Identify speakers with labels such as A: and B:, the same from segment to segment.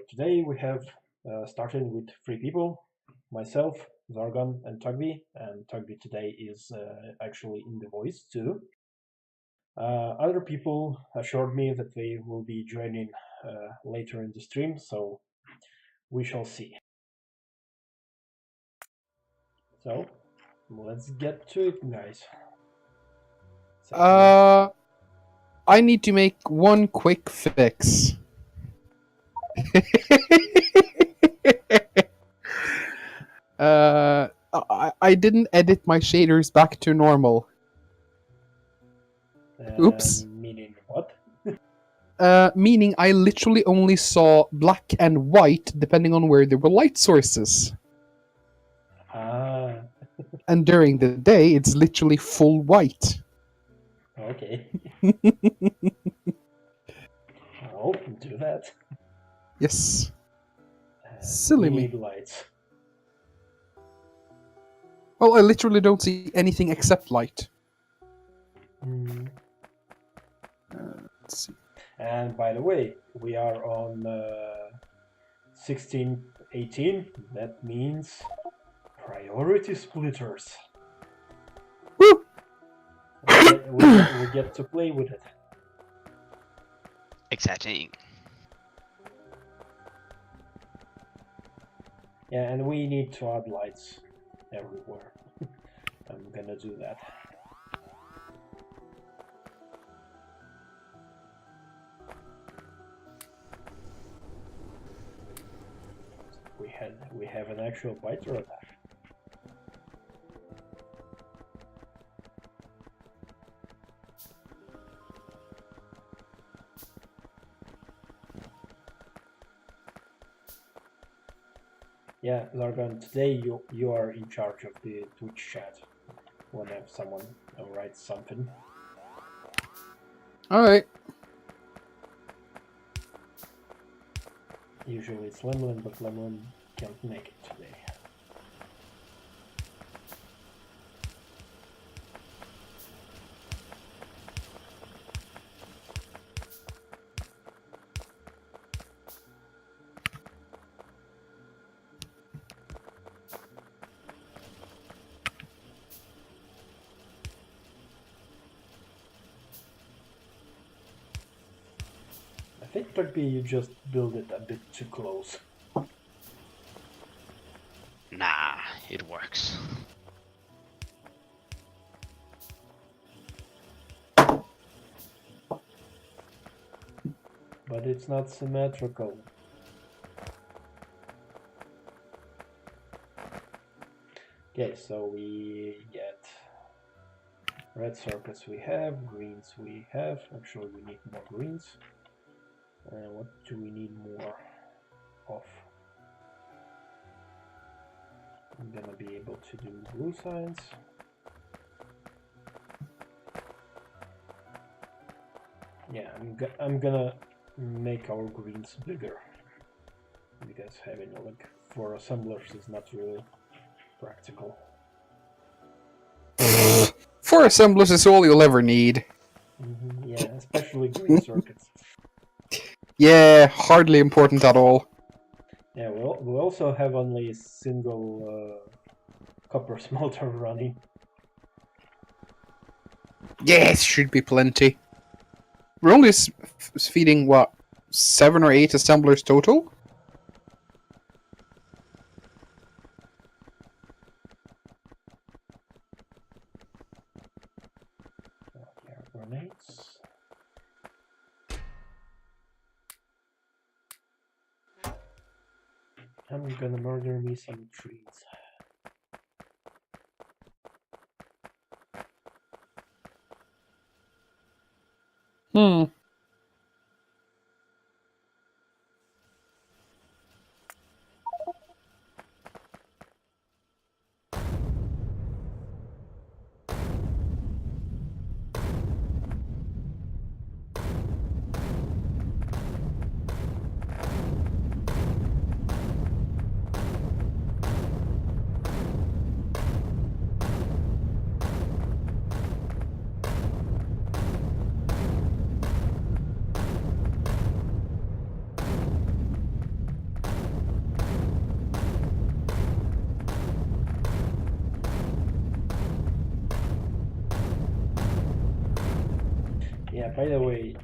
A: today we have started with three people, myself, Zargon, and Tugby. And Tugby today is actually in the voice too. Other people assured me that they will be joining later in the stream, so we shall see. So let's get to it, guys.
B: I need to make one quick fix. I didn't edit my shaders back to normal. Oops.
A: Meaning what?
B: Meaning I literally only saw black and white depending on where there were light sources.
A: Ah.
B: And during the day, it's literally full white.
A: Okay. I'll do that.
B: Yes. Silly me.
A: Need lights.
B: Well, I literally don't see anything except light. Let's see.
A: And by the way, we are on 1618. That means priority splitters.
B: Woo!
A: We get to play with it.
C: Exciting.
A: Yeah, and we need to add lights everywhere. I'm gonna do that. We have an actual biter attack. Yeah, Largon, today you are in charge of the Twitch chat whenever someone writes something.
B: Alright.
A: Usually it's Lemon, but Lemon can't make it today. I think Tugby, you just build it a bit too close.
C: Nah, it works.
A: But it's not symmetrical. Okay, so we get red circles we have, greens we have. Actually, we need more greens. What do we need more of? I'm gonna be able to do blue signs. Yeah, I'm gonna make our greens bigger because having like 4 assemblers is not really practical.
B: 4 assemblers is all you'll ever need.
A: Yeah, especially green circuits.
B: Yeah, hardly important at all.
A: Yeah, we also have only a single copper smelter running.
B: Yes, should be plenty. We're only feeding, what, 7 or 8 assemblers total?
A: Okay, grenades. I'm gonna murder me some trees. By the way,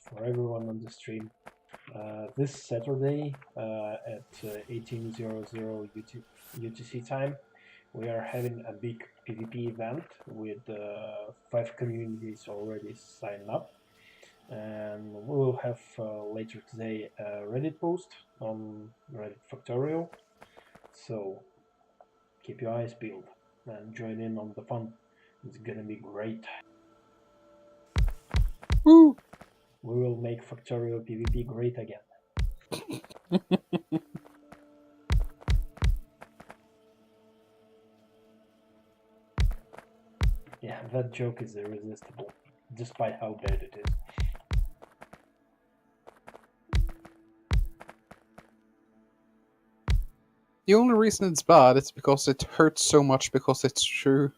A: for everyone on the stream, this Saturday at 18:00 UTC time, we are having a big PvP event with 5 communities already signed up, and we will have later today a Reddit post on Reddit Factorio. So keep your eyes peeled and join in on the fun. It's gonna be great.
B: Woo!
A: We will make Factorio PvP great again. Yeah, that joke is irresistible, despite how bad it is.
B: The only reason it's bad is because it hurts so much because it's true.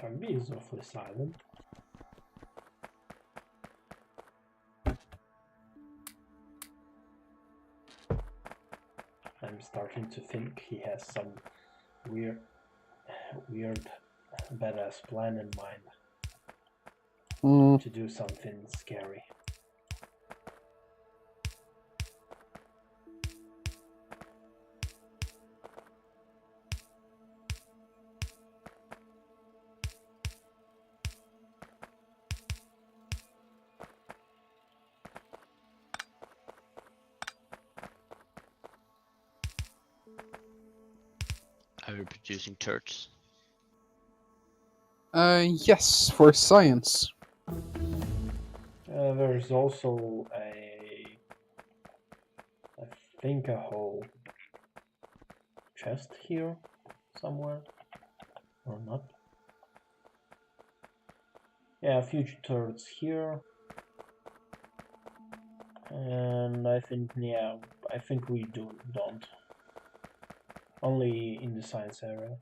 A: Tugby is awfully silent. I'm starting to think he has some weird badass plan in mind to do something scary.
C: Are you producing turds?
B: Yes, for science.
A: There's also I think a whole chest here somewhere, or not. Yeah, a few turrets here, and I think we don't only in the science area.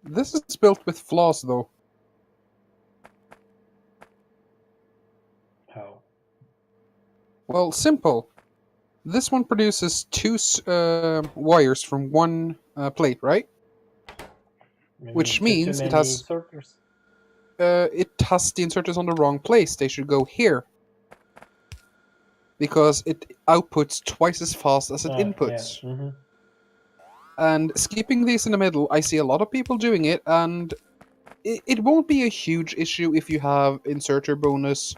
B: This is built with flaws, though.
A: How?
B: Well, simple. This one produces 2 wires from one plate, right? Which
A: too
B: means
A: many
B: it has
A: inserters.
B: the inserters on the wrong place. They should go here. Because it outputs twice as fast as it inputs.
A: Yeah.
B: And skipping these in the middle, I see a lot of people doing it, and it won't be a huge issue if you have inserter bonus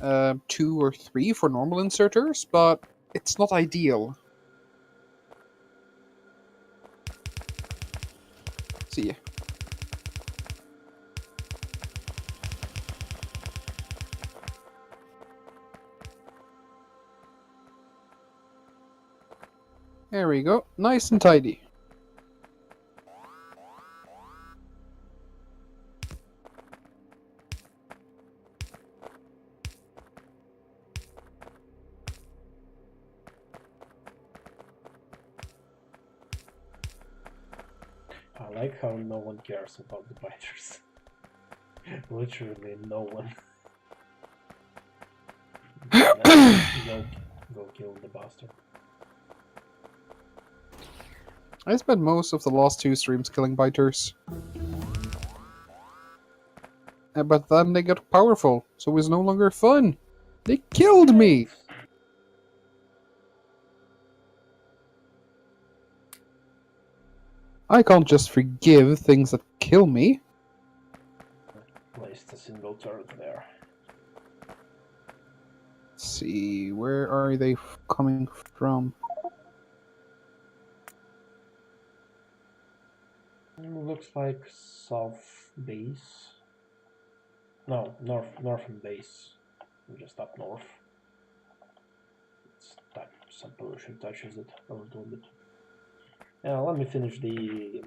B: 2 or 3 for normal inserters, but it's not ideal. See ya. There we go. Nice and tidy.
A: I like how no one cares about the biters. Literally no one. Go kill the bastard.
B: I spent most of the last 2 streams killing biters. But then they got powerful, so it was no longer fun. They killed me! I can't just forgive things that kill me.
A: Placed a single turret there.
B: Let's see, where are they coming from?
A: Looks like south base. No, northern base. Just up north. It's that some pollution touches it a little bit. Yeah, let me finish the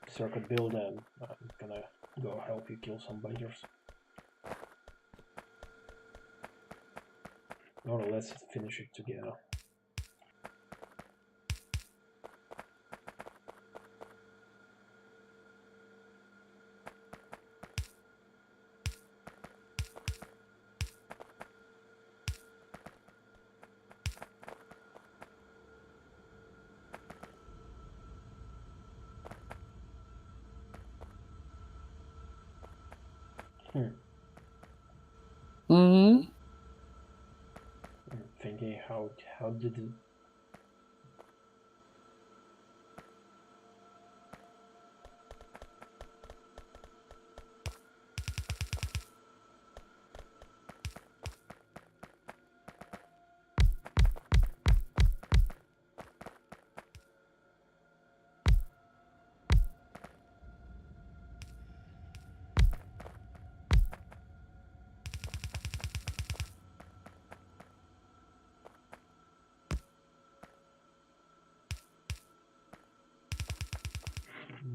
A: circuit build and I'm gonna go help you kill some biters. Or let's finish it together.
B: Hmm.
A: I'm thinking how did it.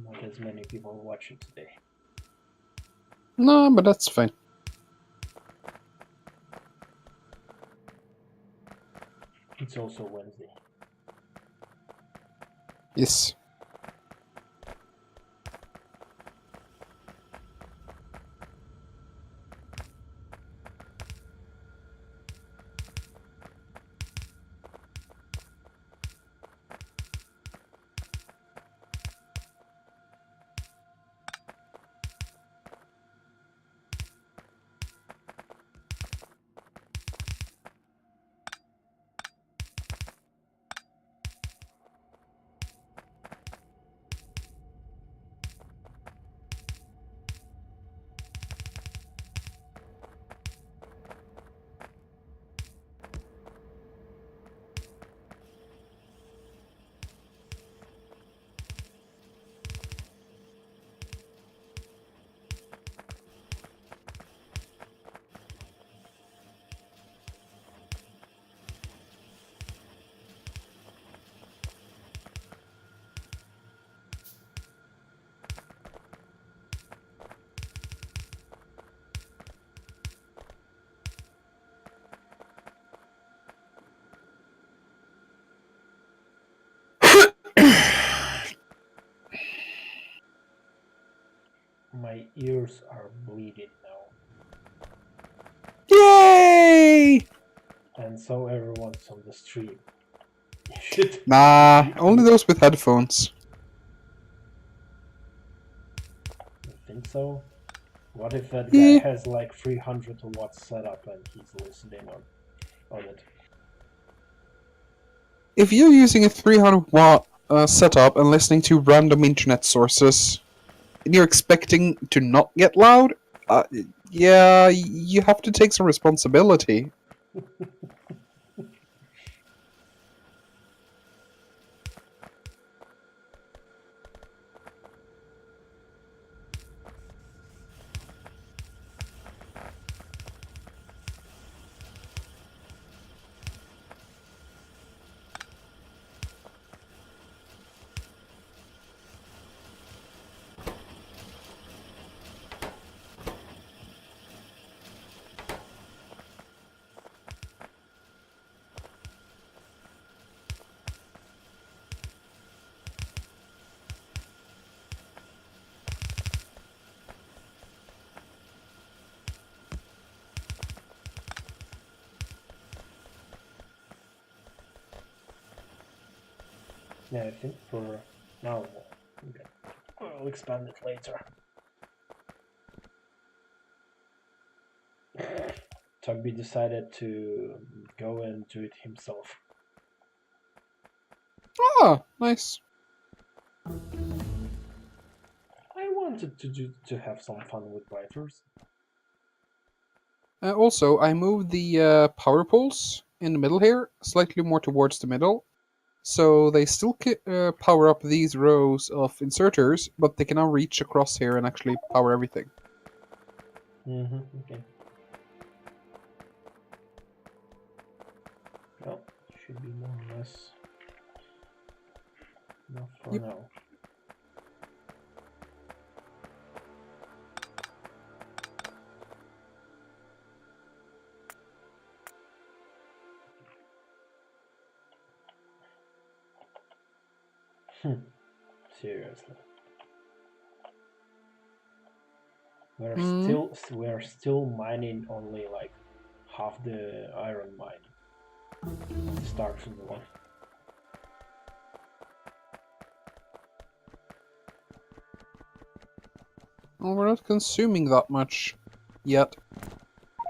A: Not as many people watching today.
B: No, but that's fine.
A: It's also Wednesday.
B: Yes.
A: My ears are bleeding now.
B: Yay!
A: And so everyone's on the stream. You should.
B: Nah, only those with headphones.
A: You think so? What if that guy
B: Yeah.
A: has like 300 watts setup and he's listening on it?
B: If you're using a 300-watt setup and listening to random internet sources, and you're expecting to not get loud, yeah, you have to take some responsibility.
A: Yeah, I think for now, okay. I'll expand it later. Tugby decided to go and do it himself.
B: Ah, nice.
A: I wanted to have some fun with writers.
B: Also, I moved the power poles in the middle here, slightly more towards the middle. So they still power up these rows of inserters, but they can now reach across here and actually power everything.
A: Okay. Well, should be more or less enough for
B: Yep.
A: now. Seriously. We're still mining only like half the iron mine. Starts in the one.
B: Well, we're not consuming that much yet.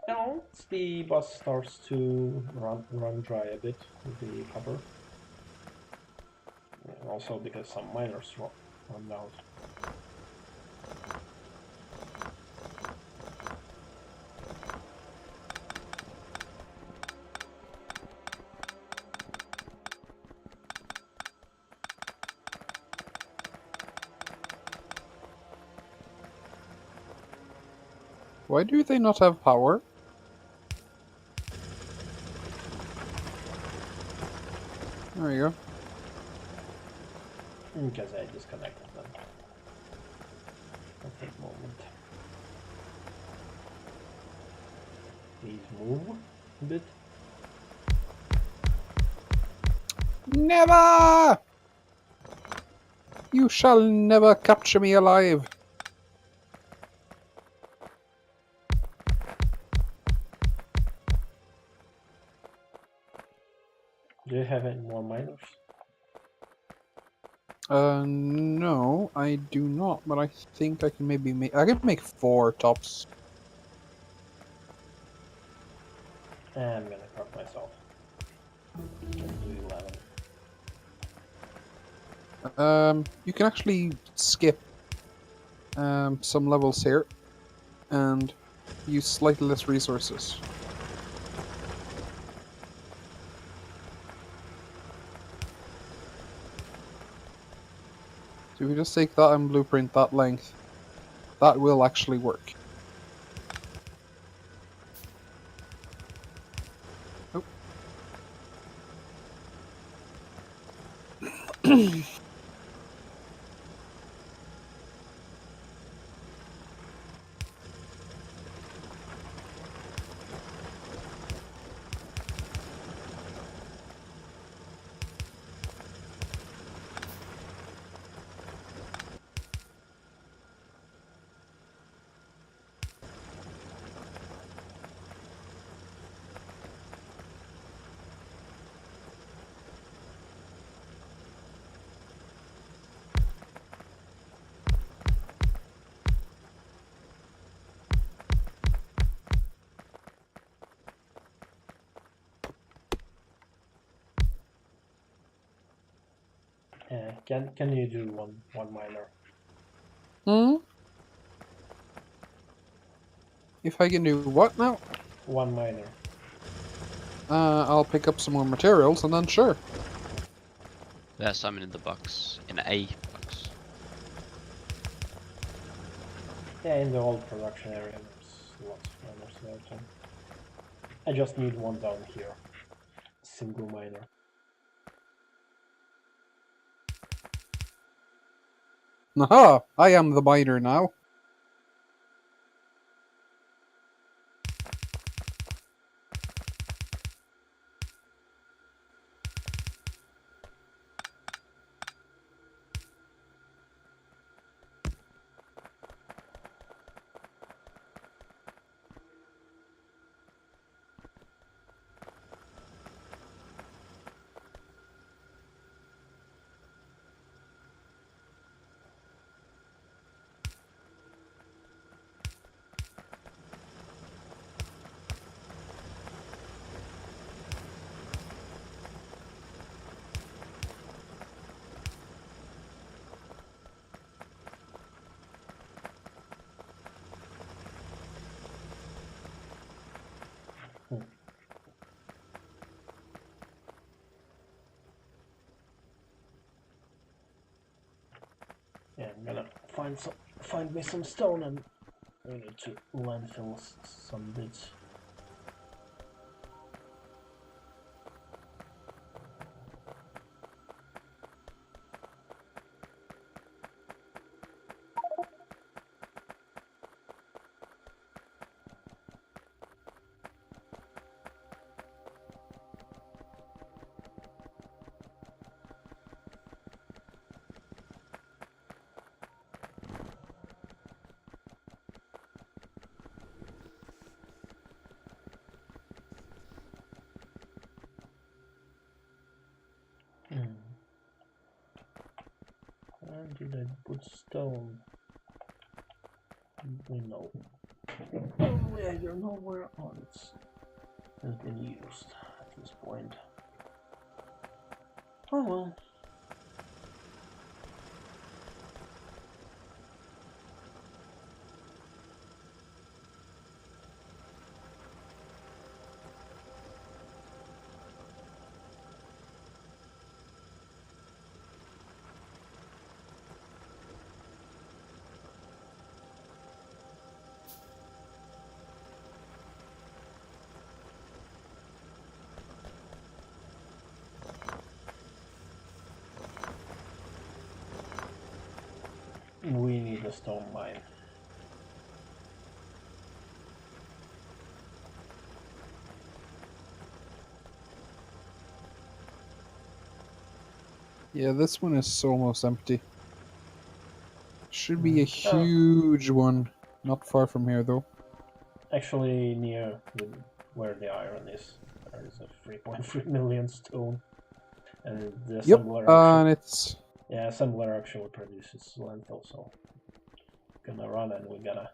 A: Now the bus starts to run dry a bit with the copper. Also because some miners run out.
B: Why do they not have power? There you go.
A: Because I disconnected them at that moment. Please move a bit.
B: Never! You shall never capture me alive.
A: Do you have any more miners?
B: No, I do not, but I think I can maybe make... I can make 4 tops.
A: I'm gonna craft myself. Can do 11.
B: You can actually skip some levels here and use slightly less resources. So if we just take that and blueprint that length, that will actually work. Oh.
A: Can you do one miner?
B: Hmm? If I can do what now?
A: One miner.
B: I'll pick up some more materials and then sure.
C: There's some in the box. In a box.
A: Yeah, in the old production area there's lots of miners there too. I just need one down here. Single miner.
B: Aha! I am the miner now.
A: gonna find me some stone, and we need to landfill some bits. Where did I put stone? We know. Probably I don't know where it has been used at this point. Oh well. We need a stone mine.
B: Yeah, this one is almost empty. Should be a huge one. Not far from here, though.
A: Actually, near where the iron is, there is a 3.3 million stone, and the assembler
B: and it's
A: assembler actually produces landfill. So gonna run, and we gotta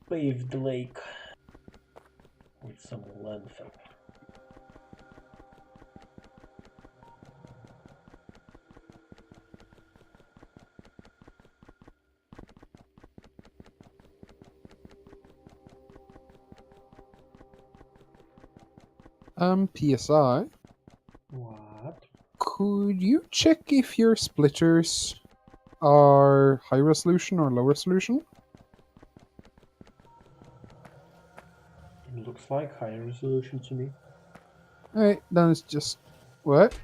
A: pave the lake with some landfill.
B: PSI.
A: What?
B: Could you check if your splitters are high resolution or low resolution?
A: It looks like higher resolution to me.
B: Alright, then it's just what?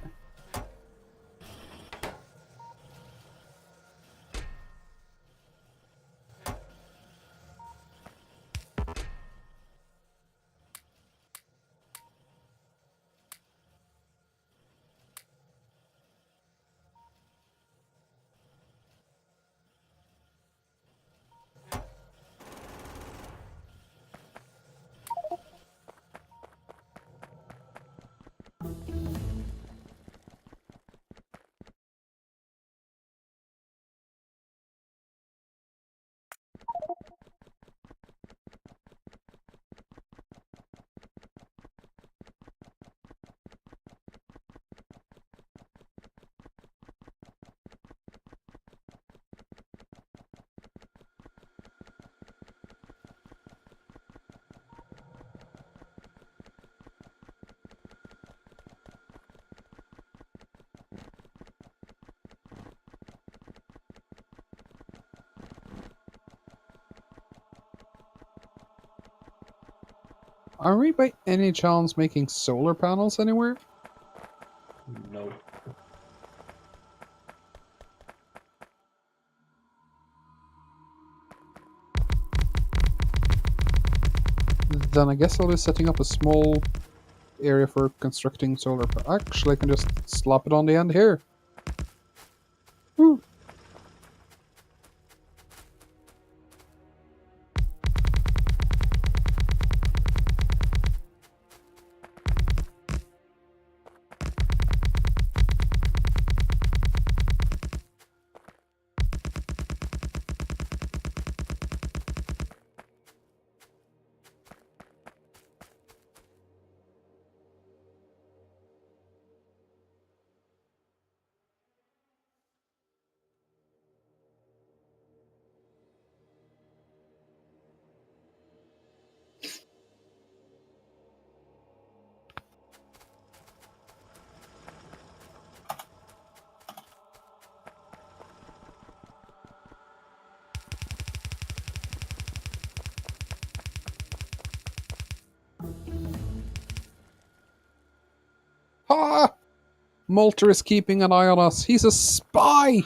B: Are we by any chance making solar panels anywhere?
A: No.
B: Then I guess I'll be setting up a small area for constructing solar. Actually, I can just slap it on the end here. Woo. Ha! Molter is keeping an eye on us. He's a spy!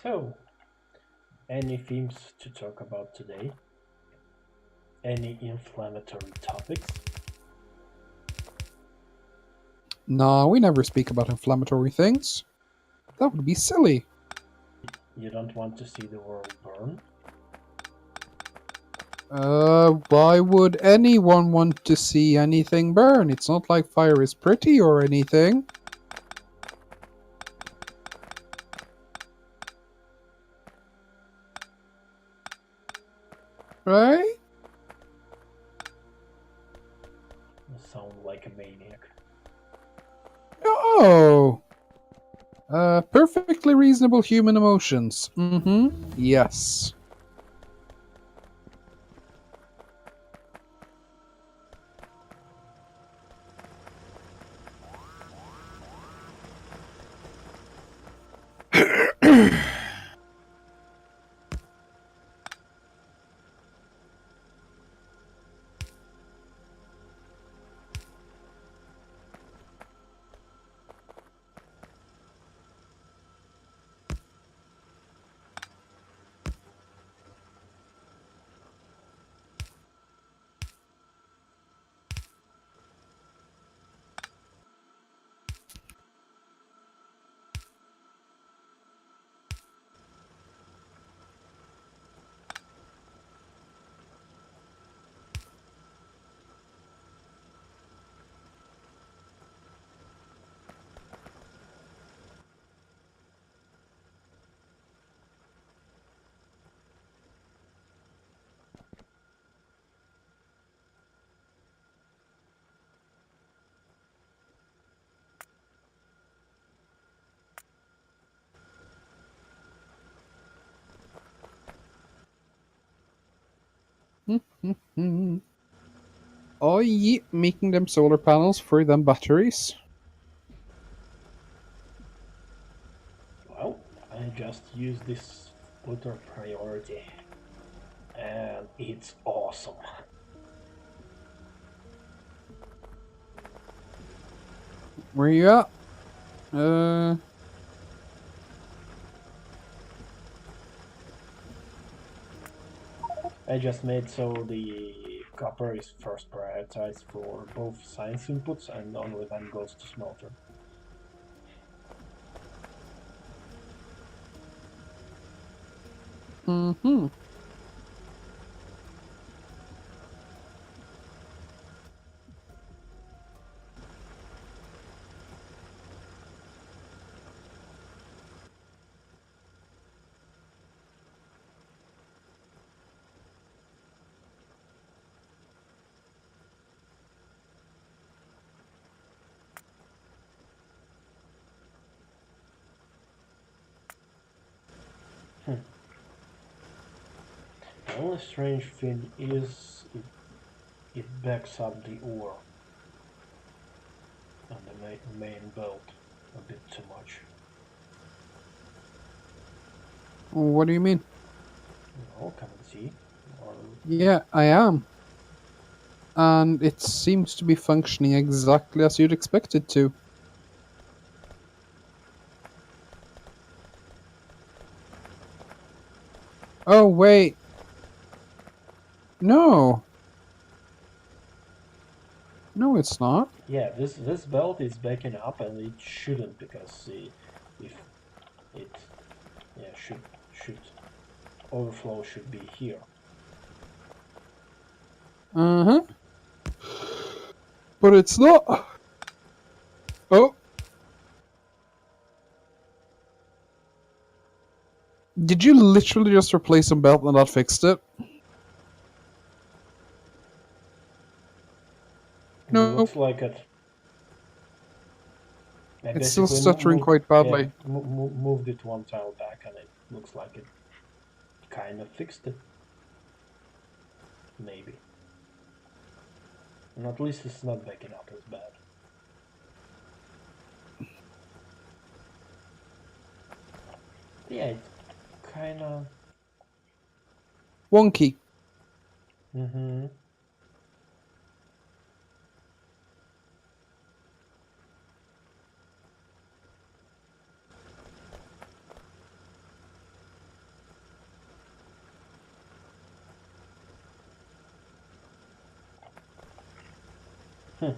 A: So, any themes to talk about today? Any inflammatory topics?
B: Nah, we never speak about inflammatory things. That would be silly.
A: You don't want to see the world burn?
B: Why would anyone want to see anything burn? It's not like fire is pretty or anything. Right?
A: You sound like a maniac.
B: Oh! Perfectly reasonable human emotions. Mm-hmm. Yes. Oh, yeah, making them solar panels for them batteries.
A: Well, I just use this splitter priority, and it's awesome.
B: Where you at? Uh,
A: I just made so the copper is first prioritized for both science inputs and only then goes to smelter.
B: mm-hmm.
A: The only strange thing is it backs up the ore on the main belt a bit too much.
B: What do you mean?
A: No, come and see. Or
B: Yeah, I am. And it seems to be functioning exactly as you'd expect it to. Oh, wait. No. No, it's not.
A: yeah, this belt is backing up, and it shouldn't, because if it should overflow should be here.
B: Uh-huh. But it's not. Oh. Did you literally just replace a belt and that fixed it? No.
A: Looks like it. I
B: It's still
A: basically
B: stuttering quite badly.
A: moved it one tile back, and it looks like it kind of fixed it. Maybe. And at least it's not backing up as bad. Yeah, it's kind of...
B: Wonky.
A: Mm-hmm. Does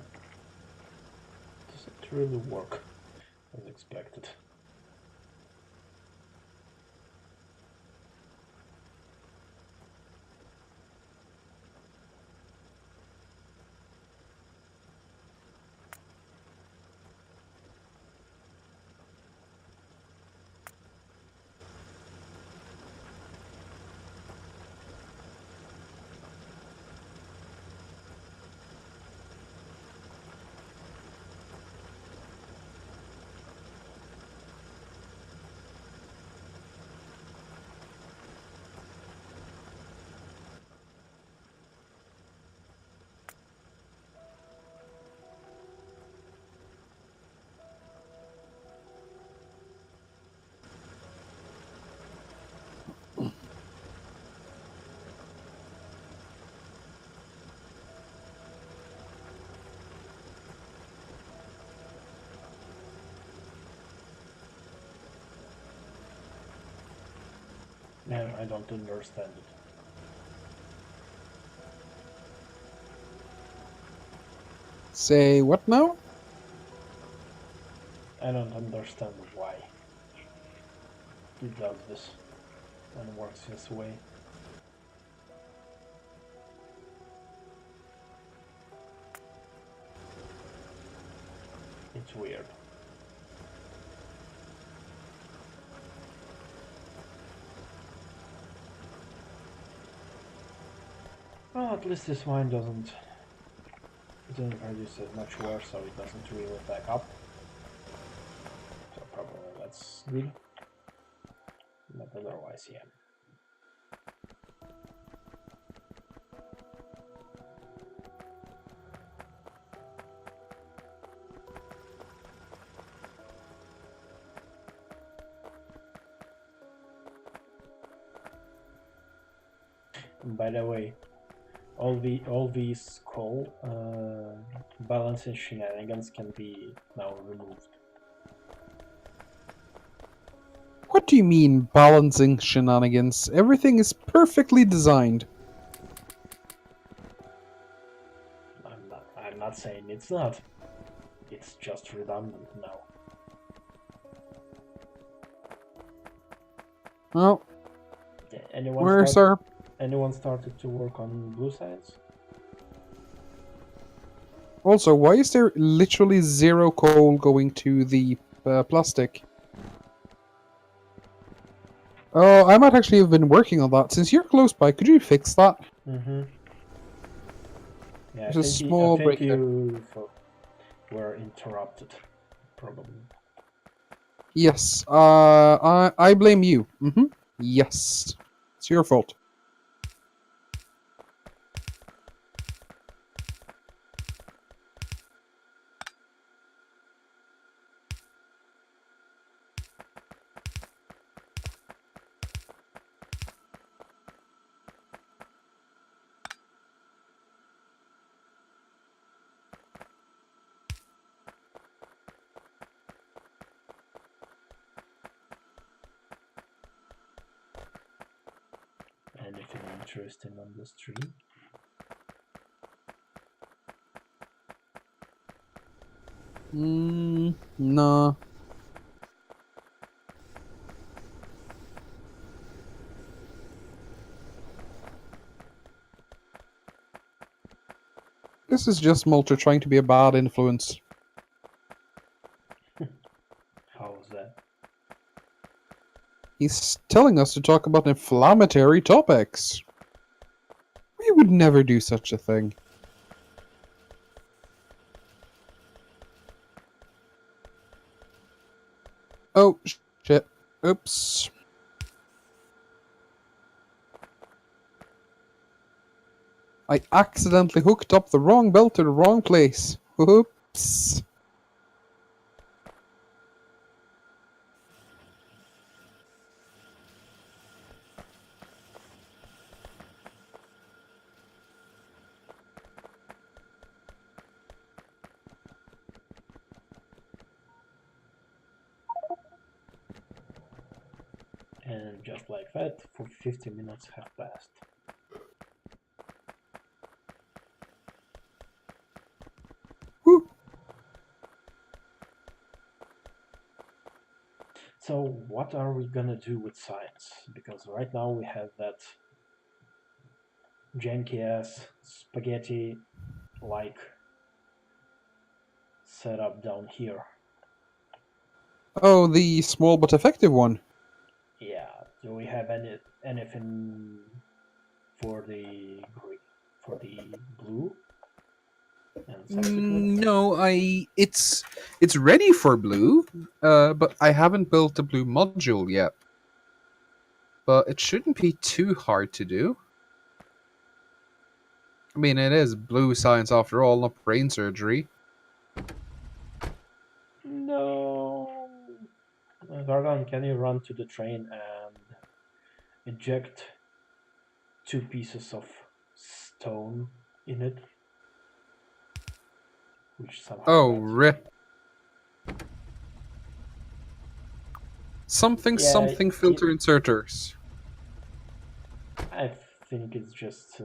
A: it really work as expected? No, I don't understand it.
B: Say what now?
A: I don't understand why it does this and works this way. It's weird. Well, at least this wine doesn't produce as much worse, so it doesn't really back up. So probably that's good. But otherwise, yeah. By the way, all these call balancing shenanigans can be now removed.
B: What do you mean, balancing shenanigans? Everything is perfectly designed.
A: I'm not saying it's not. It's just redundant now.
B: Well,
A: Yeah, anyone started to work on blue science?
B: Also, why is there literally zero coal going to the plastic? Oh, I might actually have been working on that. Since you're close by, could you fix that?
A: Mm-hmm. Yeah,
B: There's a small
A: I think
B: break there.
A: you were interrupted, probably.
B: Yes, I blame you. Yes. It's your fault.
A: interesting on this tree.
B: No. This is just Mulcher trying to be a bad influence.
A: How was that?
B: He's telling us to talk about inflammatory topics. We would never do such a thing. Oh, shit. Oops. I accidentally hooked up the wrong belt to the wrong place. Oops.
A: And just like that, for 50 minutes have passed.
B: Woo.
A: So what are we gonna do with science? Because right now we have that janky ass spaghetti like setup down here.
B: Oh, the small but effective one.
A: Yeah, do we have anything for the blue? And subsequent?
B: No, it's ready for blue, but I haven't built the blue module yet. But it shouldn't be too hard to do. I mean, it is blue science after all, not brain surgery.
A: No. Gargan, can you run to the train and eject 2 pieces of stone in it? Which somehow
B: Oh,
A: got...
B: rip. Something
A: Yeah,
B: filter inserters.
A: I think it's just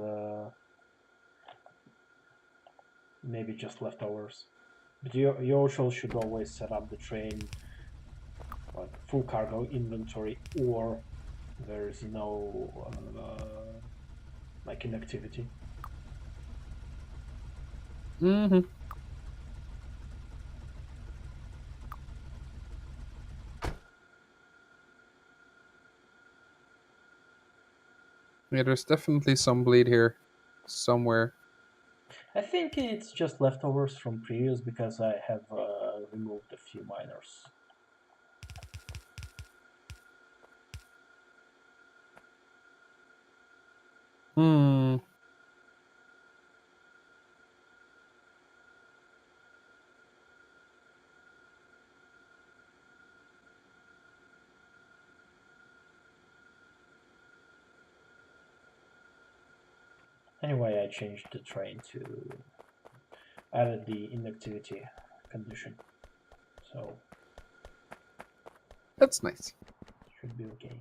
A: maybe just leftovers. But you also should always set up the train like full cargo inventory, or there is no like inactivity.
B: Mm-hmm. Yeah, there's definitely some bleed here. Somewhere.
A: I think it's just leftovers from previous because I have removed a few miners.
B: Hmm.
A: Anyway, I changed the train to added the inactivity condition, so
B: That's nice.
A: should be okay.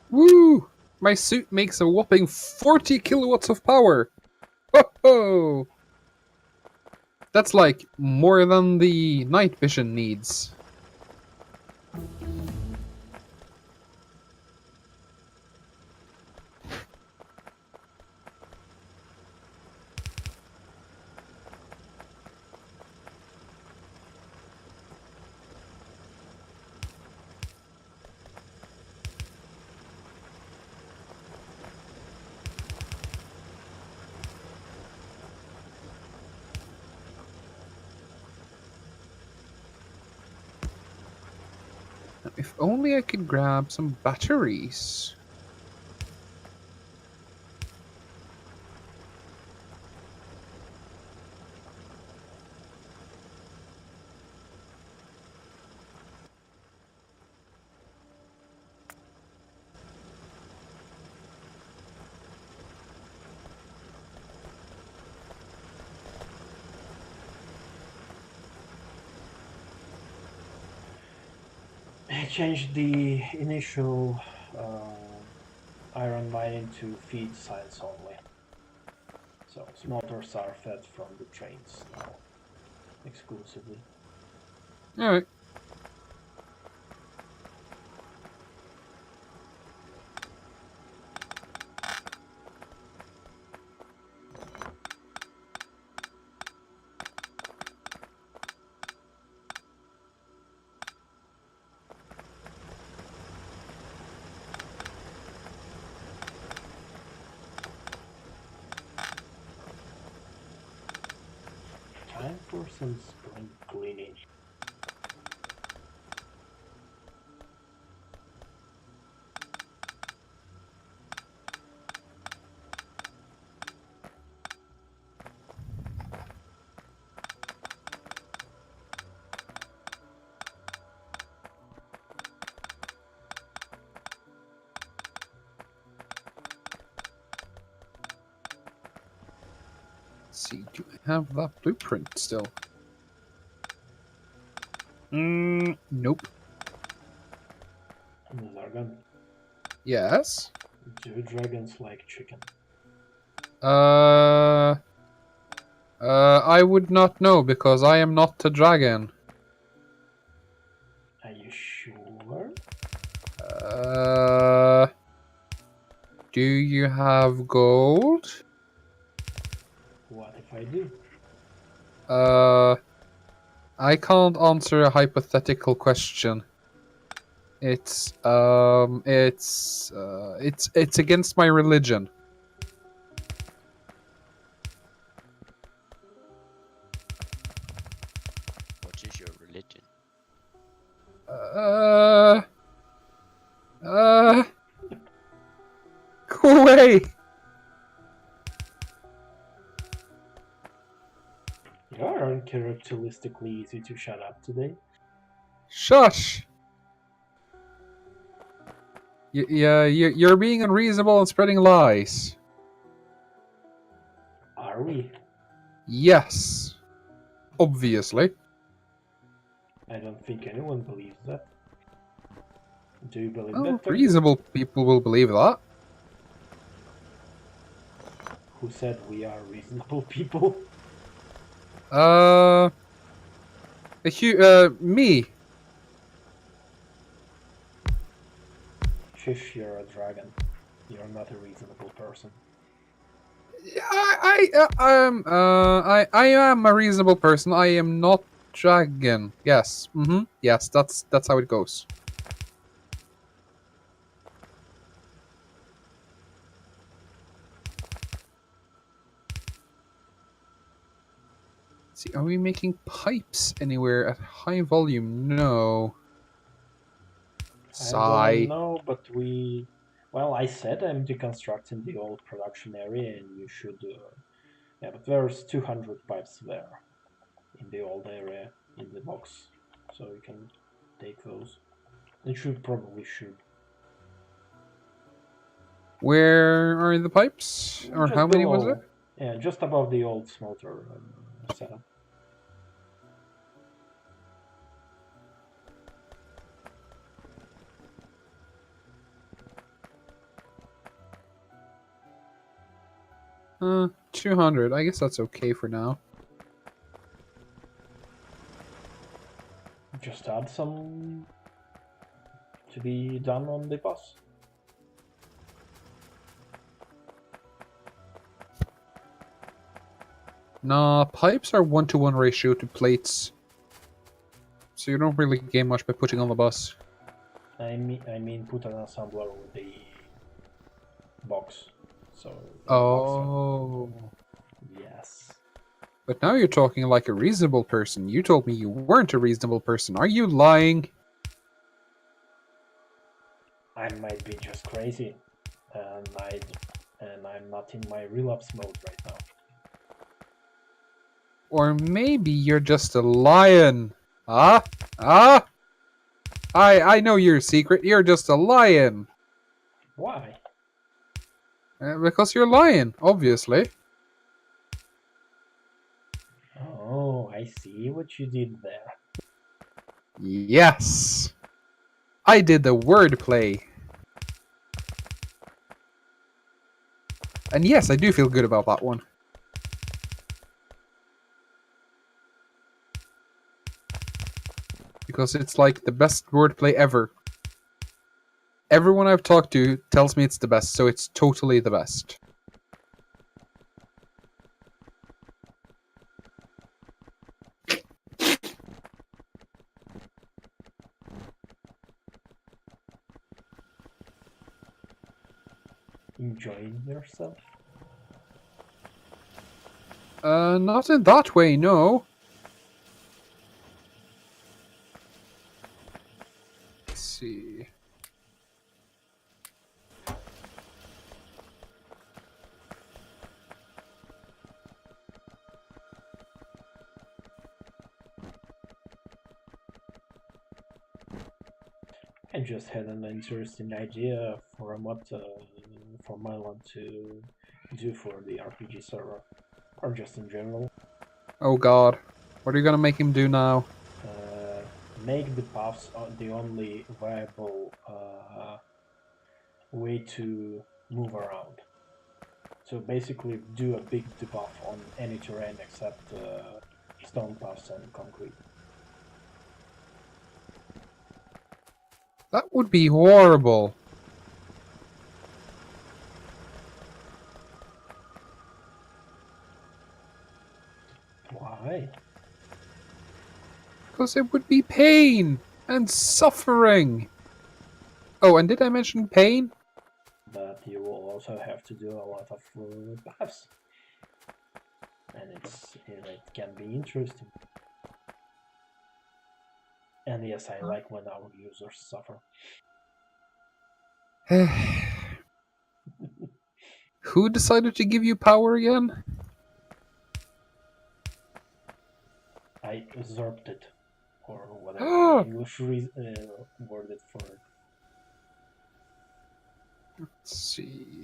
B: Woo! My suit makes a whopping 40 kilowatts of power! Ho ho! That's like more than the night vision needs. If only I could grab some batteries.
A: I changed the initial iron mining to feed science only. So smelters are fed from the trains now, exclusively.
B: Alright.
A: Time for some spring cleaning.
B: Let's see, do I have that blueprint still? Nope.
A: Zargan,
B: Yes?
A: do dragons like chicken?
B: I would not know because I am not a dragon.
A: Are you sure?
B: Do you have gold?
A: What if I do?
B: I can't answer a hypothetical question. It's against my religion.
C: What is your religion?
B: Go away!
A: You are uncharacteristically easy to shut up today.
B: Shush! You're being unreasonable and spreading lies.
A: Are we?
B: Yes. Obviously.
A: I don't think anyone believes that. Do you believe
B: Oh,
A: that? Toby?
B: reasonable people will believe that.
A: Who said we are reasonable people?
B: Me.
A: Shush, you're a dragon. You're not a reasonable person.
B: I am a reasonable person. I am not dragon. Yes. Yes, that's how it goes. See, are we making pipes anywhere at high volume? No.
A: I
B: Sigh.
A: don't know, but we... Well, I said I'm deconstructing the old production area, and you should... Yeah, but there's 200 pipes there in the old area in the box, so you can take those. You probably should.
B: Where are the pipes? Or
A: Just
B: how many was
A: below.
B: there?
A: Yeah, just above the old smelter setup.
B: Uh, 200. I guess that's okay for now.
A: Just add some to be done on the bus.
B: Nah, pipes are 1-to-1 ratio to plates. So you don't really gain much by putting on the bus.
A: I mean, put an assembler with the box. So.
B: Oh.
A: Yes.
B: But now you're talking like a reasonable person. You told me you weren't a reasonable person. Are you lying?
A: I might be just crazy, and I'm not in my relapse mode right now.
B: Or maybe you're just a lion. Ah? Ah? I know your secret. You're just a lion.
A: Why?
B: Because you're lying, obviously.
A: Oh, I see what you did there.
B: Yes. I did the wordplay. And yes, I do feel good about that one. Because it's like the best wordplay ever. Everyone I've talked to tells me it's the best, so it's totally the best.
A: Enjoying yourself?
B: Not in that way, no. Let's see.
A: I just had an interesting idea for what for Milan to do for the RPG server, or just in general.
B: Oh god. What are you gonna make him do now?
A: Make the paths the only viable way to move around. So basically, do a big debuff on any terrain except stone paths and concrete.
B: That would be horrible.
A: Why?
B: Because it would be pain and suffering. Oh, and did I mention pain?
A: But you will also have to do a lot of paths, and it can be interesting. And yes, I like when our users suffer.
B: Who decided to give you power again?
A: I usurped it, or whatever the English word it for it.
B: Let's see.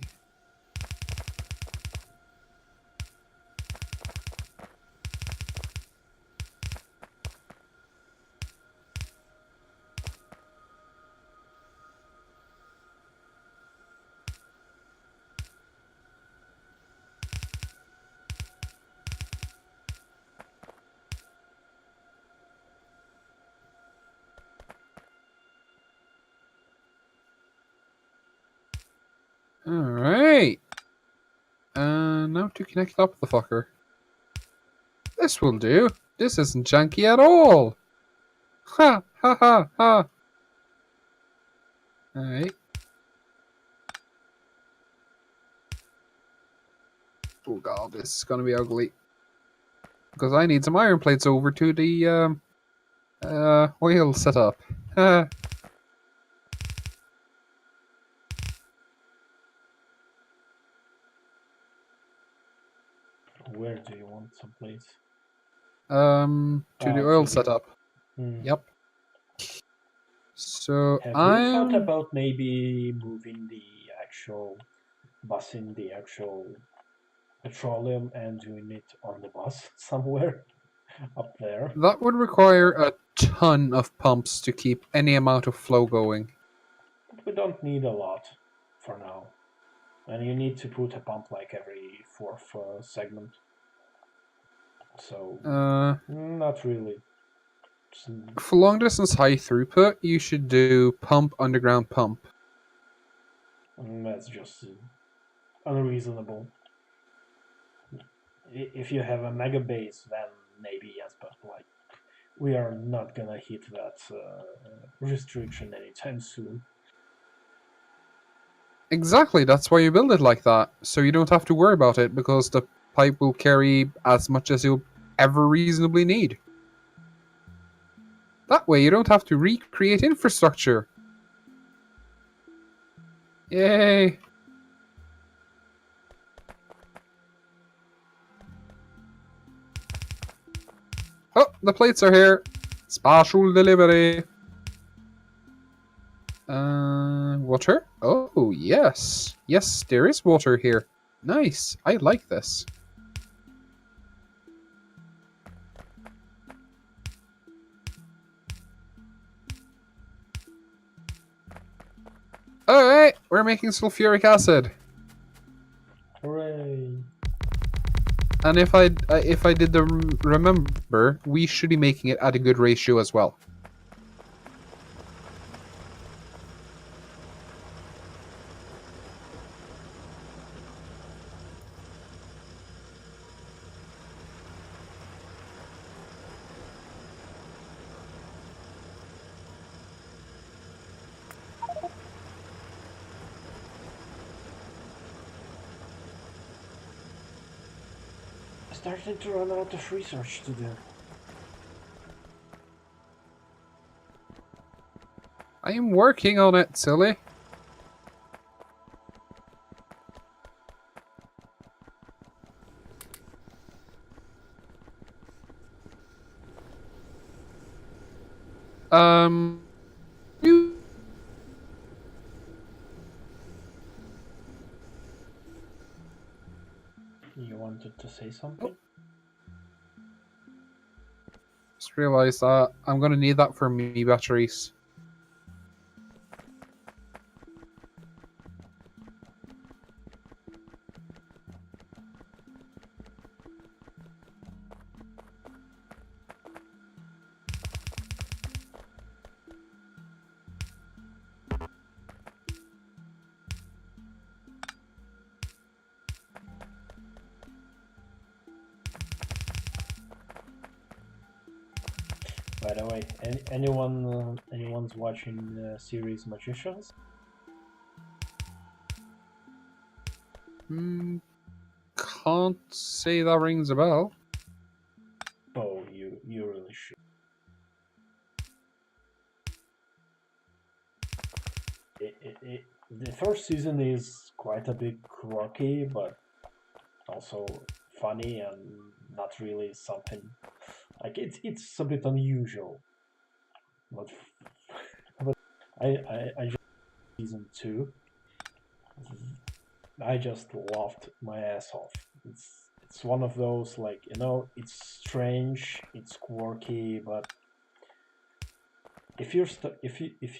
B: Alright. Now to connect up the fucker. This will do. This isn't janky at all. Ha ha ha ha. Alright. Oh god, this is gonna be ugly. Because I need some iron plates over to the wheel setup. Ha.
A: Where do you want some place?
B: To the oil
A: To the-
B: setup.
A: Hmm.
B: Yep. So
A: Have you thought about maybe moving the actual busing the actual petroleum and doing it on the bus somewhere up there?
B: that would require a ton of pumps to keep any amount of flow going.
A: But we don't need a lot for now. And you need to put a pump like every fourth segment. So, not really.
B: For long distance high throughput, you should do pump underground pump.
A: That's just unreasonable. If you have a mega base, then maybe yes, but like we are not gonna hit that restriction anytime soon.
B: Exactly, that's why you build it like that, so you don't have to worry about it, because the pipe will carry as much as you'll ever reasonably need. That way you don't have to recreate infrastructure. Yay! Oh, the plates are here. Special delivery. Water? Oh, yes. Yes, there is water here. Nice. I like this. Alright, we're making sulfuric acid.
A: Hooray!
B: And if I did the remember, we should be making it at a good ratio as well.
A: Starting to run out of research to do.
B: I am working on it, silly. You
A: You wanted to say something?
B: just realized that I'm gonna need that for me batteries.
A: By the way, anyone's watching series Magicians?
B: Can't say that rings a bell.
A: Oh, you really should. The first season is quite a bit quirky, but also funny and not really something like it's a bit unusual. But but I just season 2. I just laughed my ass off. It's one of those, like, it's strange, it's quirky, but if you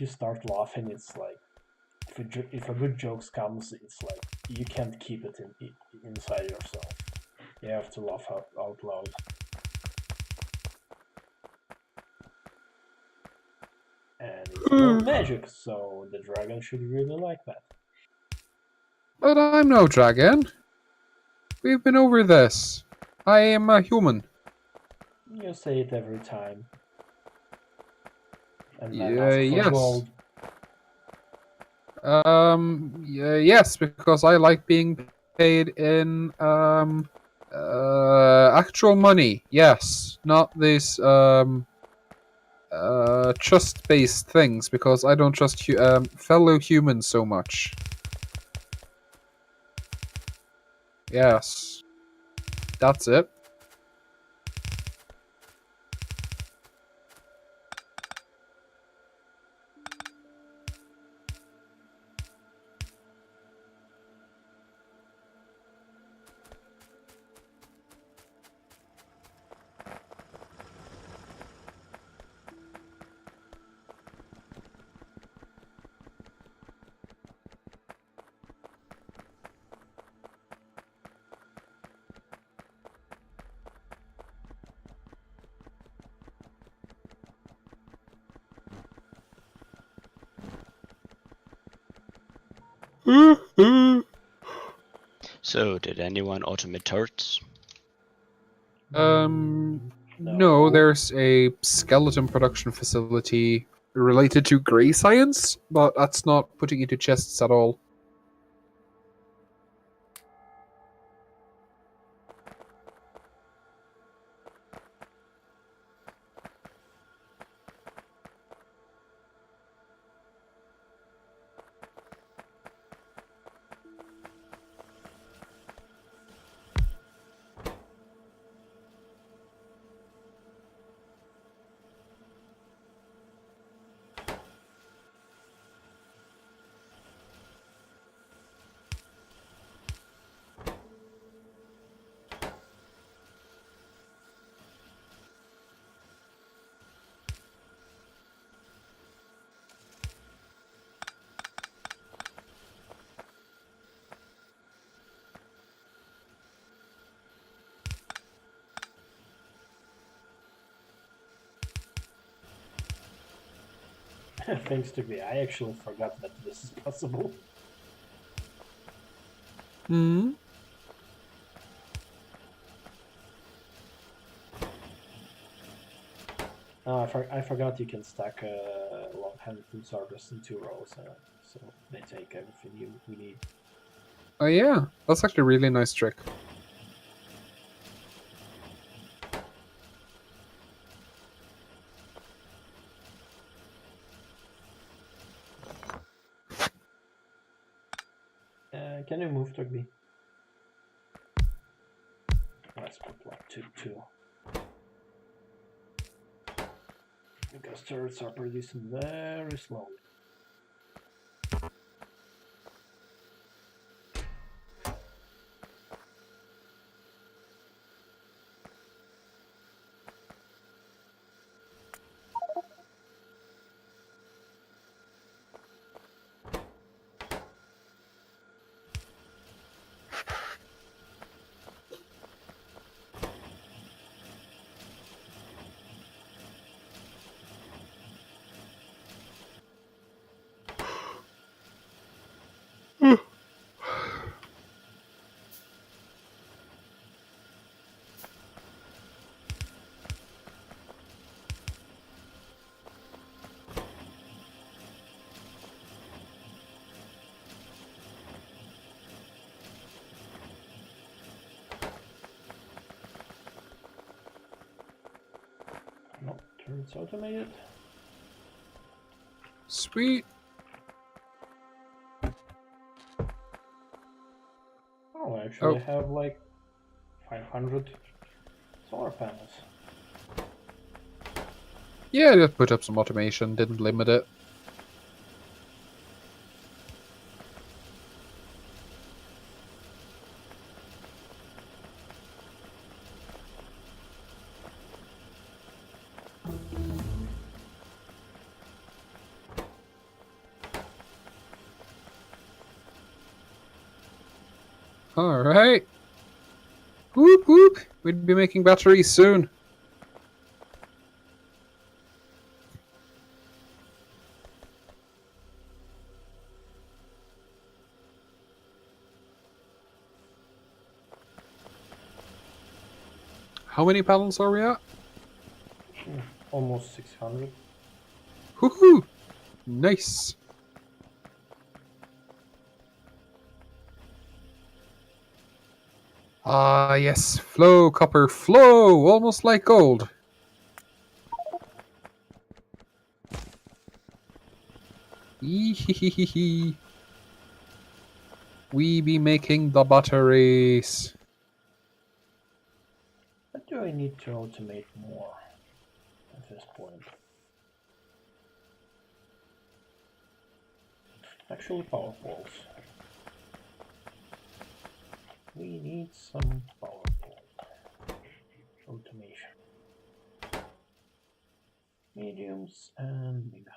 A: start laughing, it's like if a good joke comes, it's like you can't keep it inside yourself. You have to laugh out loud. And it's about magic, so the dragon should really like that.
B: But I'm no dragon. We've been over this. I am a human.
A: You say it every time. And then
B: Yeah,
A: ask for
B: yes.
A: gold.
B: Yeah, yes, because I like being paid in actual money. Yes, not these trust-based things, because I don't trust fellow humans so much. Yes, that's it.
C: So, did anyone automate turrets?
B: No, there's a skeleton production facility related to grey science, but that's not putting into chests at all.
A: Thanks to me, I actually forgot that this is possible.
B: Hmm.
A: I forgot you can stack long-handed food starters in 2 rows, so they take everything we need.
B: Oh yeah, that's actually a really nice trick.
A: Can you move, Tugby? Let's put like two. Because turrets are producing very slowly. No, turrets automated.
B: Sweet.
A: Oh, I actually
B: Oh.
A: have like 500 solar panels.
B: Yeah, just put up some automation, didn't limit it. Alright. Whoop whoop. We'd be making batteries soon. How many panels are we at?
A: Almost 600.
B: Woohoo! Nice. Ah, yes. Flow, copper, flow! Almost like gold. Ehehehe. We be making the batteries.
A: But do I need to automate more at this point? Actually, power poles. We need some power pole automation. Mediums and big.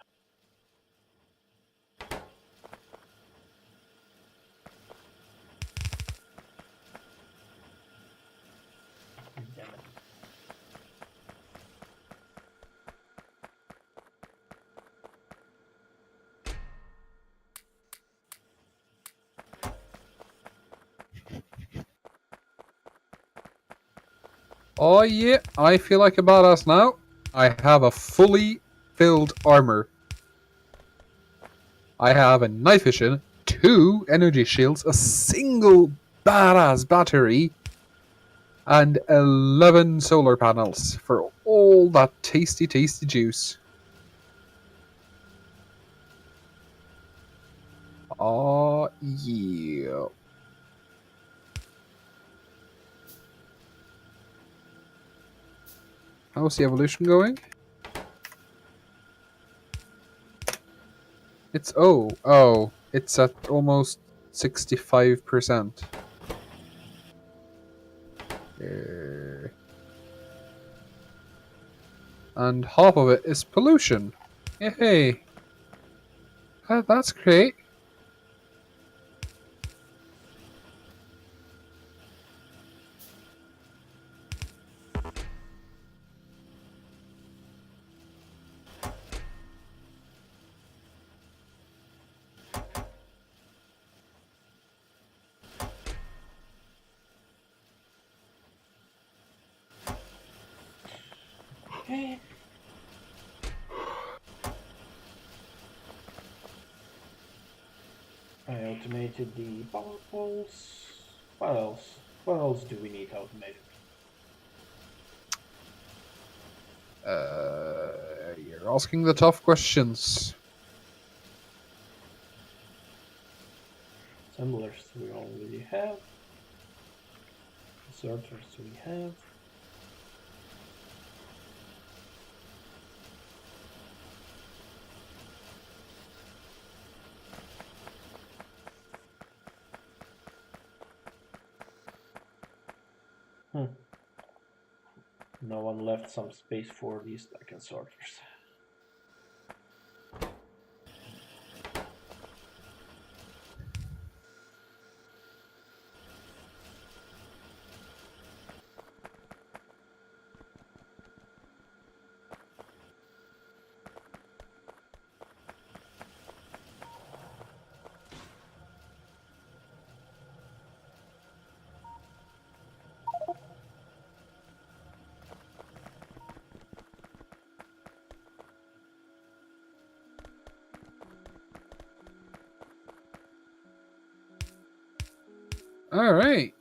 A: Damn it.
B: Oh yeah, I feel like a badass now. I have a fully filled armor. I have a night vision, 2 energy shields, a single badass battery, and 11 solar panels for all that tasty, tasty juice. Oh yeah. How's the evolution going? It's at almost 65%. And half of it is pollution. Yay! That's great.
A: Okay. I automated the power poles. What else? What else do we need automated?
B: You're asking the tough questions.
A: Assemblers we already have. Inserters we have. No one left some space for these stack inserters.
B: All right.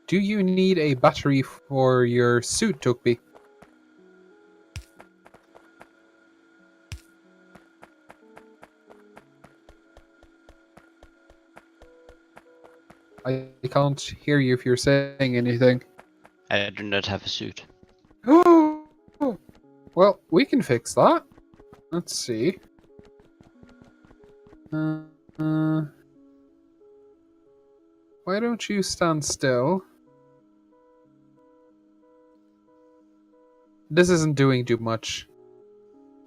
B: Do you need a battery for your suit, Tugby? I can't hear you if you're saying anything.
C: I do not have a suit.
B: Oh, well, we can fix that. Let's see. Why don't you stand still? This isn't doing too much.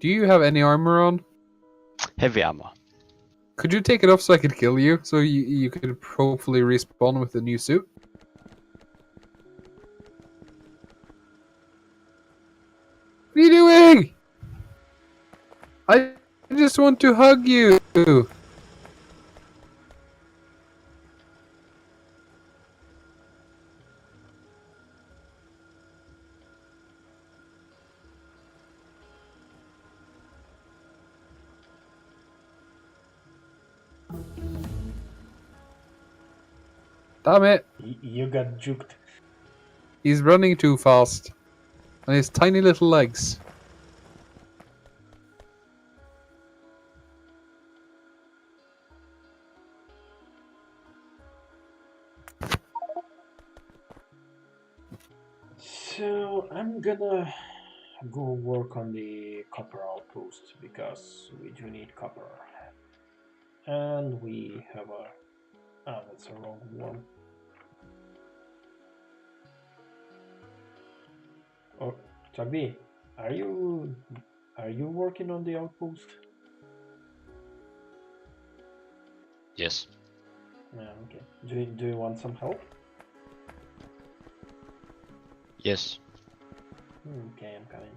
B: Do you have any armor on?
C: Heavy armor.
B: Could you take it off so I could kill you? So you could hopefully respawn with a new suit? What are you doing? I just want to hug you. Damn it.
A: You got juked.
B: He's running too fast. On his tiny little legs.
A: So I'm gonna go work on the copper outpost because we do need copper. And we have a... Ah, that's a wrong one. Oh, Tugby, are you working on the outpost?
C: Yes.
A: Yeah, okay. Do you want some help?
C: Yes.
A: Okay, I'm coming.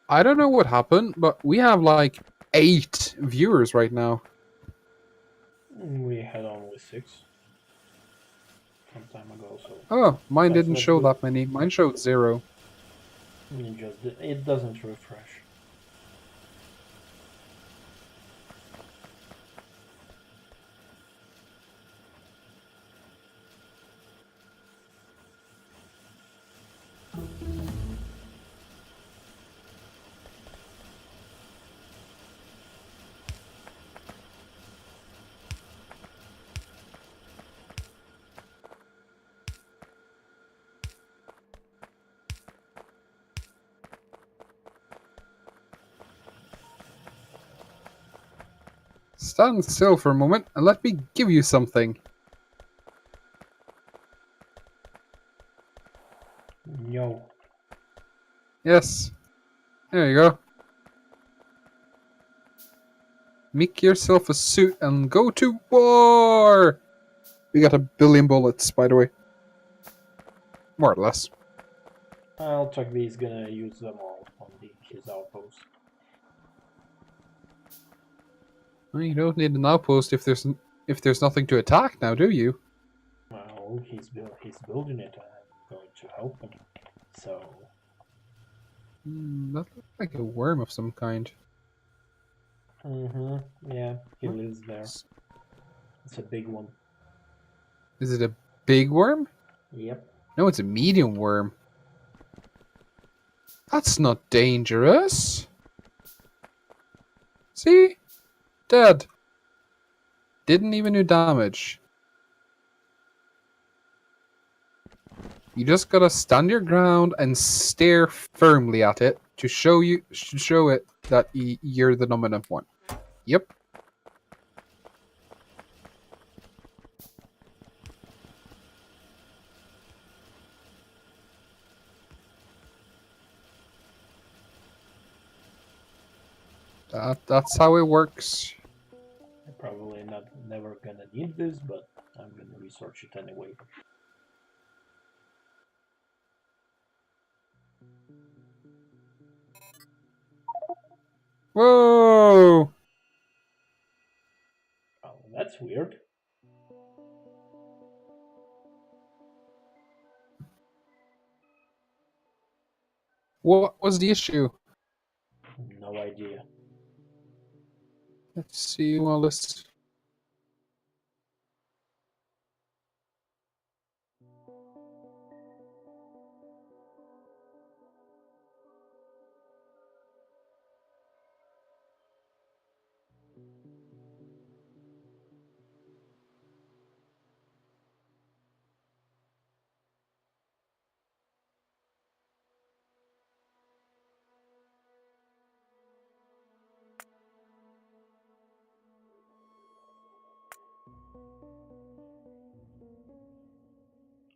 B: I don't know what happened, but we have like 8 viewers right now.
A: We had only 6 some time ago, so
B: Oh, mine
A: that's
B: didn't
A: not
B: show
A: good.
B: that many. Mine showed 0.
A: It doesn't refresh.
B: Stand still for a moment and let me give you something.
A: No.
B: Yes. There you go. Make yourself a suit and go to war! We got 1 billion bullets, by the way. More or less.
A: Well, Tugby is gonna use them all on his outpost.
B: Well, you don't need an outpost if there's nothing to attack now, do you?
A: Well, he's building it. I'm going to help him. So,
B: That looks like a worm of some kind.
A: yeah, he
B: What?
A: lives there. It's a big one.
B: Is it a big worm?
A: Yep.
B: No, it's a medium worm. That's not dangerous. See? Dead. Didn't even do damage. You just gotta stand your ground and stare firmly at it to show it that you're the dominant one. Yep. That's how it works.
A: I'm probably never gonna need this, but I'm gonna research it anyway.
B: Whoa!
A: Oh, that's weird.
B: What was the issue?
A: No idea.
B: Let's see. Well, let's.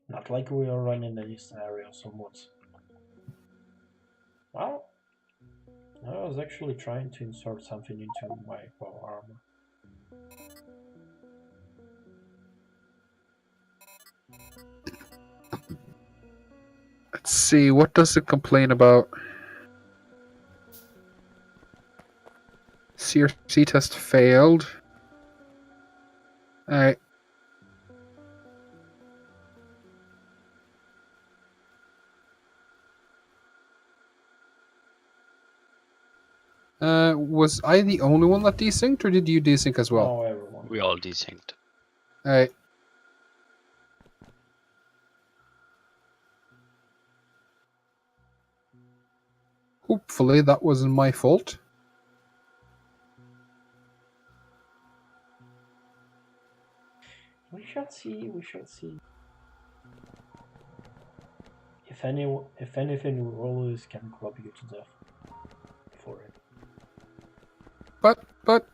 A: Not like we are running any scenario somewhat. Well, I was actually trying to insert something into my power armor.
B: Let's see. What does it complain about? CRC test failed. Alright. Was I the only one that desynced, or did you desync as well?
A: Oh, everyone.
C: We all desynced.
B: Alright. Hopefully that wasn't my fault.
A: We shall see. We shall see. If anything, we always can club you to death for it.
B: But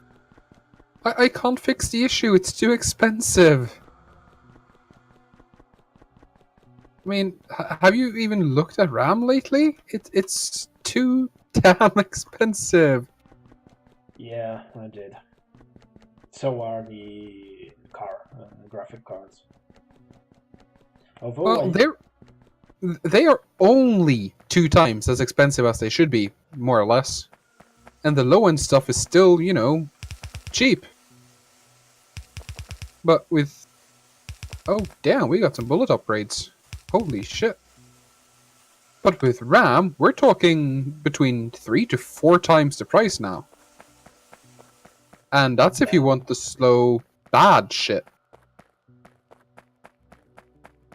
B: I can't fix the issue. It's too expensive. I mean, have you even looked at RAM lately? It's too damn expensive.
A: Yeah, I did. So are the graphic cards. Although
B: Well, they are only 2 times as expensive as they should be, more or less. And the low end stuff is still, cheap. But with oh damn, we got some bullet upgrades. Holy shit. But with RAM, we're talking between 3 to 4 times the price now. And that's if you want the slow, bad shit.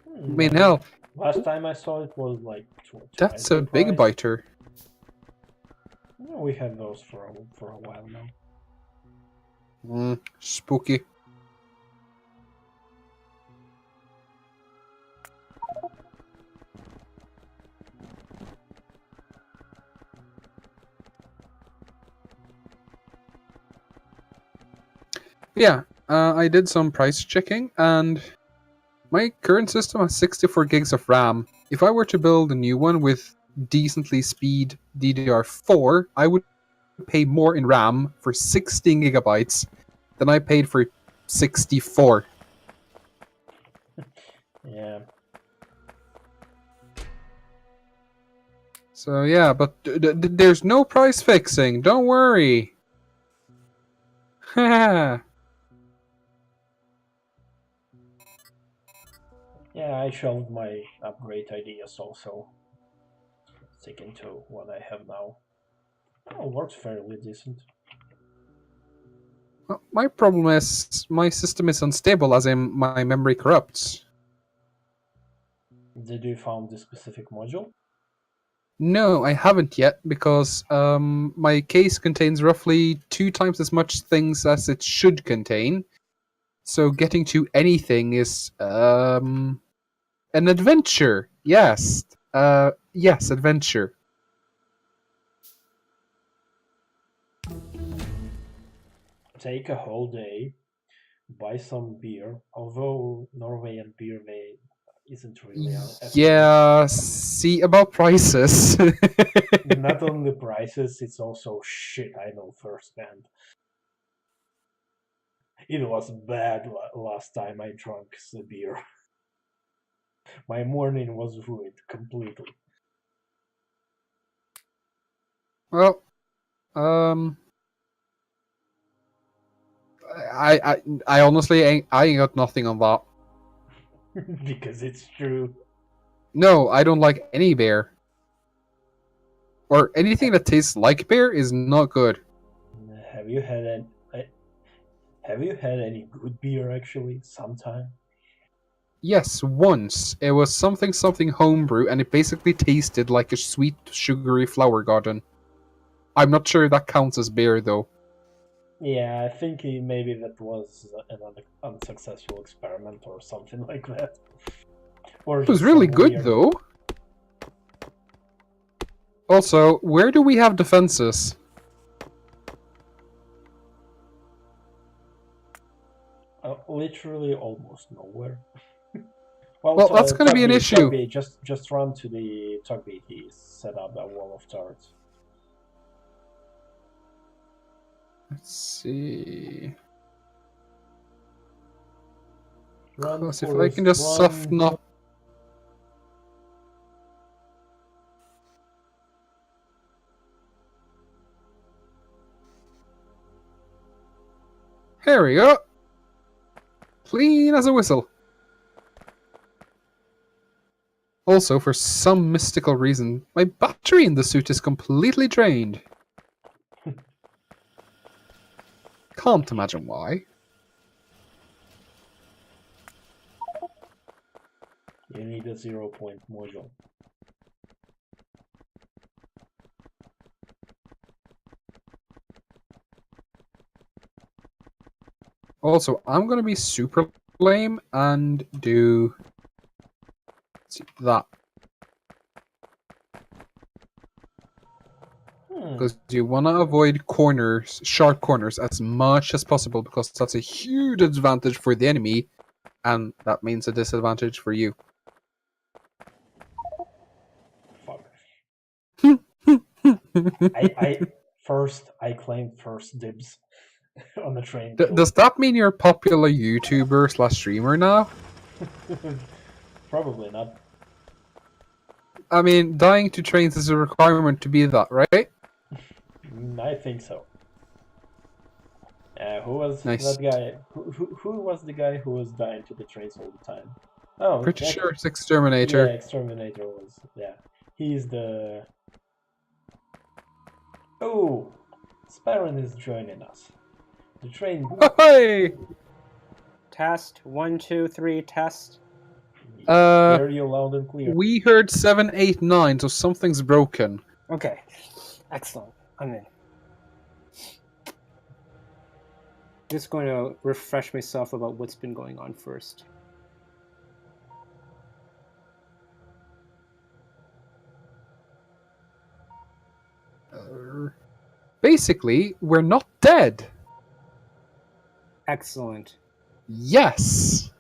B: I mean, hell,
A: last time I saw it was like
B: that's a big biter.
A: Yeah, we have those for a while now.
B: Spooky. Yeah, I did some price checking, and my current system has 64 gigs of RAM. If I were to build a new one with decently speed DDR4, I would pay more in RAM for 16 gigabytes than I paid for 64.
A: Yeah.
B: So yeah, but there's no price fixing. Don't worry.
A: Yeah, I shelved my upgrade ideas also, sticking to what I have now. Oh, works fairly decent.
B: Well, my problem is my system is unstable, as in my memory corrupts.
A: Did you found the specific module?
B: No, I haven't yet because my case contains roughly 2 times as much things as it should contain. So getting to anything is an adventure. Yes, yes, adventure.
A: Take a whole day, buy some beer, although Norwegian beer isn't really affordable.
B: Yeah, see about prices.
A: Not only prices, it's also shit I know firsthand. It was bad last time I drank the beer. My morning was ruined completely.
B: Well, um, I honestly ain't got nothing on that.
A: Because it's true.
B: No, I don't like any beer. Or anything that tastes like beer is not good.
A: Have you had any good beer actually sometime?
B: Yes, once. It was something homebrew, and it basically tasted like a sweet, sugary flower garden. I'm not sure that counts as beer, though.
A: Yeah, I think maybe that was an unsuccessful experiment or something like that. Or
B: It was
A: just
B: really
A: some
B: good,
A: weird.
B: though. Also, where do we have defenses?
A: Literally almost nowhere. Well,
B: Well, that's gonna be an issue.
A: Tugby, just run to the Tugby. He set up a wall of turrets.
B: Let's see.
A: Run,
B: Because if I
A: Forest,
B: can just
A: run.
B: soften up. Here we go. Clean as a whistle. Also, for some mystical reason, my battery in the suit is completely drained. Can't imagine why.
A: You need a 0-point module.
B: Also, I'm gonna be super lame and do that. Because you want to avoid corners, sharp corners, as much as possible, because that's a huge advantage for the enemy, and that means a disadvantage for you.
A: Fuck. I claimed first dibs on the train.
B: Does that mean you're a popular YouTuber / streamer now?
A: Probably not.
B: I mean, dying to trains is a requirement to be that, right?
A: I think so. Who was
B: Nice.
A: that guy? Who was the guy who was dying to the trains all the time? Oh,
B: Pretty sure it's Exterminator.
A: Yeah, Exterminator was. Yeah, he's the. Oh, Sparren is joining us. The train.
B: Hey!
D: Test 1, 2, 3. Test.
A: Hear you loud and clear.
B: We heard 7, 8, 9, so something's broken.
D: Okay, excellent. I'm in. Just going to refresh myself about what's been going on first.
B: Basically, we're not dead.
D: Excellent.
B: Yes.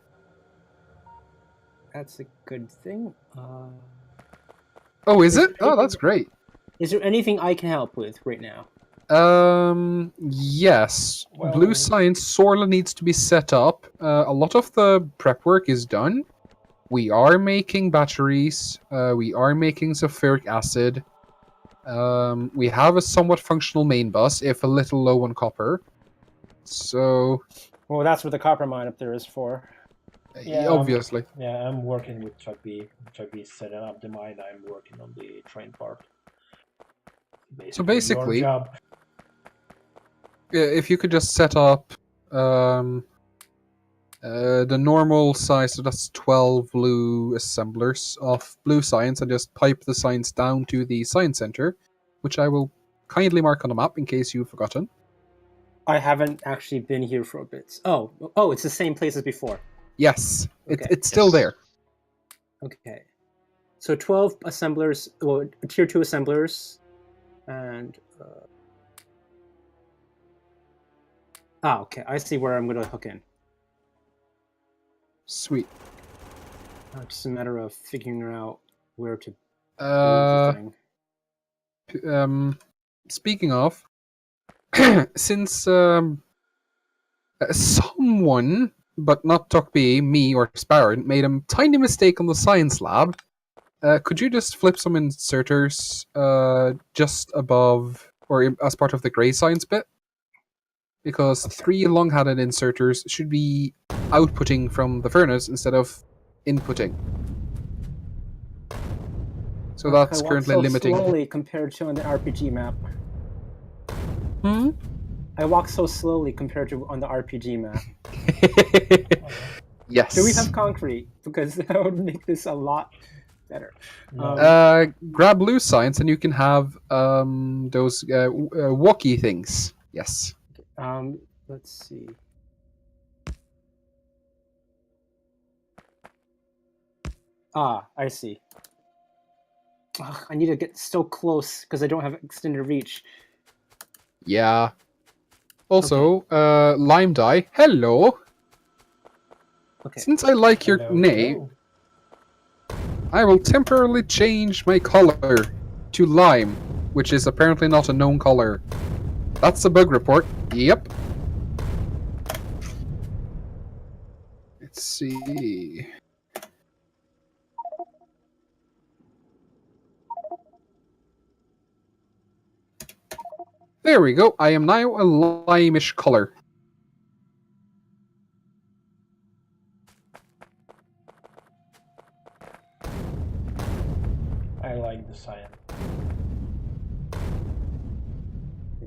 D: That's a good thing.
B: Oh, is
D: Is
B: it?
D: there
B: Oh, that's
D: anything-
B: great.
D: Is there anything I can help with right now?
B: Yes.
A: Well-
B: Blue Science sorely needs to be set up. A lot of the prep work is done. We are making batteries. We are making sulfuric acid. We have a somewhat functional main bus, if a little low on copper. So,
D: Well, that's what the copper mine up there is for.
A: Yeah,
B: obviously.
A: Yeah, I'm working with Tugby. Tugby's setting up the mine. I'm working on the train part.
B: Basically,
A: your job.
B: if you could just set up the normal size, so that's 12 blue assemblers of blue science, and just pipe the science down to the science center, which I will kindly mark on the map in case you've forgotten.
D: I haven't actually been here for a bit. Oh, it's the same place as before.
B: Yes,
D: Okay.
B: it's still
C: Yes.
B: there.
D: Okay. So 12 assemblers, well, tier 2 assemblers, and... okay. I see where I'm going to hook in.
B: Sweet.
D: It's just a matter of figuring out where to build
B: Uh,
D: the thing.
B: Speaking of, since someone, but not Tuckby, me or Sparrow, made a tiny mistake on the science lab, could you just flip some inserters just above or as part of the grey science bit? Because 3 long-headed inserters should be outputting from the furnace instead of inputting. So that's
D: I walk
B: currently
D: so
B: limiting.
D: slowly compared to on the RPG map.
B: Hmm?
D: I walk so slowly compared to on the RPG map.
B: Yes.
D: Do we have concrete? Because that would make this a lot better.
B: Grab blue science and you can have those walkie things. Yes.
D: Let's see. I see. Ugh, I need to get so close because I don't have extended reach.
B: Yeah. Also, lime dye. Hello.
D: Okay.
B: Since I like your
A: Hello,
B: name,
A: hello.
B: I will temporarily change my color to lime, which is apparently not a known color. That's a bug report. Yep. Let's see. There we go. I am now a limeish color.
A: I like the cyan.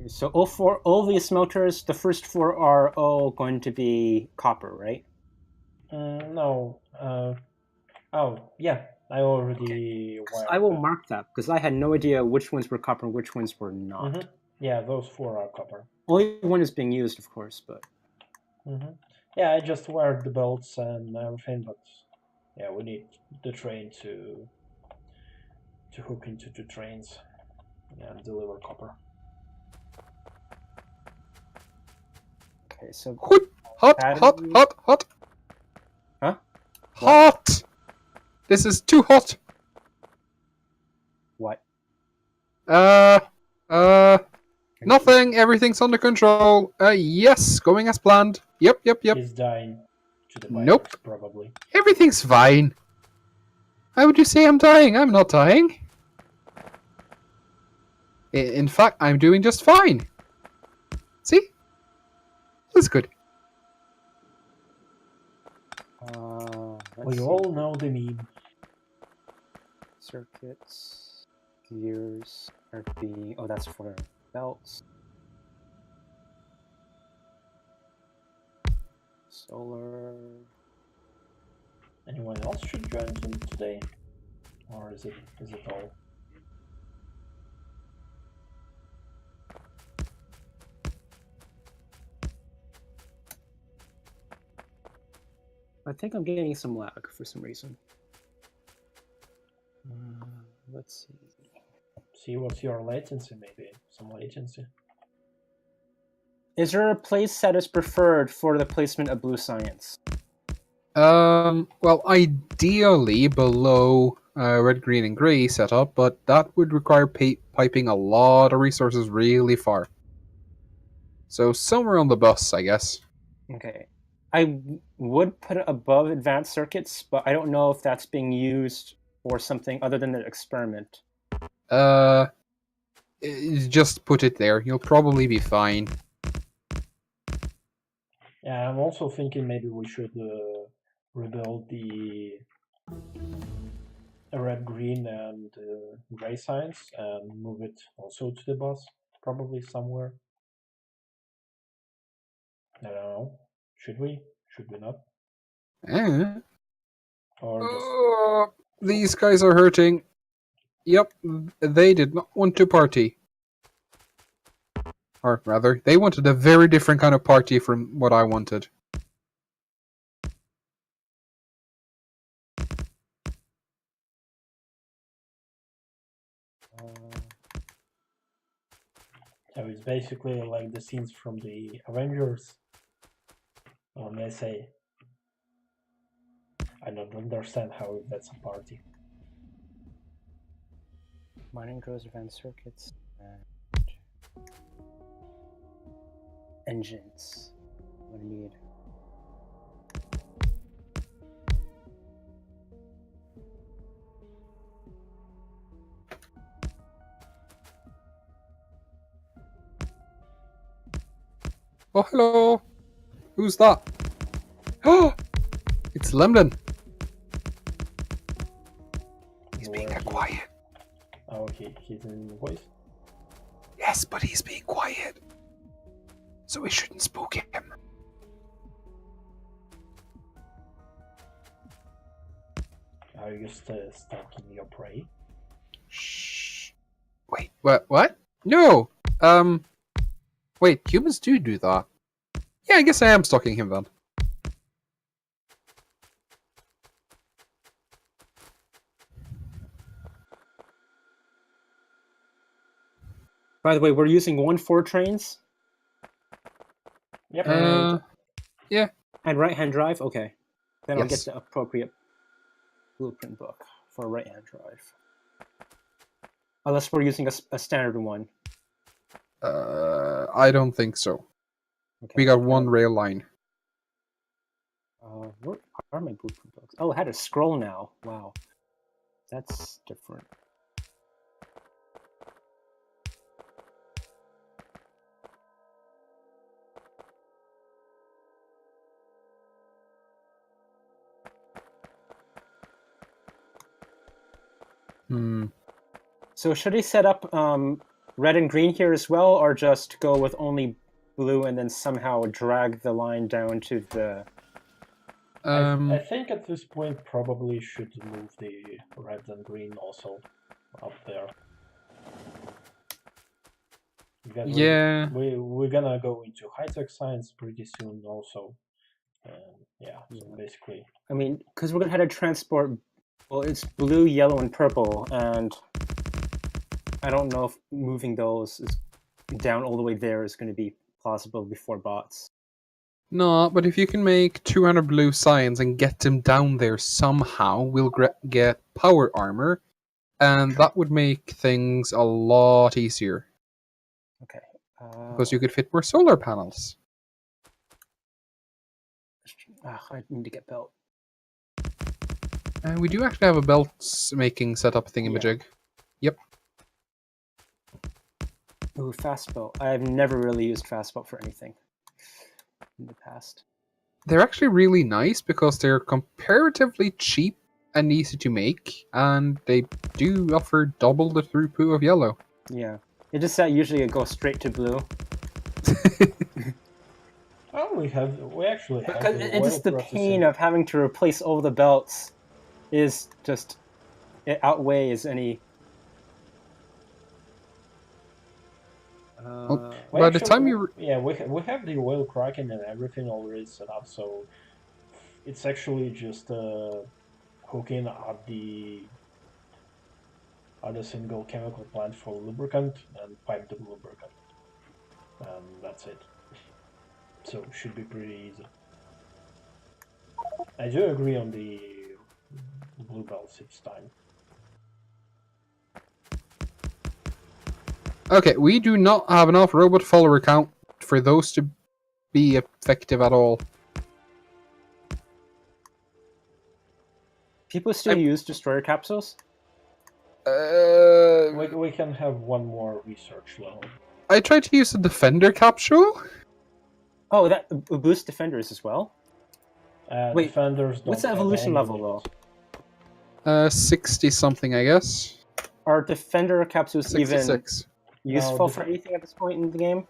D: So all the smelters, the first 4 are all going to be copper, right?
A: No. Yeah. I already.
D: I will mark that because I had no idea which ones were copper and which ones were not.
A: Mm-hmm. Yeah, those 4 are copper.
D: Only one is being used, of course, but
A: Mm-hmm. Yeah, I just wired the belts and everything, but yeah, we need the train to hook into the trains and deliver copper.
D: okay. So
B: Hot,
D: Battery-
B: hot.
D: Huh?
B: Hot! This is too hot.
D: what?
B: Nothing. Everything's under control. Yes, going as planned. Yep.
A: He's dying to the virus,
B: Nope.
A: probably.
B: Everything's fine. Why would you say I'm dying? I'm not dying. In fact, I'm doing just fine. See? That's good.
D: Let's
A: We
D: see.
A: all know the meme.
D: Circuits, gears, RP. Oh, that's for belts. Solar.
A: Anyone else should join today? Or is it all?
D: I think I'm getting some lag for some reason. Let's see.
A: See what's your latency, maybe. Some latency.
D: Is there a place that is preferred for the placement of blue science?
B: Well, ideally below red, green, and gray setup, but that would require piping a lot of resources really far. So somewhere on the bus, I guess.
D: Okay. I would put it above advanced circuits, but I don't know if that's being used for something other than the experiment.
B: Just put it there. You'll probably be fine.
A: Yeah, I'm also thinking maybe we should rebuild the red, green, and gray signs and move it also to the bus, probably somewhere. I don't know. Should we? Should we not?
B: Eh.
A: Or just
B: These guys are hurting. Yep, they did not want to party. Or rather, they wanted a very different kind of party from what I wanted.
A: so it's basically like the scenes from the Avengers. When they say, I don't understand how that's a party.
D: Mining grows advanced circuits and engines. What do you need?
B: Oh, hello! Who's that? Oh! It's Lemon! He's being quiet.
A: Oh, he's in voice?
B: Yes, but he's being quiet. So we shouldn't spook him.
A: Are you just stalking your prey?
B: Shh. Wait, what? No! Wait, humans do that. Yeah, I guess I am stalking him then.
D: By the way, we're using 1-4 trains?
A: Yep.
B: Yeah.
D: And right-hand drive? Okay. Then I'll get
B: Yes.
D: the appropriate blueprint book for right-hand drive. Unless we're using a standard one.
B: I don't think so.
D: Okay.
B: We got one rail line.
D: Where are my blueprint books? Oh, I had a scroll now. Wow. That's different. So should he set up red and green here as well, or just go with only blue and then somehow drag the line down to the...
A: I think at this point probably should move the red and green also up there. Because
B: Yeah.
A: we're gonna go into high-tech science pretty soon also. Yeah, so basically...
D: I mean, because we're going to have to transport... Well, it's blue, yellow, and purple, and I don't know if moving those is down all the way there is going to be possible before bots.
B: No, but if you can make 200 blue science and get them down there somehow, we'll get power armor, and that would make things a lot easier.
D: Okay.
B: Because you could fit more solar panels.
D: I need to get belt.
B: And we do actually have a belt making setup thingamajig. Yep.
D: Ooh, fast belt. I've never really used fast belt for anything in the past.
B: They're actually really nice because they're comparatively cheap and easy to make, and they do offer double the throughput of yellow.
D: Yeah. It just that usually it goes straight to blue.
A: Oh, we actually have
D: Because
A: the
D: it's just the
A: processing.
D: pain of having to replace all the belts is just... It outweighs any...
B: By the time you...
A: Yeah, we have the oil cracking and everything already set up, so it's actually just hooking at the single chemical plant for lubricant and pipe the lubricant, and that's it. so it should be pretty easy. I do agree on the blue bells. It's time.
B: Okay, we do not have enough robot follower count for those to be effective at all.
D: People still use destroyer capsules?
A: We can have one more research level.
B: I tried to use a defender capsule.
D: Oh, that boosts defenders as well? Wait,
A: Defenders don't
D: what's the
A: have
D: evolution
A: any
D: level,
A: limit.
D: though?
B: 60 something, I guess.
D: Are defender capsules even
B: 66.
D: useful
A: No,
D: for anything at this point in the game?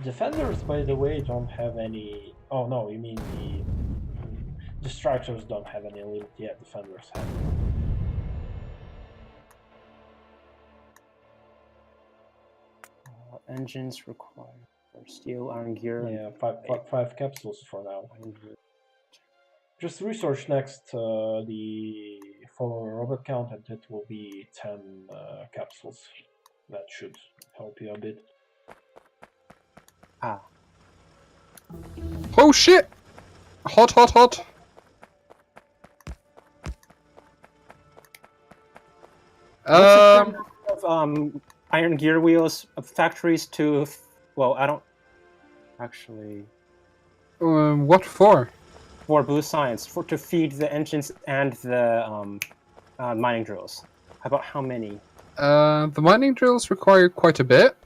A: Defenders, by the way, don't have any. Oh no, you mean the distractors don't have any limit. Yeah, defenders have.
D: Engines required for steel, iron gear.
A: Yeah, five capsules for now.
D: And
A: Just research next the follower robot count, and it will be 10 capsules. That should help you a bit.
D: ah,
B: Oh shit! Hot, hot, hot.
D: what's the plan of iron gear wheels factories to? Well, I don't actually.
B: What for?
D: For blue science, to feed the engines and the mining drills. About how many?
B: The mining drills require quite a bit.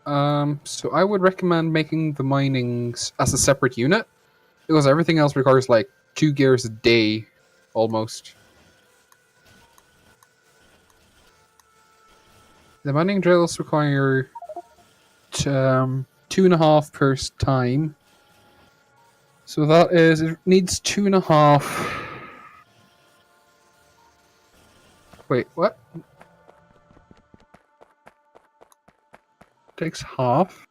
B: So I would recommend making the minings as a separate unit, because everything else requires like 2 gears a day, almost. The mining drills require 2.5 per time. So that is, it needs 2.5. Wait, what? Takes half.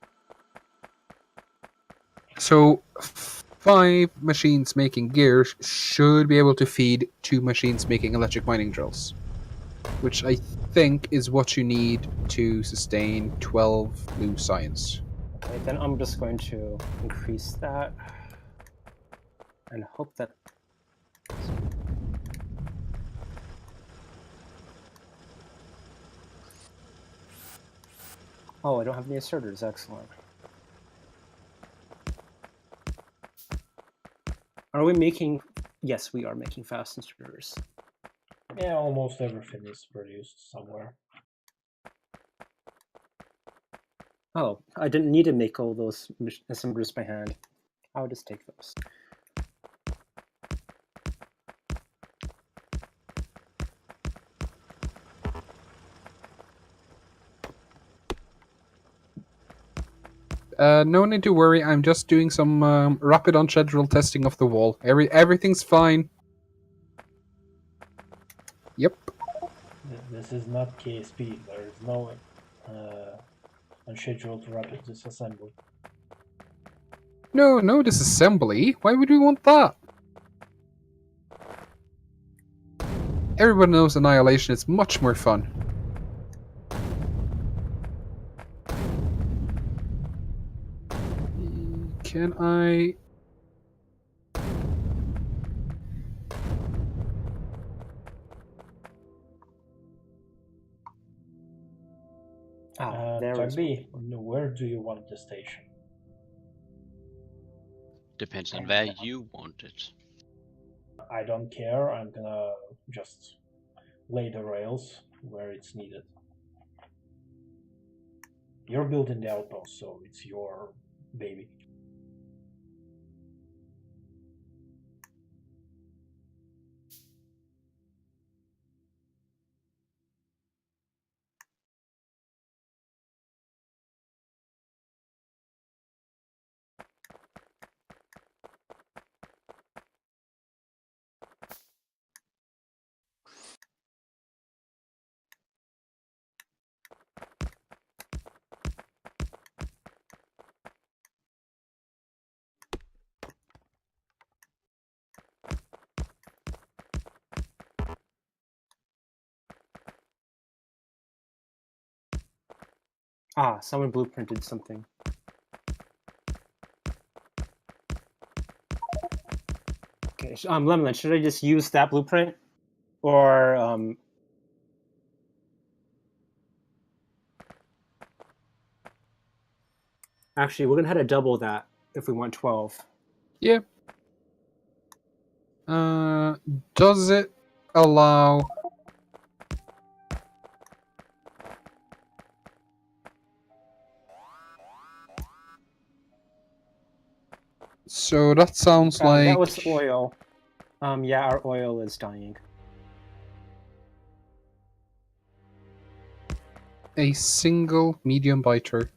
B: So 5 machines making gears should be able to feed 2 machines making electric mining drills, which I think is what you need to sustain 12 blue science.
D: Okay, then I'm just going to increase that and hope that. Oh, I don't have any asserters. Excellent. Are we making? Yes, we are making fast inserters.
A: Yeah, almost everything is produced somewhere.
D: Oh, I didn't need to make all those assemblers by hand. I'll just take those.
B: No need to worry, I'm just doing some rapid on-schedule testing of the wall. Everything's fine. Yep.
A: This is not KSP. There is no unscheduled rapid disassembly.
B: No disassembly. Why would we want that? Everyone knows Annihilation is much more fun. Can I...
D: There is
A: Tugby, where do you want the station?
C: Depends on where you want it.
A: I don't care. I'm gonna just lay the rails where it's needed. You're building the outpost, so it's your baby.
D: Ah, someone blueprinted something. Okay, Lemon, should I just use that blueprint? Or, actually, we're gonna have to double that if we want 12.
B: Yeah. Does it allow... So that sounds like...
D: That was oil. Yeah, our oil is dying.
B: a single medium biter.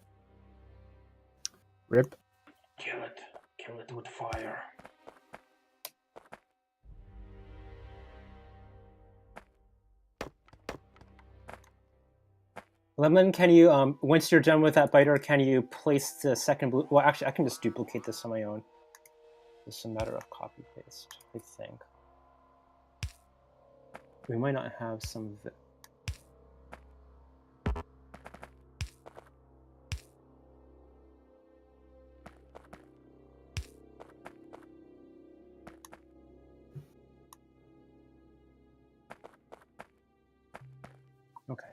B: Rip.
A: Kill it. Kill it with fire.
D: Lemon, can you, once you're done with that biter, can you place the second blue... Well, actually, I can just duplicate this on my own. It's a matter of copy-paste, I think. We might not have some of it. Okay.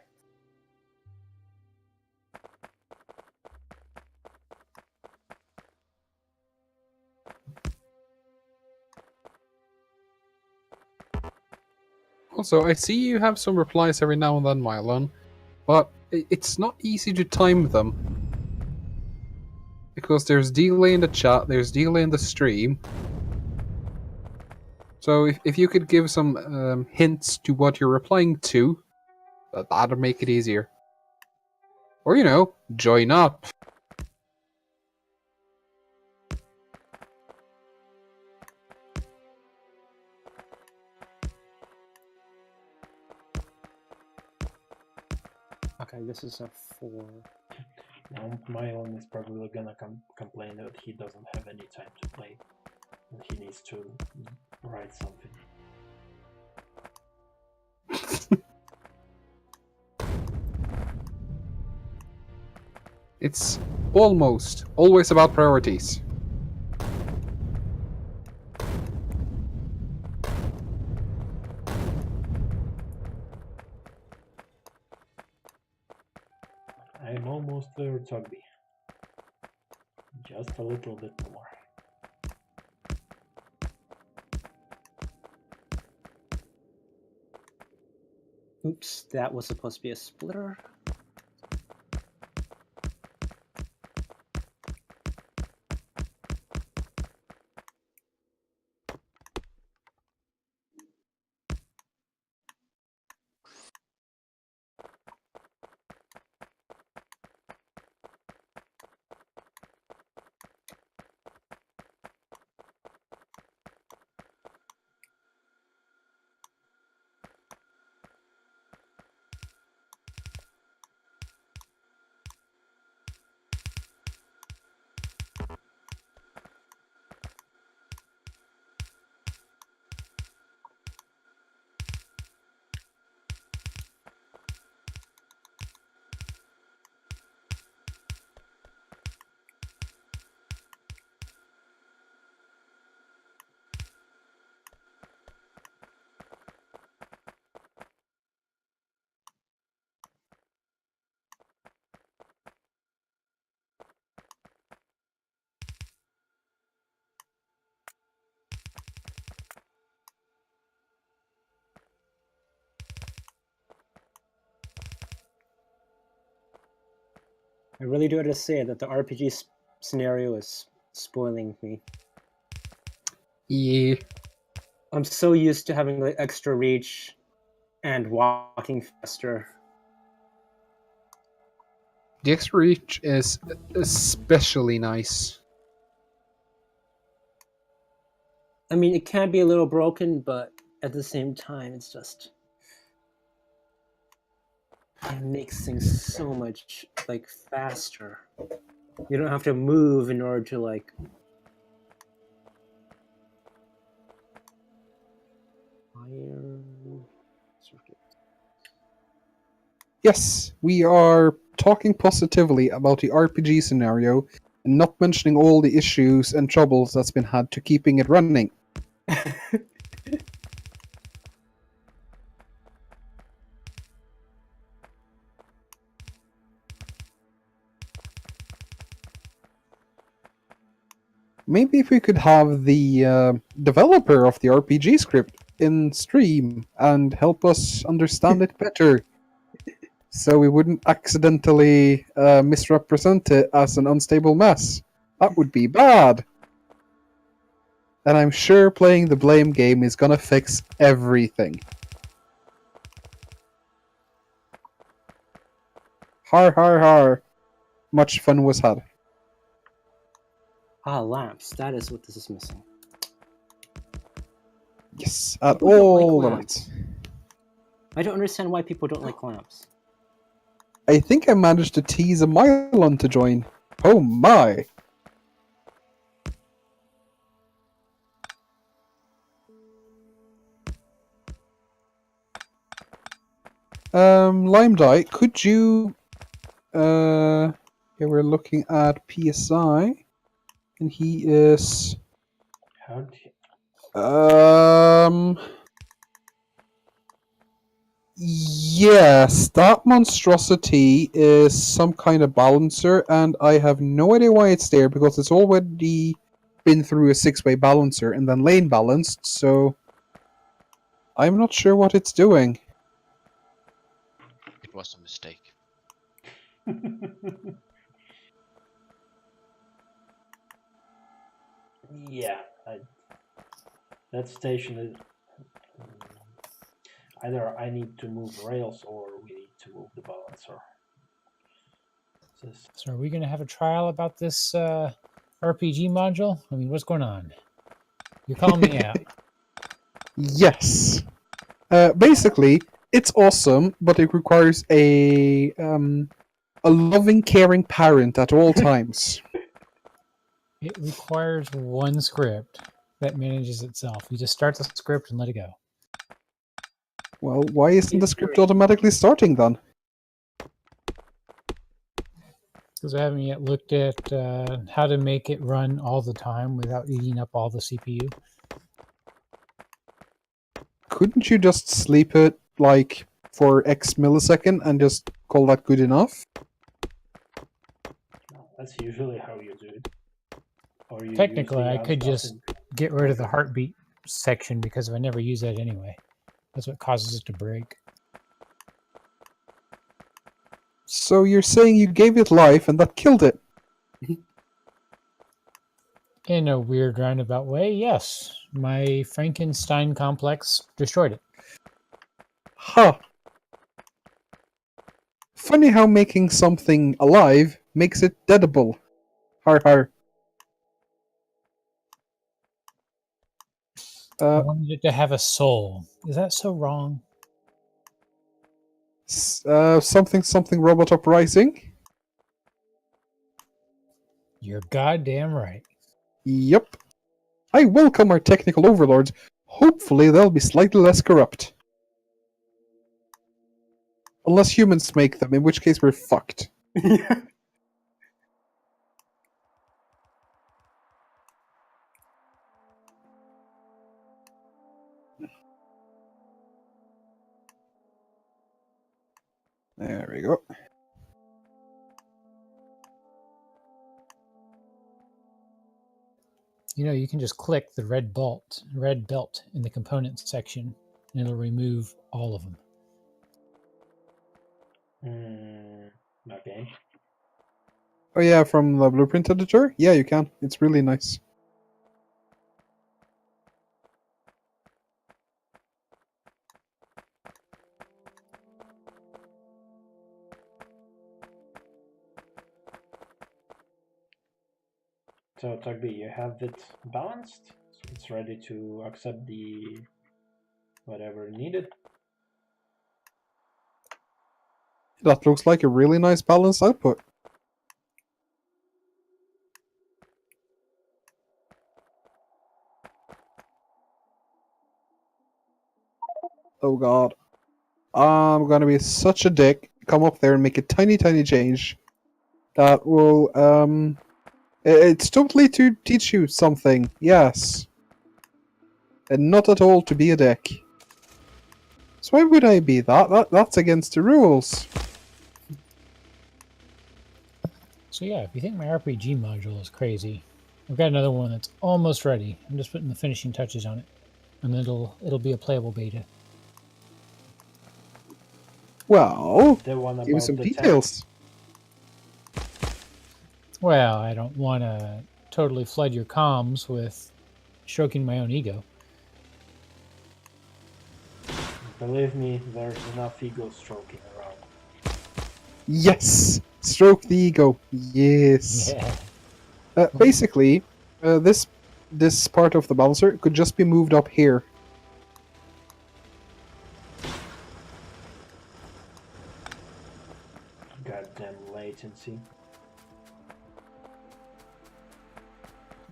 B: Also, I see you have some replies every now and then, Mylon, but it's not easy to time them. Because there's delay in the chat, there's delay in the stream. So if you could give some hints to what you're replying to, that'd make it easier. Or, you know, join up.
D: Okay, this is a 4.
A: Now, Mylon is probably gonna complain that he doesn't have any time to play. And he needs to write something.
B: It's almost always about priorities.
A: I'm almost there, Tugby. Just a little bit more.
D: Oops, that was supposed to be a splitter. I really do have to say that the RPG scenario is spoiling me.
B: Yeah.
D: I'm so used to having like extra reach and walking faster.
B: The extra reach is especially nice.
D: I mean, it can be a little broken, but at the same time, it's just... It makes things so much, like, faster. You don't have to move in order to, like... Fire...
B: Yes, we are talking positively about the RPG scenario and not mentioning all the issues and troubles that's been had to keeping it running. Maybe if we could have the developer of the RPG script in stream and help us understand it better, so we wouldn't accidentally misrepresent it as an unstable mess. That would be bad. And I'm sure playing the blame game is gonna fix everything. Har har har. Much fun was had.
D: Ah, lamps. That is what this is missing.
B: Yes, at
D: People don't like
B: all the
D: lamps.
B: lights.
D: I don't understand why people don't like lamps.
B: I think I managed to tease a Mylon to join. Oh my! Lime Dye, could you yeah, we're looking at PSI and he is
A: How do
B: yes, that monstrosity is some kind of balancer, and I have no idea why it's there because it's already been through a 6-way balancer and then lane balanced, so I'm not sure what it's doing.
C: It was a mistake.
A: Yeah, that station is either I need to move rails or we need to move the balancer.
E: So are we going to have a trial about this RPG module? I mean, what's going on? You're calling me out.
B: Yes. Basically, it's awesome, but it requires a loving, caring parent at all times.
E: It requires one script that manages itself. You just start the script and let it go.
B: Well, why isn't the script automatically starting then?
E: Because I haven't yet looked at how to make it run all the time without eating up all the CPU.
B: Couldn't you just sleep it, like, for X millisecond and just call that good enough?
A: That's usually how you do it. Or you
E: Technically, I could
A: stuff
E: just get rid of the heartbeat section because I never use that anyway. That's what causes it to break.
B: So you're saying you gave it life and that killed it?
E: In a weird roundabout way, yes. My Frankenstein complex destroyed it.
B: Huh. Funny how making something alive makes it deadable. Har har.
E: I wanted it to have a soul. Is that so wrong?
B: Something Robot Uprising?
E: You're goddamn right.
B: Yep. I welcome our technical overlords. Hopefully they'll be slightly less corrupt. Unless humans make them, in which case we're fucked. There we go.
E: You know, you can just click the red belt in the components section, and it'll remove all of them.
A: Okay.
B: Oh yeah, from the blueprint editor? Yeah, you can. It's really nice.
A: So Tugby, you have it balanced, so it's ready to accept the whatever needed.
B: That looks like a really nice balanced output. Oh god. I'm gonna be such a dick, come up there and make a tiny change that will it's totally to teach you something, yes, and not at all to be a dick. So why would I be that? That's against the rules.
E: So yeah, if you think my RPG module is crazy, I've got another one that's almost ready. I'm just putting the finishing touches on it, and it'll be a playable beta.
B: Well,
A: The one
B: give me
A: about
B: some
A: the
B: details.
E: Well, I don't want to totally flood your comms with stroking my own ego.
A: Believe me, there's enough ego stroking around.
B: Yes, stroke the ego. Yes.
E: Yeah.
B: Basically, this part of the balancer could just be moved up here.
A: Goddamn latency.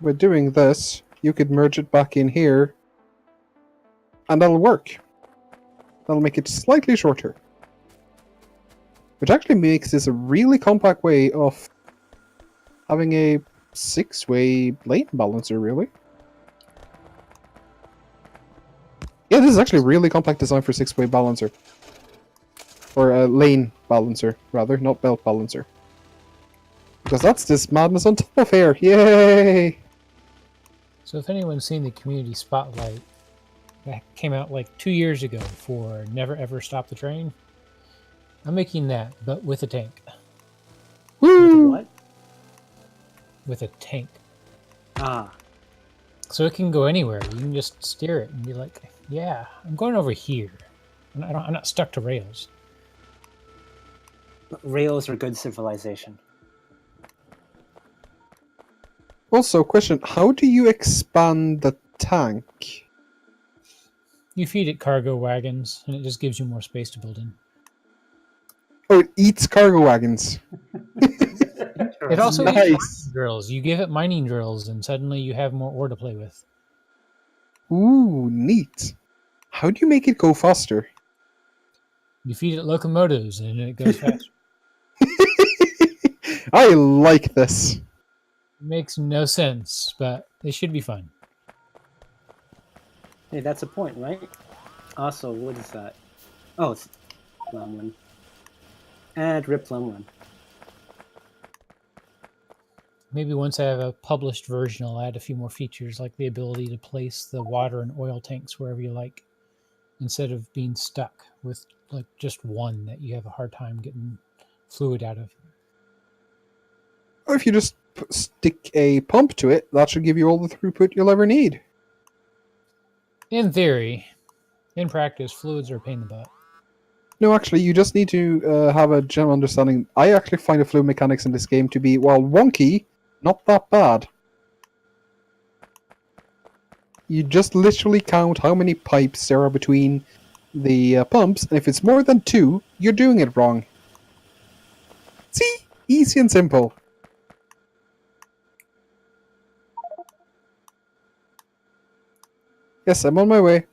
B: By doing this, you could merge it back in here, and that'll work. That'll make it slightly shorter. Which actually makes this a really compact way of having a 6-way lane balancer, really. Yeah, this is actually a really compact design for 6-way balancer. Or a lane balancer, rather, not belt balancer. Because that's this madness on top of here. Yay!
E: So if anyone's seen the community spotlight that came out like 2 years ago for Never Ever Stop the Train, I'm making that, but with a tank.
B: Woo!
D: What?
E: With a tank.
D: Ah.
E: So it can go anywhere. You can just steer it and be like, yeah, I'm going over here. I'm not stuck to rails.
D: Rails are good civilization.
B: Also, question, how do you expand the tank?
E: You feed it cargo wagons, and it just gives you more space to build in.
B: Oh, it eats cargo wagons.
E: It also eats
B: Nice.
E: mining drills. You give it mining drills, and suddenly you have more ore to play with.
B: Ooh, neat. How do you make it go faster?
E: You feed it locomotives, and it goes faster.
B: I like this.
E: It makes no sense, but they should be fun.
D: Hey, that's a point, right? Also, what is that? Oh, it's Lemon. And Rip Lemon.
E: Maybe once I have a published version, I'll add a few more features, like the ability to place the water and oil tanks wherever you like, instead of being stuck with like just one that you have a hard time getting fluid out of.
B: Or if you just stick a pump to it, that should give you all the throughput you'll ever need.
E: In theory. In practice, fluids are a pain in the butt.
B: No, actually, you just need to have a general understanding. I actually find the fluid mechanics in this game to be, while wonky, not that bad. You just literally count how many pipes there are between the pumps, and if it's more than 2, you're doing it wrong. See? Easy and simple. Yes, I'm on my way.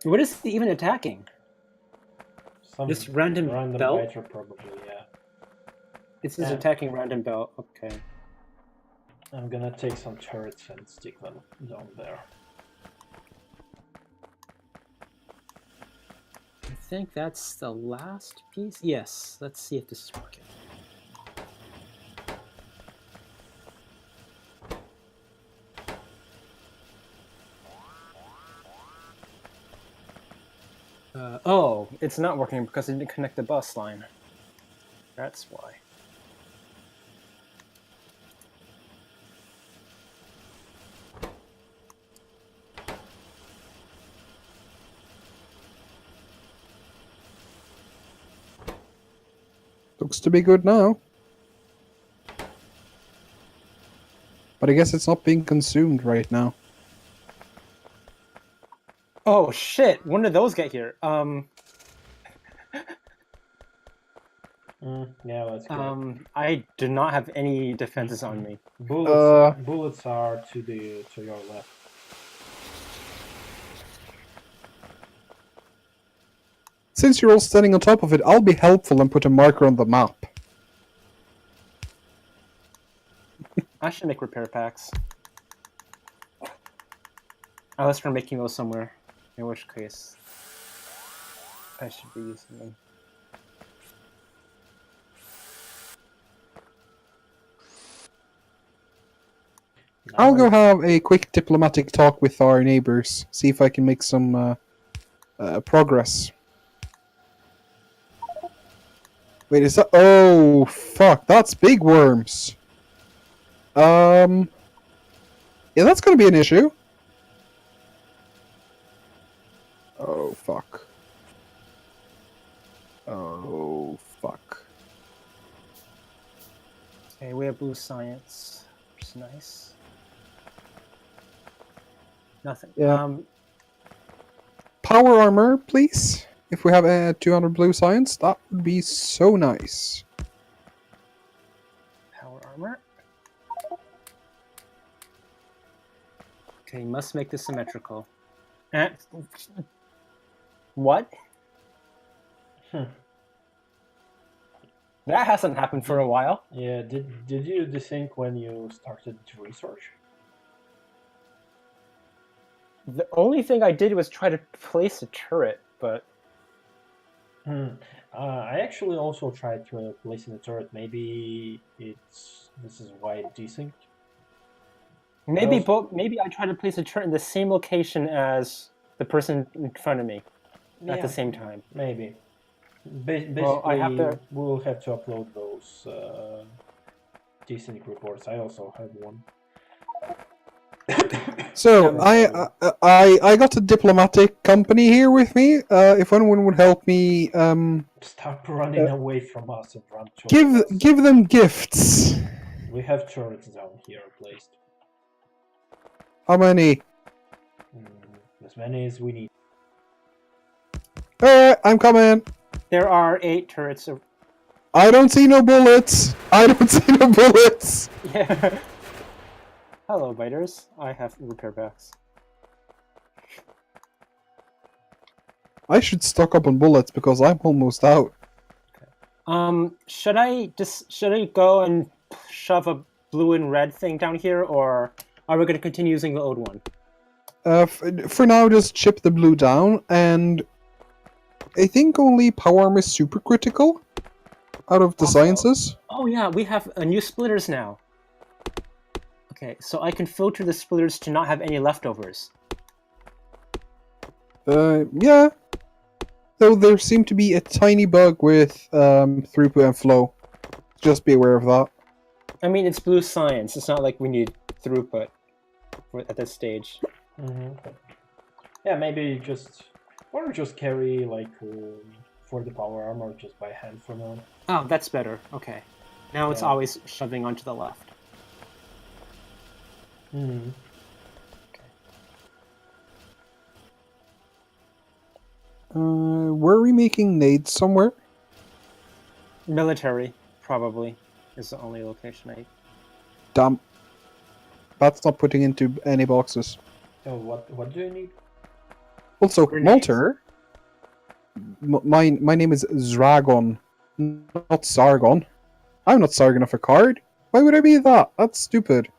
D: What is he even attacking?
A: Some
D: This random belt?
A: fighter, probably, yeah.
D: It's just
A: Yeah.
D: attacking random belt. Okay.
A: I'm gonna take some turrets and stick them down there.
D: I think that's the last piece. Yes. Let's see if this is working. Oh, it's not working because it didn't connect the bus line. That's why.
B: Looks to be good now. But I guess it's not being consumed right now.
D: Oh shit! When did those get here?
A: Yeah, let's go.
D: I do not have any defenses on me.
A: Bullets are to your left.
B: Since you're all standing on top of it, I'll be helpful and put a marker on the map.
D: I should make repair packs. Unless we're making those somewhere, in which case I should be using them.
B: I'll go have a quick diplomatic talk with our neighbors, see if I can make some progress. Wait, is that? Oh, fuck! That's big worms. Yeah, that's gonna be an issue. Oh fuck. Oh fuck.
D: Okay, we have blue science, which is nice. Nothing.
B: Yeah. Power armor, please. If we have a 200 blue science, that would be so nice.
D: Power armor. Okay, must make this symmetrical. What? That hasn't happened for a while.
A: Yeah, did you desync when you started to research?
D: The only thing I did was try to place a turret, but...
A: I actually also tried to place in the turret. Maybe this is why it desynced.
D: Maybe maybe I tried to place a turret in the same location as the person in front of me at the same time.
A: Maybe. Basically,
D: Well,
A: we'll have to upload those desync reports. I also have one.
B: So I got a diplomatic company here with me. If anyone would help me,
A: Stop running away from us and run towards us.
B: give them gifts.
A: We have turrets down here placed.
B: How many?
A: As many as we need.
B: Alright, I'm coming.
D: There are 8 turrets.
B: I don't see no bullets. I don't see no bullets.
D: Yeah. Hello, biters. I have repair packs.
B: I should stock up on bullets because I'm almost out.
D: Should I go and shove a blue and red thing down here, or are we going to continue using the old one?
B: For now, just chip the blue down, and I think only power armor is super critical out of the sciences.
D: Oh yeah, we have new splitters now. Okay, so I can filter the splitters to not have any leftovers.
B: Yeah. Though there seemed to be a tiny bug with throughput and flow. Just be aware of that.
D: I mean, it's blue science. It's not like we need throughput at this stage.
A: Yeah, maybe just carry like for the power armor just by hand for now.
D: Oh, that's better. Okay. Now it's always shoving onto the left.
B: Were we making nades somewhere?
D: Military, probably, is the only location I...
B: Damn. That's not putting into any boxes.
A: Oh, what do you need?
B: Also,
D: Grenades.
B: Malter. My name is Zragon, not Sargon. I'm not Sargon of a card. Why would I be that? That's stupid.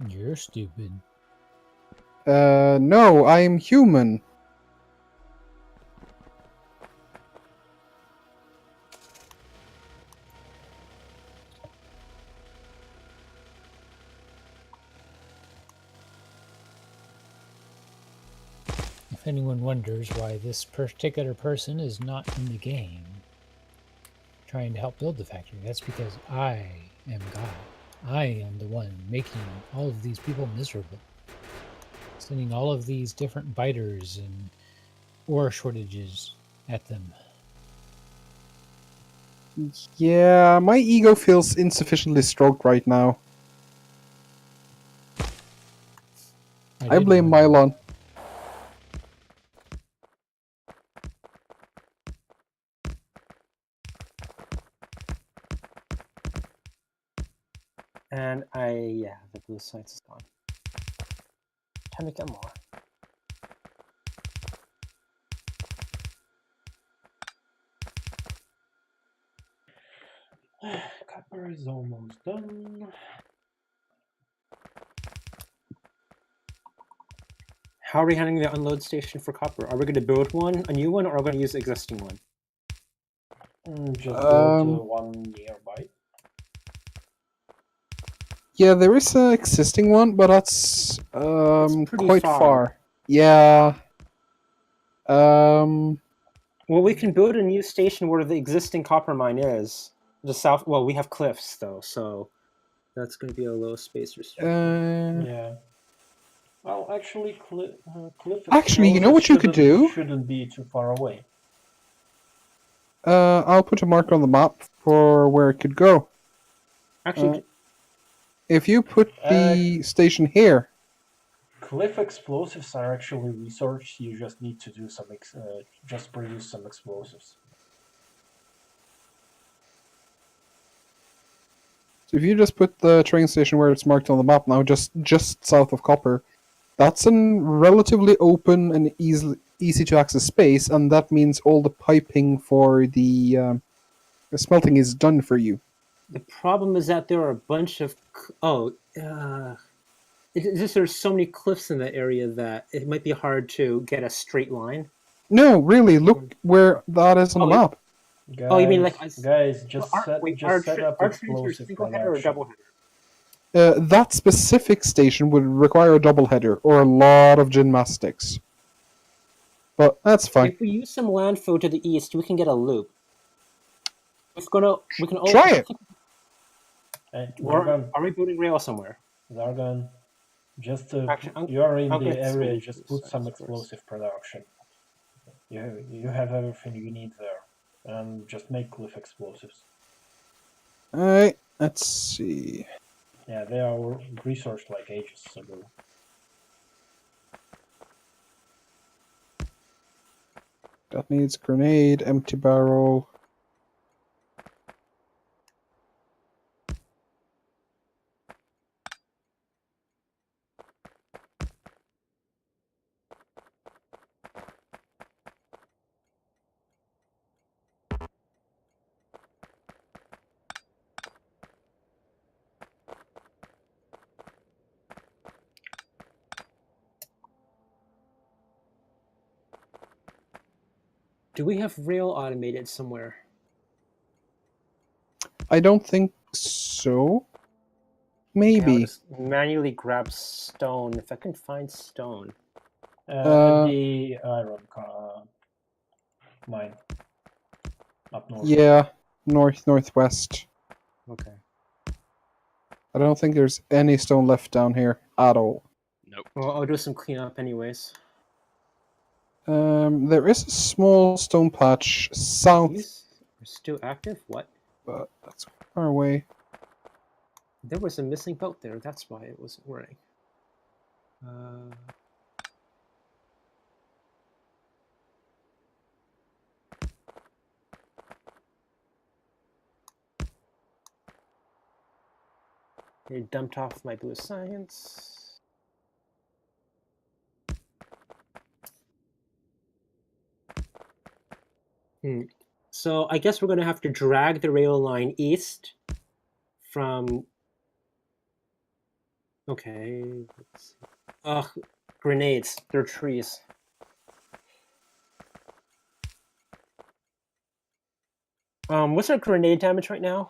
E: You're stupid.
B: No, I'm human.
E: If anyone wonders why this particular person is not in the game trying to help build the factory, that's because I am God. I am the one making all of these people miserable. Sending all of these different biters and ore shortages at them.
B: Yeah, my ego feels insufficiently stroked right now. I blame Mylon.
D: And the blue science is gone. Time to get more.
A: Copper is almost done.
D: How are we handling the unload station for copper? Are we going to build a new one, or are we going to use the existing one?
A: Just build one nearby.
B: Yeah, there is an existing one, but that's
D: pretty
B: quite
D: far.
B: far. Yeah.
D: Well, we can build a new station where the existing copper mine is. The south. Well, we have cliffs though, so that's going to be a low space restriction.
A: Yeah. Well, actually, cliff
B: Actually, you know what you could do?
A: Shouldn't be too far away.
B: I'll put a marker on the map for where it could go.
D: Actually,
B: If you put the station here.
A: Cliff explosives are actually research. You just need to do some, just produce some explosives.
B: So if you just put the train station where it's marked on the map now, just south of Copper, that's a relatively open and easy to access space, and that means all the piping for the smelting is done for you.
D: the problem is that there are a bunch of it's just there's so many cliffs in that area that it might be hard to get a straight line.
B: No, really, look where that is on the map.
A: Guys,
D: you mean like
A: guys? Just set up explosive
D: single header or double
B: header? That specific station would require a double header or a lot of gymnastics. But that's fine.
D: If we use some landfill to the east, we can get a loop. We can
B: try it.
D: Are we building rail somewhere?
A: Zargan, just you are in the area. Just put some explosive production. You have everything you need there, and just make cliff explosives.
B: Alright, let's see.
A: Yeah, they are researched like ages ago.
B: That needs grenade, empty barrel.
D: Do we have rail automated somewhere?
B: I don't think so. Maybe.
D: Yeah, I'll just manually grab stone if I can find stone.
A: The iron mine up north.
B: Yeah, northwest.
D: Okay.
B: I don't think there's any stone left down here at all.
C: Nope.
D: Well, I'll do some cleanup anyways.
B: There is a small stone patch south.
D: These are still active? What?
B: But that's far away.
D: There was a missing belt there. That's why it wasn't working. I dumped off my blue science. So I guess we're going to have to drag the rail line east from... Okay, let's see. Ugh, grenades. They're trees. What's our grenade damage right now?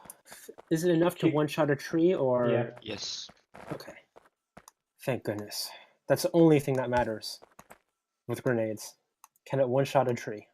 D: Is it enough to one-shot a tree, or...?
A: Yeah.
C: Yes.
D: Okay. Thank goodness. That's the only thing that matters with grenades. Can it one-shot a tree?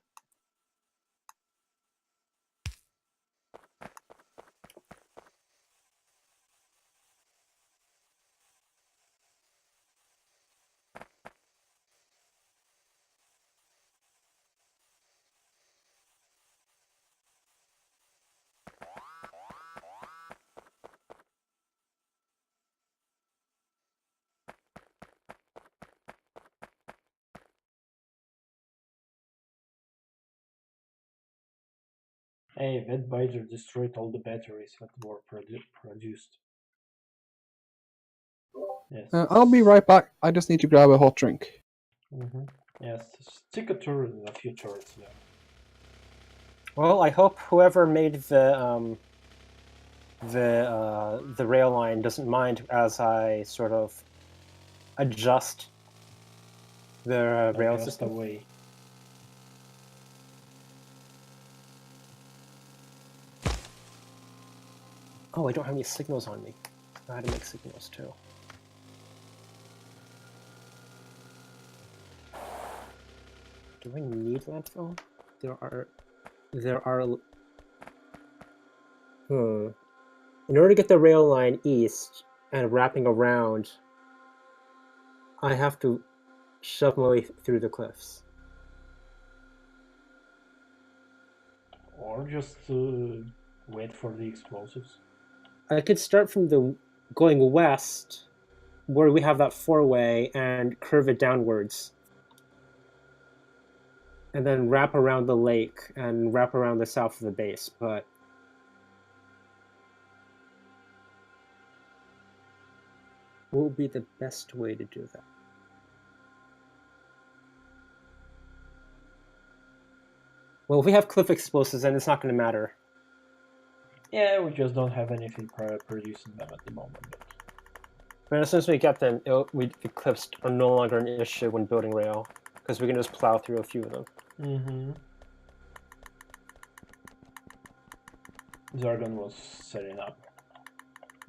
A: Hey, that biter destroyed all the batteries that were produced. Yes.
B: I'll be right back. I just need to grab a hot drink.
A: Yes, stick a turret in a few turrets there.
D: Well, I hope whoever made the the rail line doesn't mind as I sort of adjust the rail
A: Just
D: system.
A: away.
D: Oh, I don't have any signals on me. I had to make signals too. Do I need landfill? There are. In order to get the rail line east and wrapping around, I have to shove my way through the cliffs.
A: Or just wait for the explosives.
D: I could start from the going west, where we have that four-way, and curve it downwards, and then wrap around the lake and wrap around the south of the base. But what would be the best way to do that? Well, if we have cliff explosives, then it's not going to matter.
A: Yeah, we just don't have anything producing them at the moment.
D: But as soon as we get them, the cliffs are no longer an issue when building rail, because we can just plow through a few of them.
A: Mm-hmm. Zargon was setting up.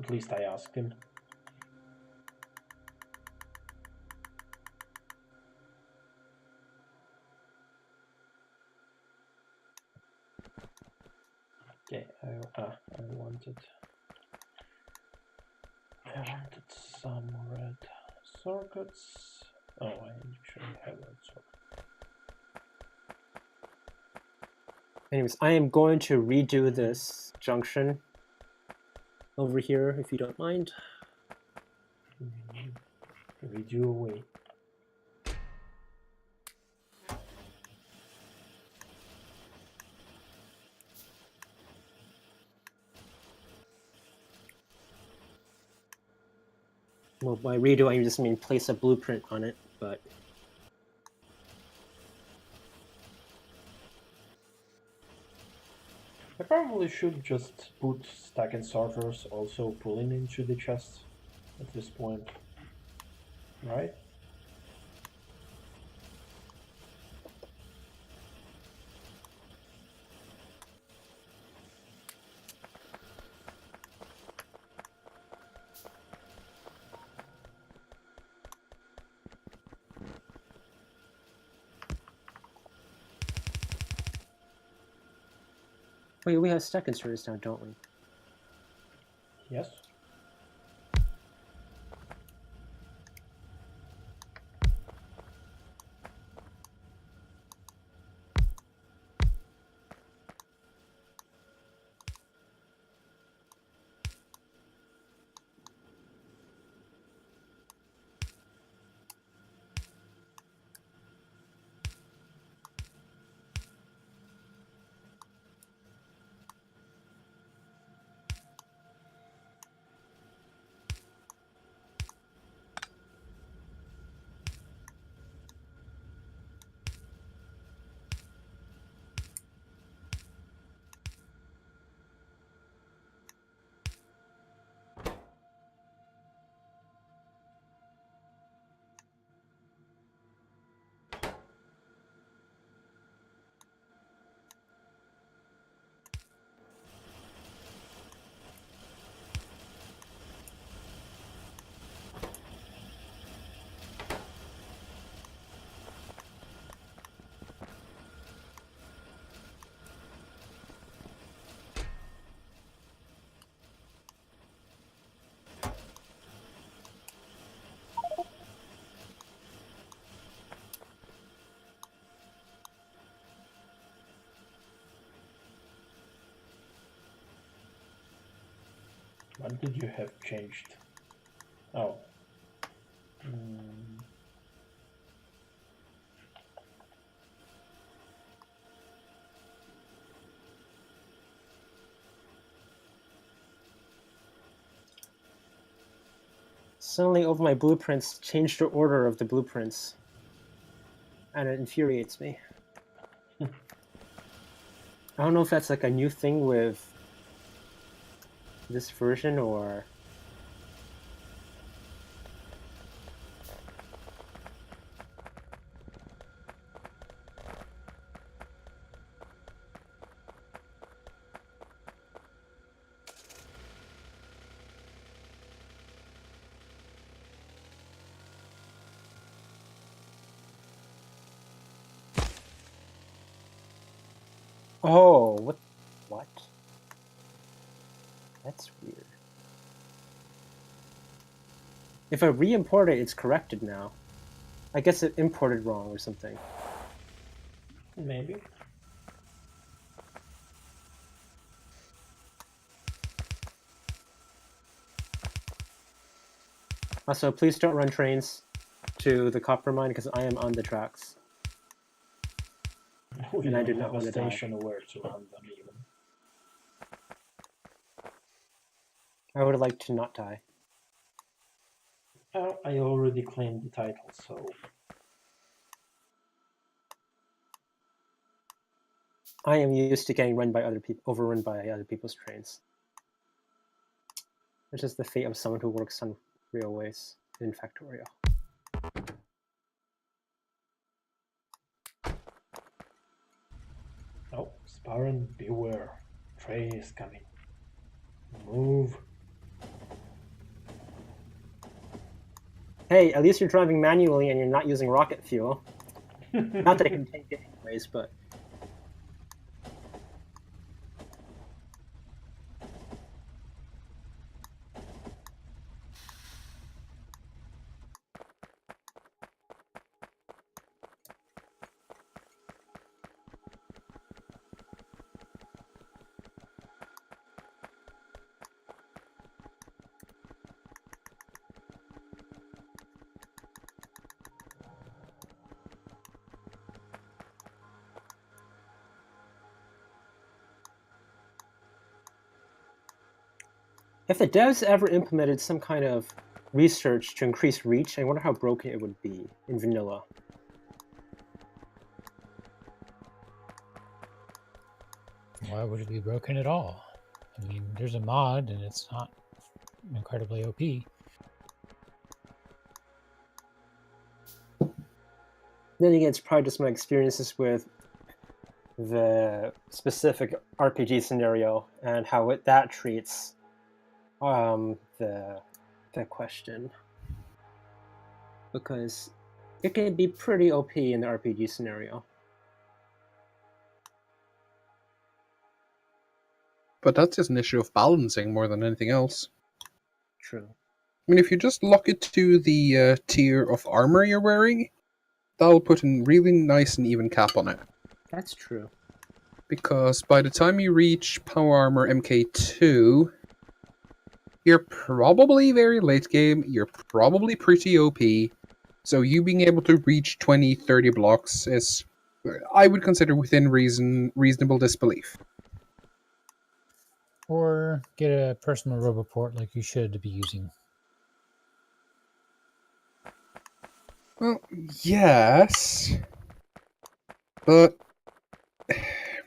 A: At least I asked him. Okay, I wanted some red circuits. Oh, I actually have red circuit.
D: Anyways, I am going to redo this junction over here, if you don't mind.
A: Redo away.
D: Well, by redo, I just mean place a blueprint on it, but...
A: I probably should just put stack and sorters also pulling into the chest at this point, right?
D: Wait, we have stack inserters now, don't we?
A: Yes. What did you have changed? Oh.
D: Suddenly, over my blueprints, changed the order of the blueprints. And it infuriates me. I don't know if that's like a new thing with This version or... Oh, what? That's weird. If I re-import it, it's corrected now. I guess it imported wrong or something.
A: Maybe.
D: Also, please don't run trains to the copper mine because I am on the tracks.
A: We
D: And I
A: don't
D: do not
A: have a
D: want to die.
A: station where to run them even.
D: I would like to not die.
A: I already claimed the title, so
D: I am used to getting run by other people, overrun by other people's trains. It's just the fate of someone who works on railways in Factorio.
A: oh, Sparran, beware. Train is coming. Move.
D: Hey, at least you're driving manually and you're not using rocket fuel. Not that it can take it anyways, but... If the devs ever implemented some kind of research to increase reach, I wonder how broken it would be in vanilla.
E: Why would it be broken at all? I mean, there's a mod and it's not incredibly OP.
D: Then again, it's probably just my experiences with the specific RPG scenario and how that treats the question. Because it can be pretty OP in the RPG scenario.
B: But that's just an issue of balancing more than anything else.
D: True.
B: I mean, if you just lock it to the tier of armor you're wearing, that'll put a really nice and even cap on it.
D: That's true.
B: Because by the time you reach Power Armor MK2, you're probably very late game, you're probably pretty OP, so you being able to reach 20, 30 blocks is, I would consider within reasonable disbelief.
E: Or get a personal roboport like you should be using.
B: Well, yes, but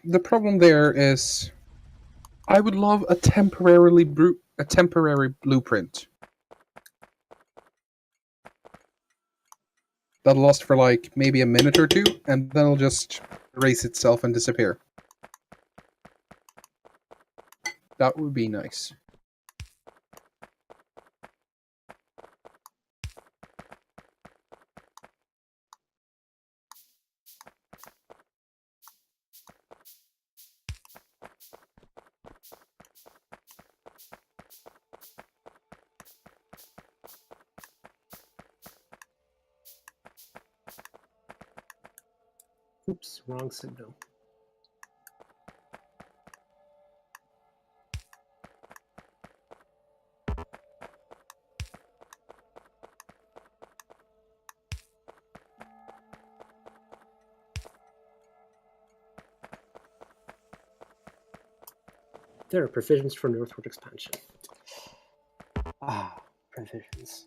B: the problem there is I would love a temporary blueprint that'll last for like maybe a minute or two, and then it'll just erase itself and disappear. That would be nice.
D: Oops, wrong signal. There are provisions for northward expansion. Ah, provisions.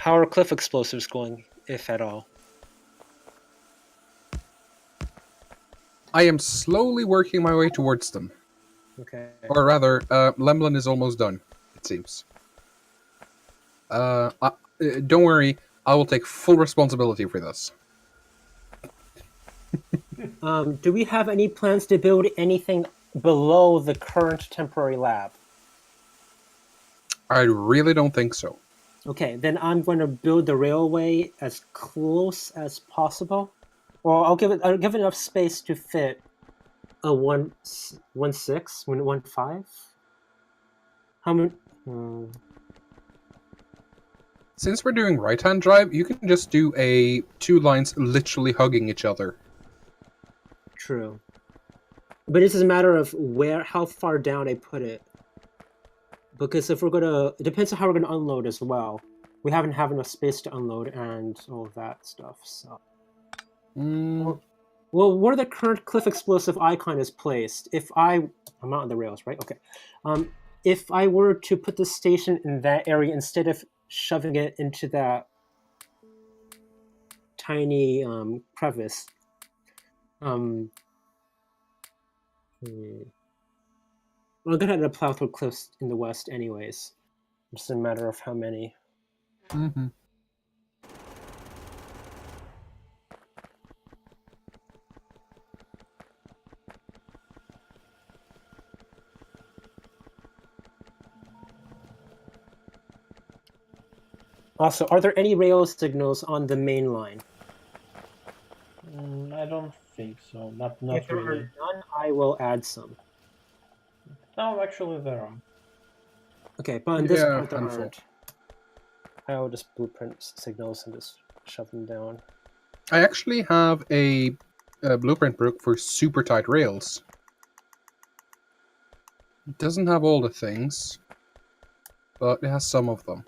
D: How are cliff explosives going, if at all?
B: I am slowly working my way towards them.
D: Okay.
B: Or rather, Lemlin is almost done, it seems. Don't worry, I will take full responsibility for this.
D: Do we have any plans to build anything below the current temporary lab?
B: I really don't think so.
D: Okay, then I'm going to build the railway as close as possible. Well, I'll give it enough space to fit a 1.6, 1.5. How many?
B: Since we're doing right-hand drive, you can just do a 2 lines literally hugging each other.
D: True. But it's just a matter of how far down I put it. Because if we're gonna, it depends on how we're gonna unload as well. We haven't have enough space to unload and all of that stuff. So. Well, where the current cliff explosive icon is placed, I'm not on the rails, right? Okay. If I were to put the station in that area instead of shoving it into that tiny crevice, well, I'm gonna have to plow through cliffs in the west, anyways. It's just a matter of how many.
B: Mm-hmm.
D: Also, are there any rail signals on the main line?
A: I don't think so. Not
D: If there
A: really.
D: are none, I will add some.
A: No, actually there are.
D: Okay, but on this part there
B: handful.
D: aren't. I will just blueprint signals and just shove them down.
B: I actually have a blueprint book for super tight rails. It doesn't have all the things, but it has some of them.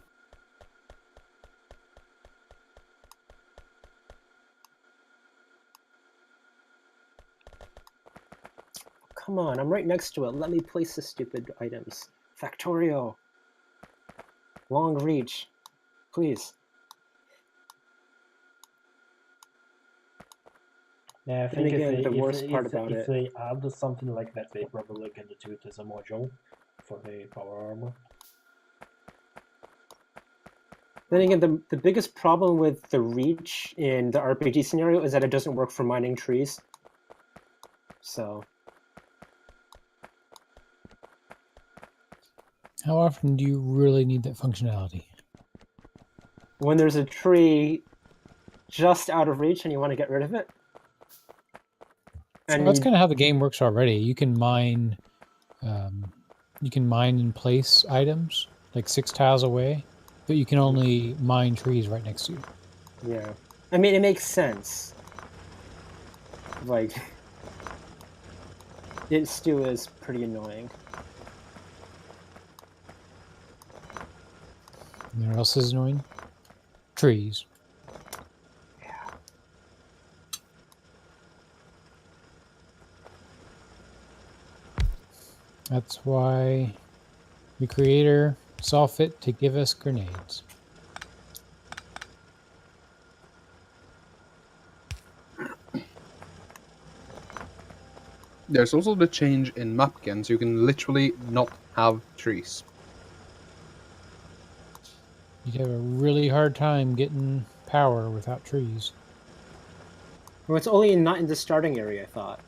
D: Come on, I'm right next to it. Let me place the stupid items. Factorio. Long reach. Please.
A: Yeah, I
D: Then
A: think
D: again, the worst part about
A: if
D: it.
A: they add something like that, they probably can do it as a module for the power armor.
D: Then again, the biggest problem with the reach in the RPG scenario is that it doesn't work for mining trees. So.
E: How often do you really need that functionality?
D: When there's a tree just out of reach and you want to get rid of it.
E: So that's kind of how the game works already. You can mine in place items like 6 tiles away, but you can only mine trees right next to you.
D: Yeah. I mean, it makes sense. Like, it still is pretty annoying.
E: You know what else is annoying? Trees.
D: Yeah.
E: That's why the creator saw fit to give us grenades.
B: There's also the change in mapkins. You can literally not have trees.
E: You'd have a really hard time getting power without trees.
D: Well, it's only not in the starting area, I thought.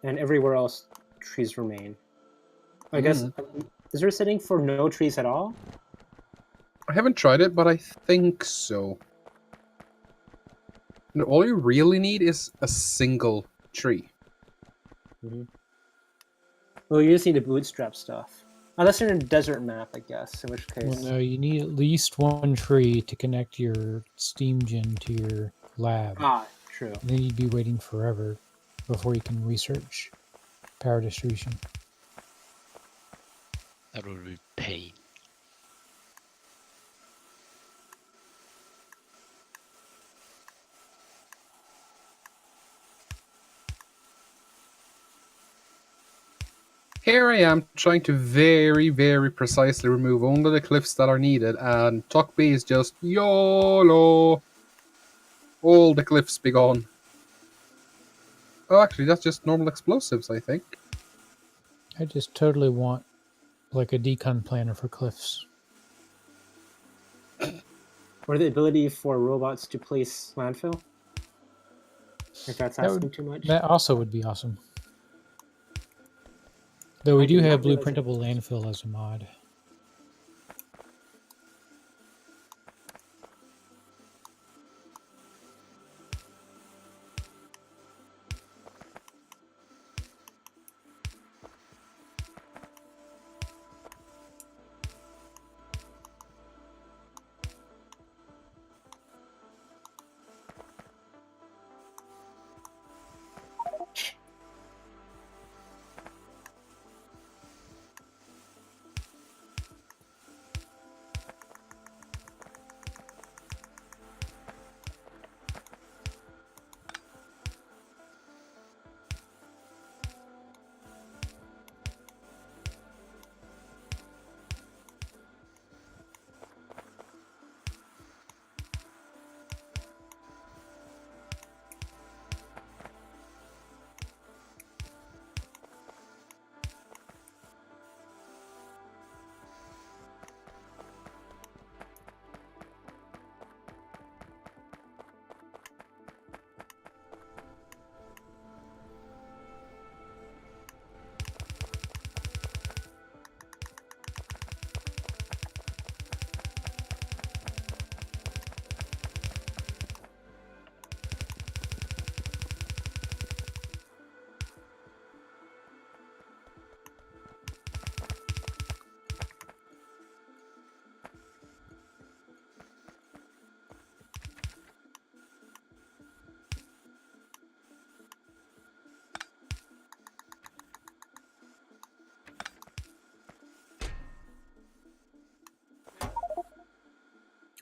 D: And everywhere else, trees remain. I guess, is there a setting for no trees at all?
B: I haven't tried it, but I think so. And all you really need is a single tree.
D: Well, you just need to bootstrap stuff. Unless you're in a desert map, I guess, in which case...
E: Well, no, you need at least one tree to connect your steam gen to your lab.
D: Ah, true.
E: And then you'd be waiting forever before you can research power distribution.
C: That would be pain.
B: Here I am trying to very, very precisely remove only the cliffs that are needed, and Tuckby is just YOLO. All the cliffs be gone. Oh, actually, that's just normal explosives, I think.
E: I just totally want like a decon planner for cliffs.
D: Or the ability for robots to place landfill. If that's
E: That
D: asking
E: would
D: too much.
E: that also would be awesome. Though we
D: I
E: do
D: did
E: have
D: not realize it
E: blueprintable
D: existed.
E: landfill as a mod.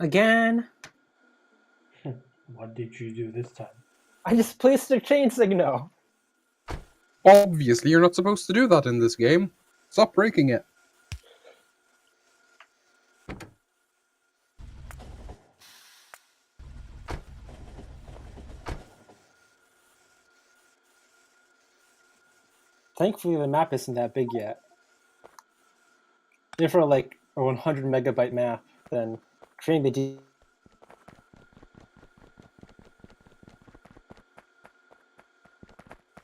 D: Again,
A: What did you do this time?
D: I just placed a chain signal.
B: Obviously, you're not supposed to do that in this game. Stop breaking it.
D: Thankfully, the map isn't that big yet. If for like a 100 megabyte map, then creating the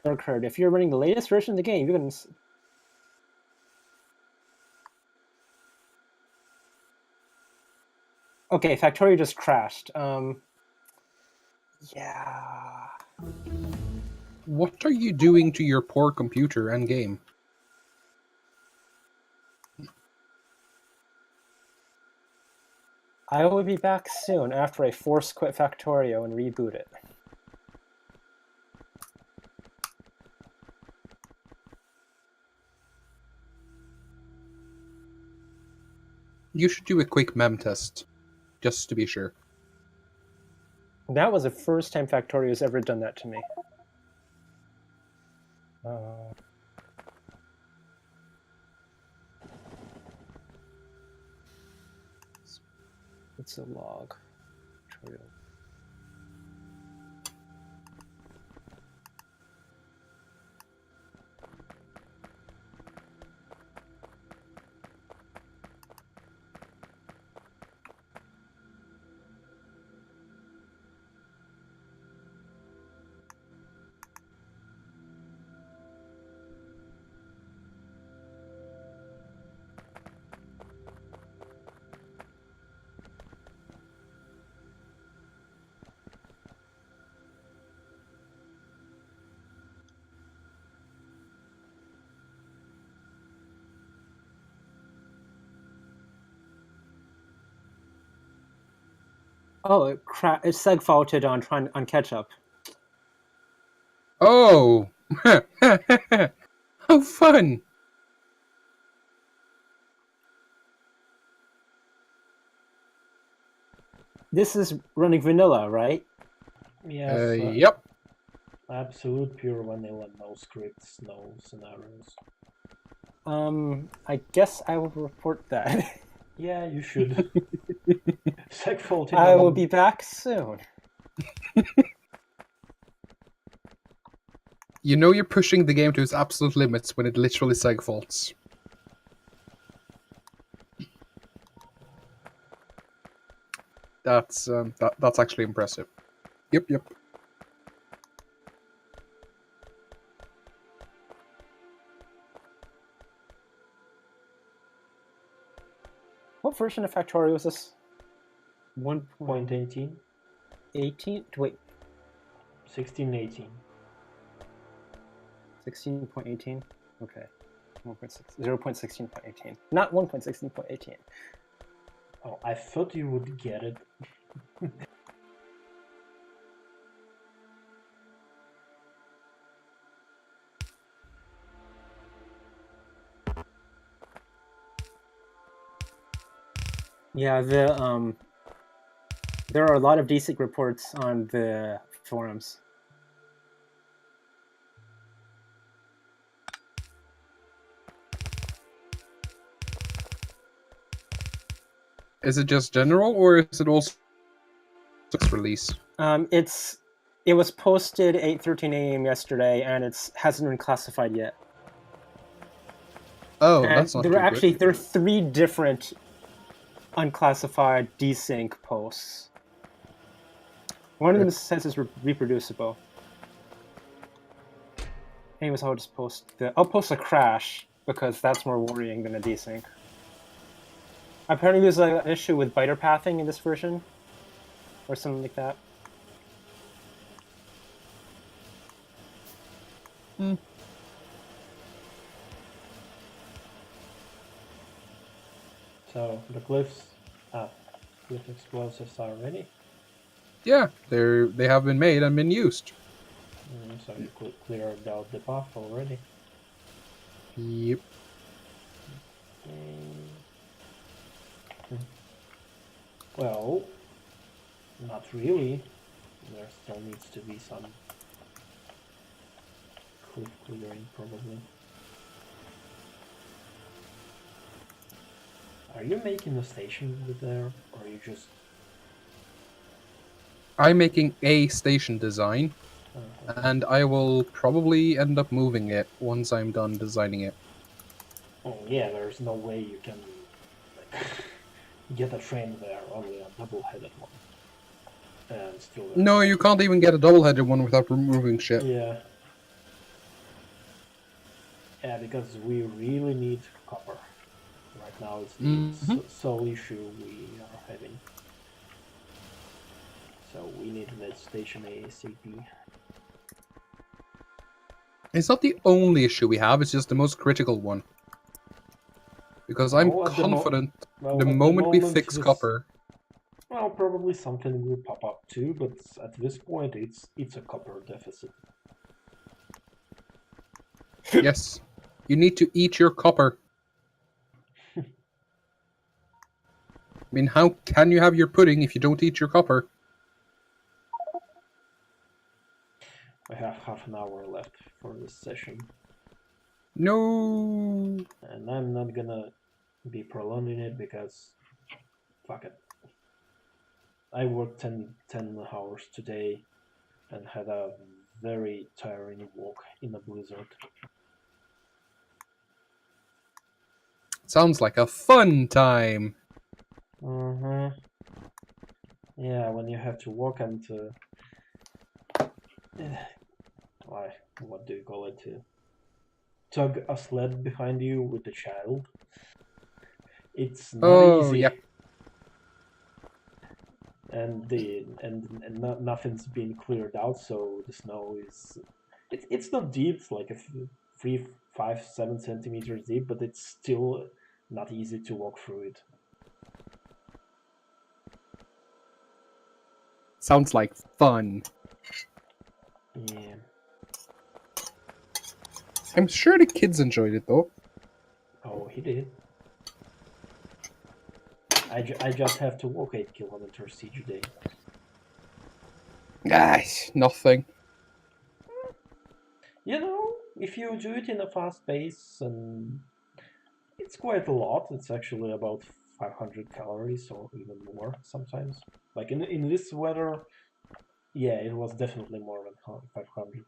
D: occurred. If you're running the latest version of the game, you're gonna. Okay, Factorio just crashed. Yeah.
B: What are you doing to your poor computer and game?
D: I will be back soon after I force quit Factorio and reboot it.
B: You should do a quick mem test, just to be sure.
D: That was the first time Factorio's ever done that to me. It's a log. Factorio. Oh, it seg faulted on catch-up.
B: Oh! How fun!
D: This is running vanilla, right?
A: Yes,
B: Yep.
A: absolute pure vanilla, no scripts, no scenarios.
D: I guess I will report that.
A: Yeah, you should. Segfault in
D: I will
A: one.
D: be back soon.
B: You know you're pushing the game to its absolute limits when it literally seg faults. That's that's actually impressive. Yep.
D: What version of Factorio is this?
A: 0.18,
D: 1.18? Wait,
A: 1618.
D: 16.18? Okay. 0.16.18. Not 1.16.18.
A: Oh, I thought you would get it.
D: Yeah, there are a lot of decent reports on the forums.
B: Is it just general, or is it also release?
D: It was posted 8:13 a.m. yesterday, and it hasn't been classified yet.
B: Oh,
D: And
B: that's not too good.
D: there are 3 different unclassified desync posts. One of them says it's reproducible. Anyways, I'll post a crash because that's more worrying than a desync. Apparently, there's an issue with biter pathing in this version, or something like that.
A: So the cliff explosives are ready.
B: Yeah, they have been made and been used.
A: So you could clear out the path already.
B: Yep.
A: Well, not really. There still needs to be some cliff clearing, probably. Are you making a station with there, or are you just...
B: I'm making a station design, and I will probably end up moving it once I'm done designing it.
A: Oh yeah, there's no way you can like, get a train there, only a double-headed one. And still...
B: No, you can't even get a double-headed one without removing shit.
A: Yeah. Yeah, because we really need copper. Right now it's the sole issue we are having. So we need that station ASAP.
B: It's not the only issue we have, it's just the most critical one. Because I'm
A: Well,
B: confident
A: well,
B: the
A: at
B: moment we
A: moment,
B: fix copper...
A: Well, probably something will pop up too, but at this point it's a copper deficit.
B: Yes. You need to eat your copper. I mean, how can you have your pudding if you don't eat your copper?
A: We have half an hour left for this session.
B: No.
A: And I'm not gonna be prolonging it because fuck it. I worked 10 hours today and had a very tiring walk in a blizzard.
B: Sounds like a fun time.
A: Yeah, when you have to walk and what do you call it? Tug a sled behind you with a child. It's not easy.
B: Yeah.
A: And nothing's been cleared out, so the snow is it's not deep. It's like 3, 5, 7 centimeters deep, but it's still not easy to walk through it.
B: Sounds like fun.
A: Yeah.
B: I'm sure the kids enjoyed it though.
A: Oh, he did. I just have to walk 8 kilometers each day.
B: Nothing.
A: You know, if you do it in a fast pace and It's quite a lot. It's actually about 500 calories or even more sometimes. Like in this weather, yeah, it was definitely more than 500.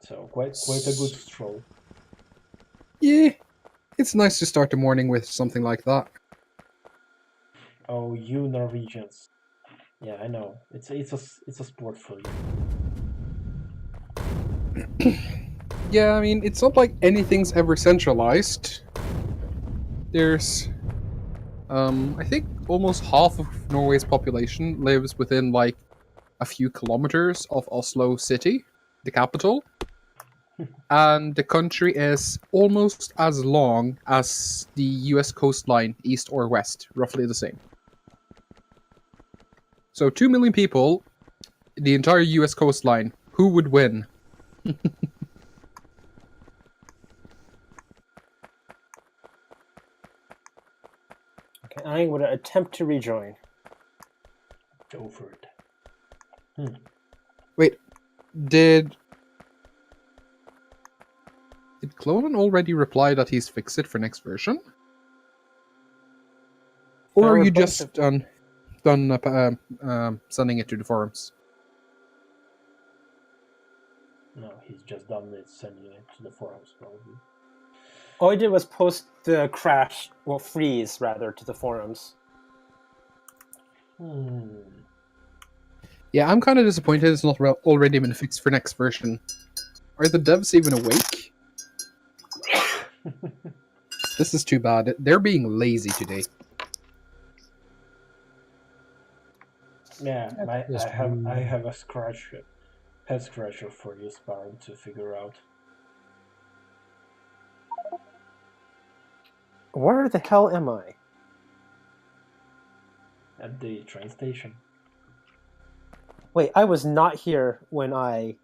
A: So quite a good stroll.
B: Yeah, it's nice to start the morning with something like that.
A: Oh, you Norwegians. Yeah, I know. It's a sport for you.
B: Yeah, I mean, it's not like anything's ever centralized. There's, I think almost half of Norway's population lives within like a few kilometers of Oslo city, the capital. And the country is almost as long as the US coastline, east or west, roughly the same. So 2 million people, the entire US coastline, who would win?
D: Okay, I would attempt to rejoin.
A: Go for it.
B: Wait, did Clonan already reply that he's fixed it for next version? Or
D: There
B: are
D: were
B: you
D: a bunch
B: just
D: of-
B: done sending it to the forums?
A: No, he's just done it, sending it to the forums probably.
D: All I did was post the crash, well, freeze rather, to the forums.
B: Yeah, I'm kind of disappointed it's not already been fixed for next version. Are the devs even awake? This is too bad. They're being lazy today.
A: Yeah, and I
E: Just
A: have a head scratcher for you, Sparrow, to figure out.
D: Where the hell am I?
A: At the train station.
D: Wait, I was not here when I...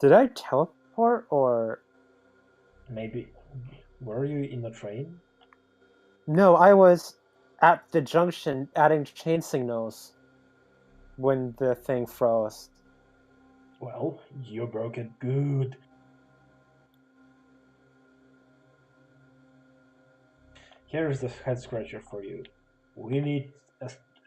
D: Did I teleport, or...
A: Maybe. Were you in the train?
D: No, I was at the junction adding chain signals when the thing froze.
A: Well, you broke it good. Here's the head scratcher for you. We need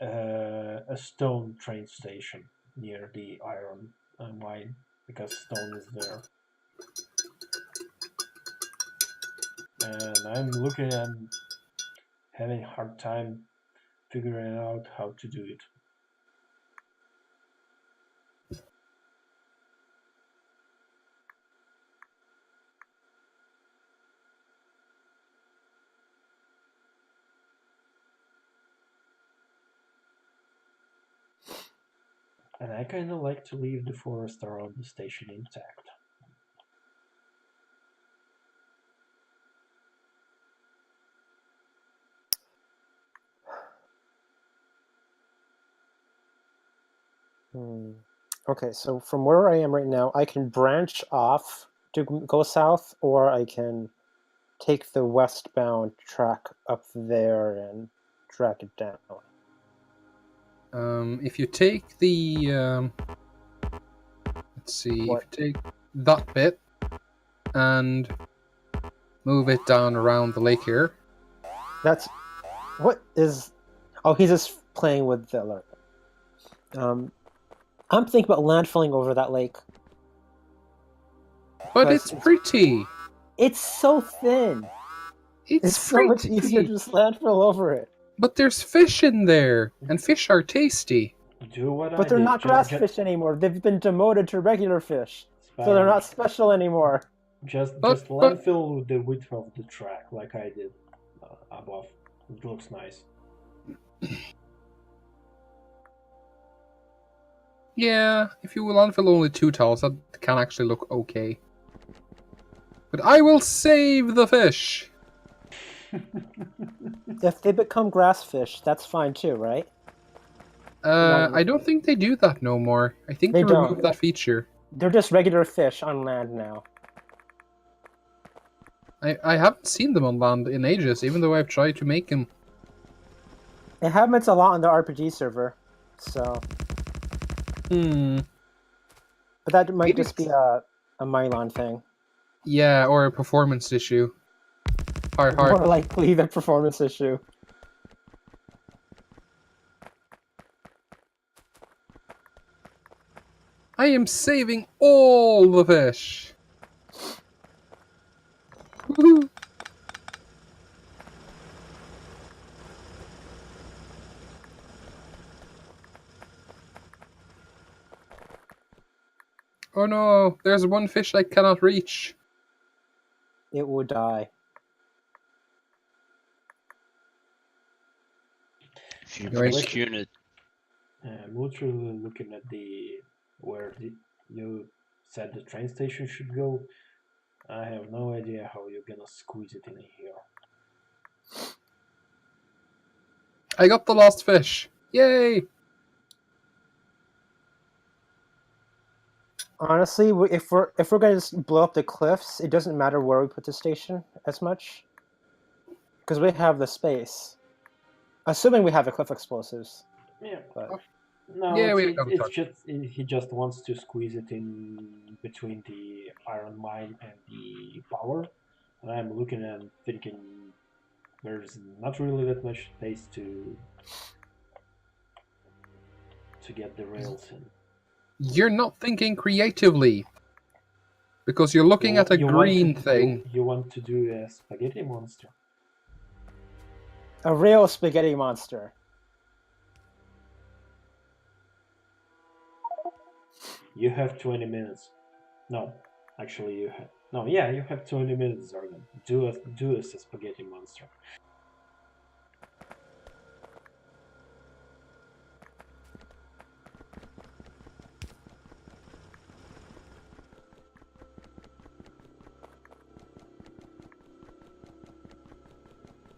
A: a stone train station near the iron mine because stone is there. And I'm looking and having a hard time figuring out how to do it. And I kinda like to leave the forest around the station intact.
D: Okay, so from where I am right now, I can branch off to go south, or I can take the westbound track up there and track it down.
B: If you take the let's see,
D: What?
B: if you take that bit and move it down around the lake here.
D: That's... What is... Oh, he's just playing with the alert. I'm thinking about landfilling over that lake.
B: But it's pretty.
D: It's so thin. It's so much easier to just landfill over it.
B: But there's fish in there, and fish are tasty.
A: Do what
D: But
A: I
D: they're
A: did.
D: not grass fish anymore. They've been demoted to regular fish. So they're not special anymore.
A: Just landfill with the width of the track, like I did above. It looks nice.
B: Yeah, if you will landfill only 2 tiles, that can actually look okay. But I will save the fish!
D: If they become grass fish, that's fine too, right?
B: I don't think they do that no more. I think they removed that feature.
D: They're just regular fish on land now.
B: I haven't seen them on land in ages, even though I've tried to make them.
D: It happens a lot on the RPG server, so...
B: But
D: that might just be a Mylon thing.
B: Yeah, or a performance issue. Hard.
D: More likely the performance issue.
B: I am saving all the fish. Woohoo. Oh no, there's one fish I cannot reach.
D: It will die.
C: If you
B: Right.
C: press Q and it,
A: I'm literally looking at where you said the train station should go. I have no idea how you're gonna squeeze it in here.
B: I got the last fish. Yay!
D: Honestly, if we're gonna just blow up the cliffs, it doesn't matter where we put the station as much, because we have the space. Assuming we have the cliff explosives.
A: Yeah.
D: But
A: No,
B: Yeah, we
A: it's,
B: got
A: it's
B: it.
A: just he just wants to squeeze it in between the iron mine and the power. And I'm looking and thinking there's not really that much space to get the rails in.
B: You're not thinking creatively. Because you're looking at a green thing.
A: You want to do a spaghetti monster.
D: a real spaghetti monster.
A: You have 20 minutes. No, actually you have. No, yeah, you have 20 minutes, Zargan. Do a spaghetti monster.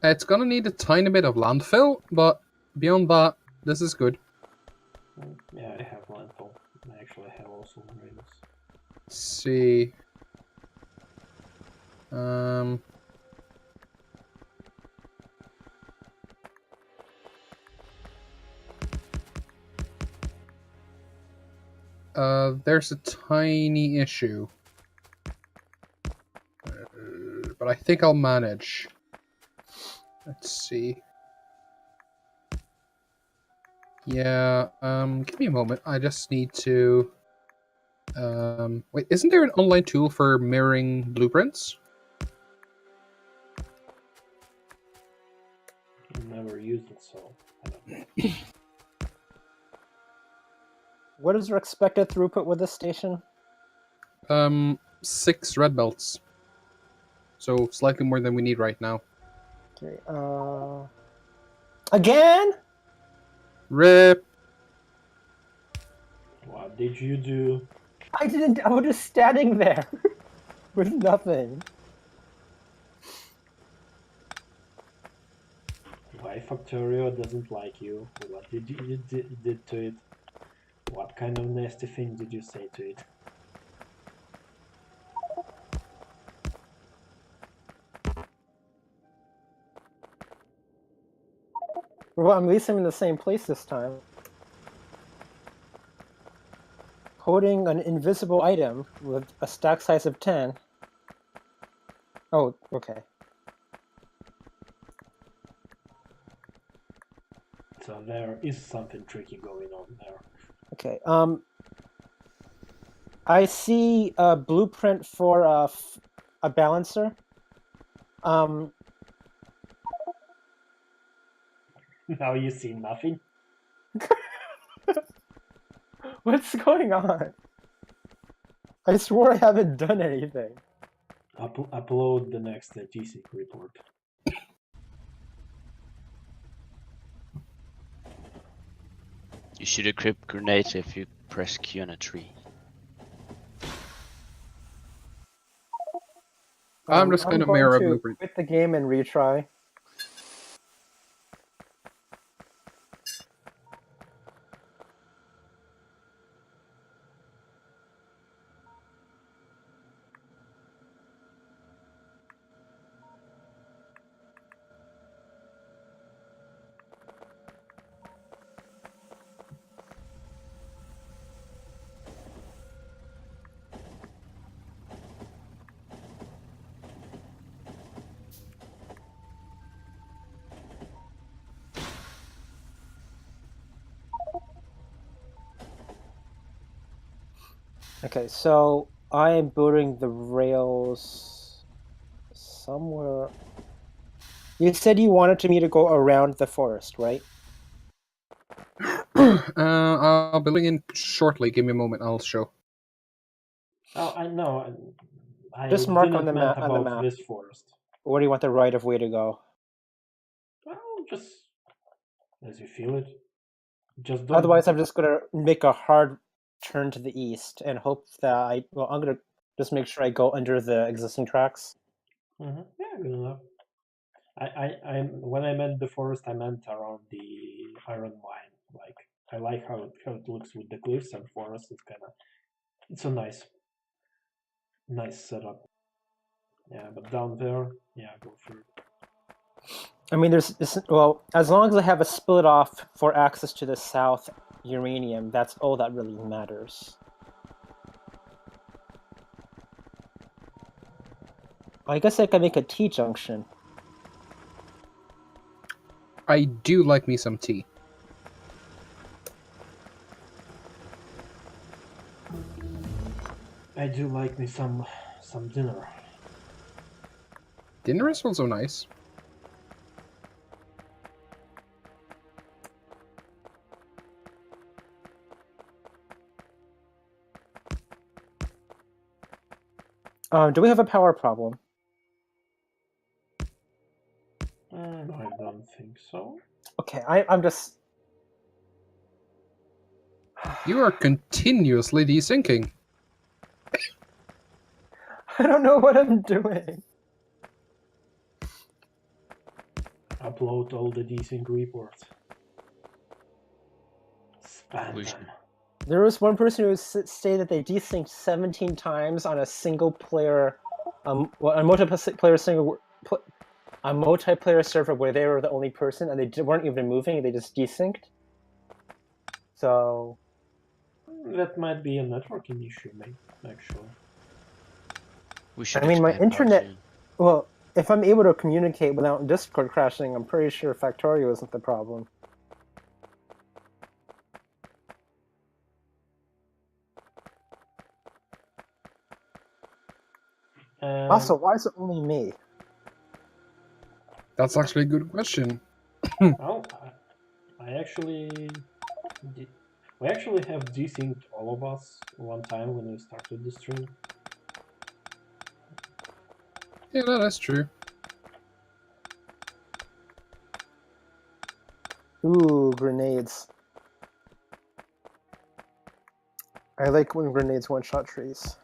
B: It's gonna need a tiny bit of landfill, but beyond that, this is good.
A: Yeah, I have landfill. I actually have also rails.
B: Let's see. There's a tiny issue. But I think I'll manage. Let's see. Yeah, give me a moment. I just need to... wait, isn't there an online tool for mirroring blueprints?
A: I've never used it, so I don't know.
D: What is your expected throughput with this station?
B: 6 red belts. So slightly more than we need right now.
D: Okay, again?
B: RIP!
A: What did you do?
D: I didn't. I was just standing there with nothing.
A: Why Factorio doesn't like you? What did you did to it? What kind of nasty thing did you say to it?
D: Well, at least I'm in the same place this time. Holding an invisible item with a stack size of 10. Oh, okay.
A: So there is something tricky going on there.
D: Okay. I see a blueprint for a balancer.
A: Now you see nothing.
D: What's going on? I swore I haven't done anything.
A: Upload the next TC report.
C: you should equip grenades if you press Q on a tree.
B: I'm just gonna mirror a
D: to
B: blueprint.
D: quit the game and retry. Okay, so I am building the rails somewhere. You said you wanted me to go around the forest, right?
B: I'll be looking in shortly. Give me a moment. I'll show.
A: Oh, I know. I
D: Just mark on
A: didn't
D: the
A: meant
D: map. On the
A: about
D: map.
A: this forest.
D: Where do you want the right of way to go?
A: Well, just as you feel it. Just don't.
D: Otherwise, I'm just gonna make a hard turn to the east and hope that I'm gonna just make sure I go under the existing tracks.
A: Yeah, good enough. When I meant the forest, I meant around the iron mine. Like, I like how it looks with the cliffs and forest. It's a nice setup. Yeah, but down there, yeah, go for it.
D: I mean, well, as long as I have a split off for access to the south uranium, that's all that really matters. I guess I can make a T-junction.
B: I do like me some tea.
A: I do like me some dinner.
B: Dinner is also nice.
D: Do we have a power problem?
A: I don't think so.
D: Okay, I'm just...
B: You are continuously desyncing.
D: I don't know what I'm doing.
A: Upload all the desync reports. Spam
C: We
A: them.
D: There was one person who stated they desynced 17 times on a single player, a multiplayer a multiplayer server where they were the only person and they weren't even moving. They just desynced. So
A: That might be a networking issue, maybe, actually.
C: We should
D: I mean, my
C: expand more
D: internet.
C: soon.
D: Well, if I'm able to communicate without Discord crashing, I'm pretty sure Factorio isn't the problem. Also, why is it only me?
B: That's actually a good question.
A: Oh, I actually did. We actually have desynced all of us one time when we started the stream.
B: Yeah, no, that's true.
D: Ooh, grenades. I like when grenades one-shot trees.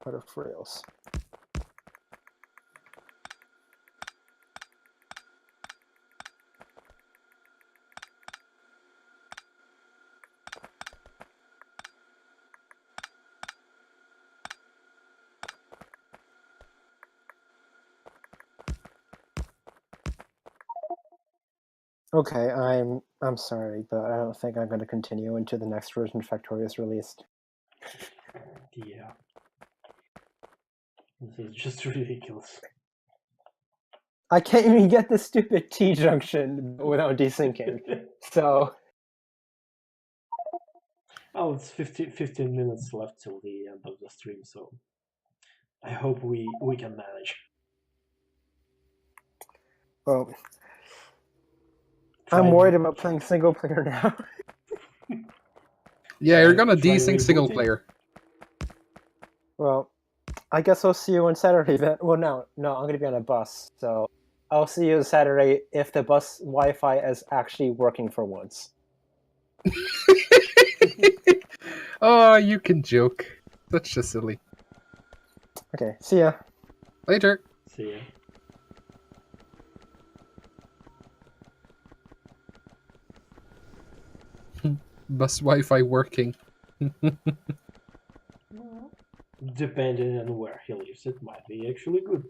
D: What a frails. Okay, I'm sorry, but I don't think I'm going to continue until the next version of Factorio is released.
A: Yeah. This is just ridiculous.
D: I can't even get the stupid T-junction without desyncing. So...
A: Oh, it's 15 minutes left till the end of the stream, so I hope we can manage.
D: Well,
A: Try
D: I'm worried about playing single player now.
B: Yeah, you're gonna
A: try
B: desync single
A: rebooting.
B: player.
D: Well, I guess I'll see you on Saturday then. Well, no, I'm going to be on a bus, so I'll see you Saturday if the bus Wi-Fi is actually working for once.
B: Oh, you can joke. Such a silly.
D: Okay, see ya.
B: Later.
A: See ya.
B: Bus Wi-Fi working.
A: Depending on where he lives, it might be actually good.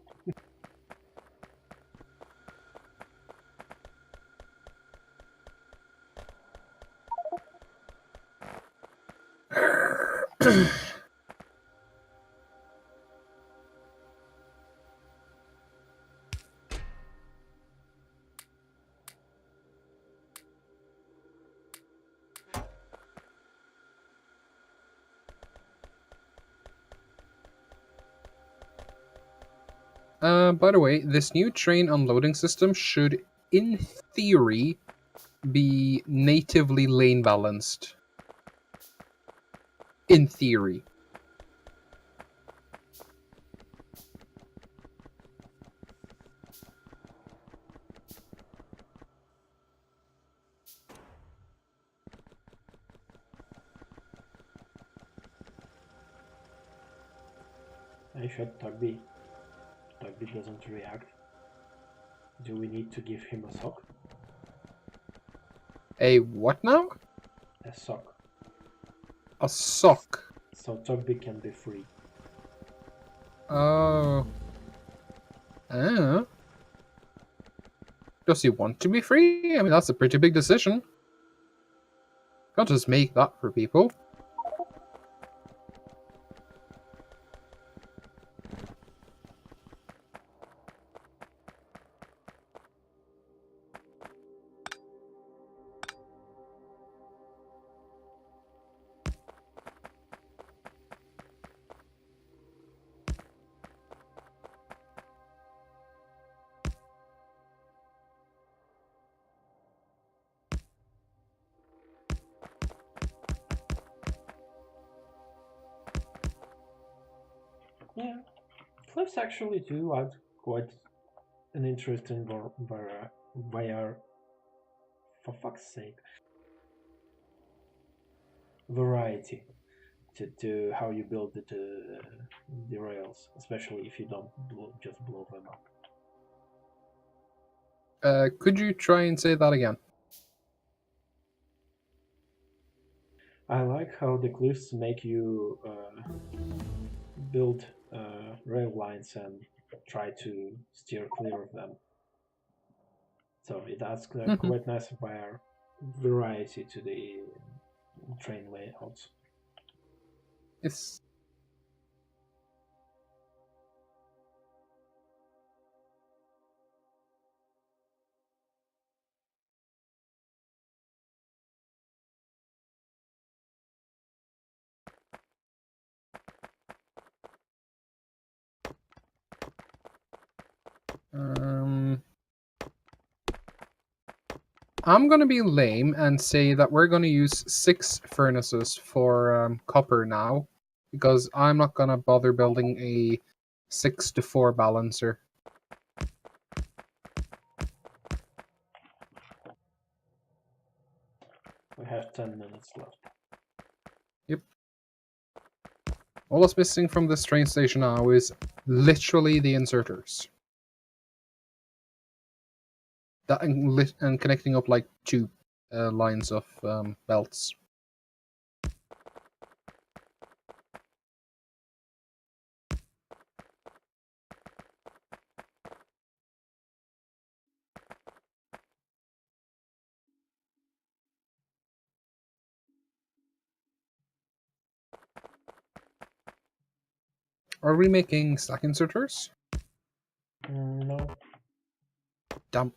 B: By the way, this new train unloading system should, in theory, be natively lane balanced. In theory.
A: I should Tugby. Tugby doesn't react. Do we need to give him a sock?
B: A what now?
A: A sock.
B: A sock.
A: So Tugby can be free.
B: Oh. Does he want to be free? I mean, that's a pretty big decision. Can't just make that for people.
A: Yeah, cliffs actually do add quite an interesting for fuck's sake, variety to how you build the rails, especially if you don't just blow them up.
B: Could you try and say that again?
A: I like how the cliffs make you build rail lines and try to steer clear of them. So it adds quite nice variety to the train layouts.
B: It's I'm gonna be lame and say that we're gonna use 6 furnaces for copper now, because I'm not gonna bother building a 6-to-4 balancer.
A: We have 10 minutes left.
B: Yep. All that's missing from this train station now is literally the inserters. That and connecting up like 2 lines of belts. Are we making stack inserters?
A: No.
B: Damn.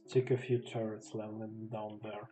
A: Stick a few turrets landing down there.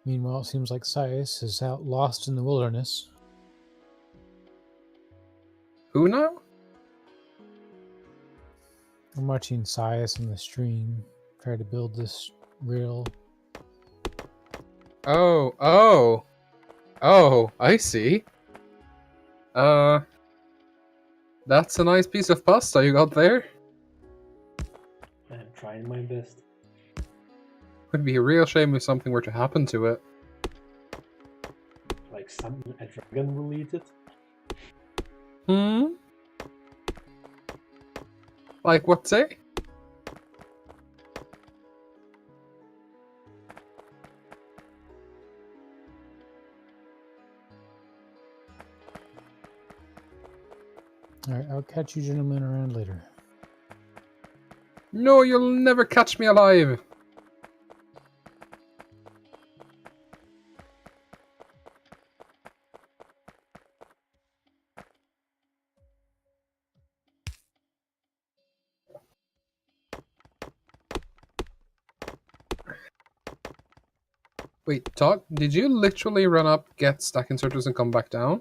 E: Meanwhile, it seems like Sias is out lost in the wilderness.
B: Who now?
E: I'm watching Sias on the stream try to build this rail.
B: Oh, I see. That's a nice piece of pasta you got there.
A: I'm trying my best.
B: Would be a real shame if something were to happen to it.
A: Like a dragon will eat it.
B: Hmm? Like what, say?
E: Alright, I'll catch you gentlemen around later.
B: No, you'll never catch me alive! Wait, Todd, did you literally run up, get stack inserters, and come back down?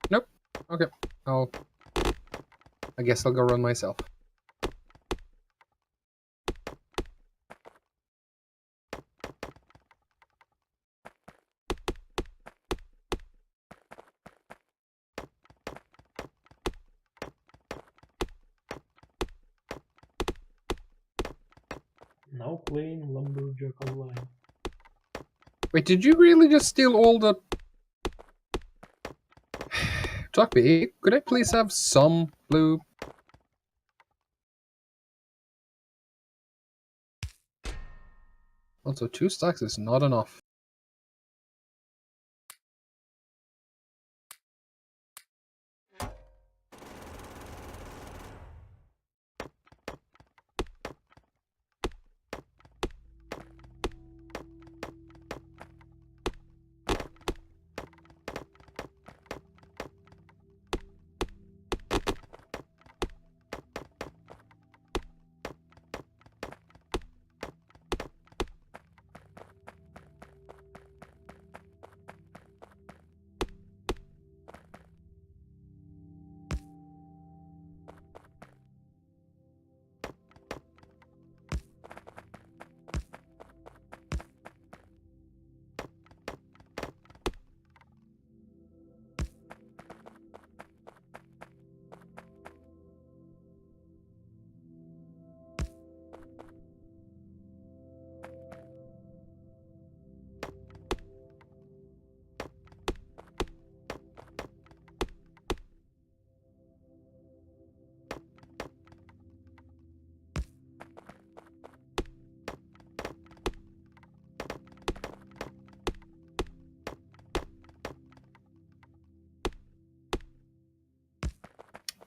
B: Nope. Okay. I guess I'll go run myself.
A: Now playing Lumberjack Online.
B: Wait, did you really just steal all the... Tuckby, could I please have some blue? Also, 2 stacks is not enough.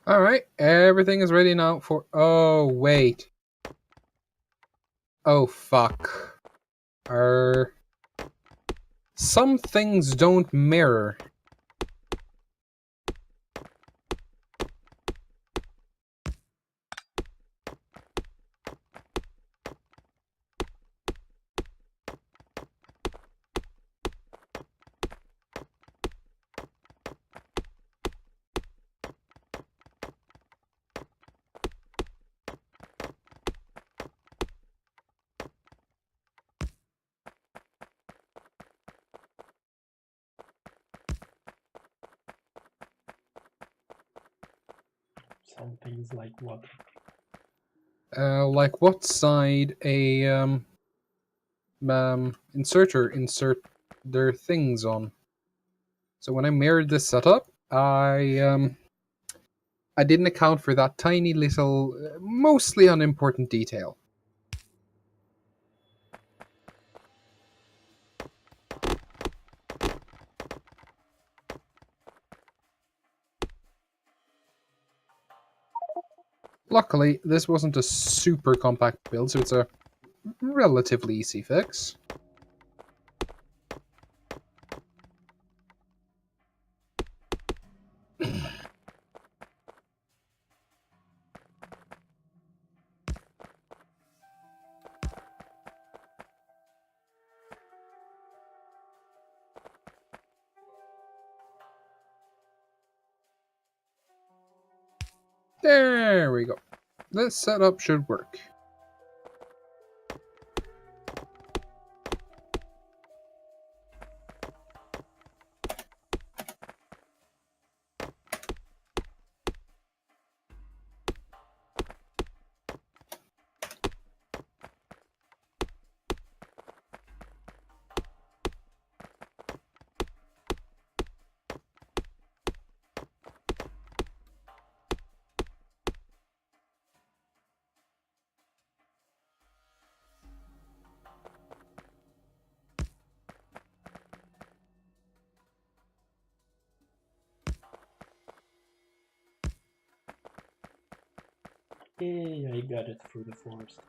B: Alright, everything is ready now for... Oh, wait. Oh, fuck. Some things don't mirror.
A: Some things like what?
B: Like what side a inserter insert their things on. So when I mirrored this setup, I didn't account for that tiny little, mostly unimportant detail. Luckily, this wasn't a super compact build, so it's a relatively easy fix. There we go. This setup should work.
A: Yay, I got it through the forest.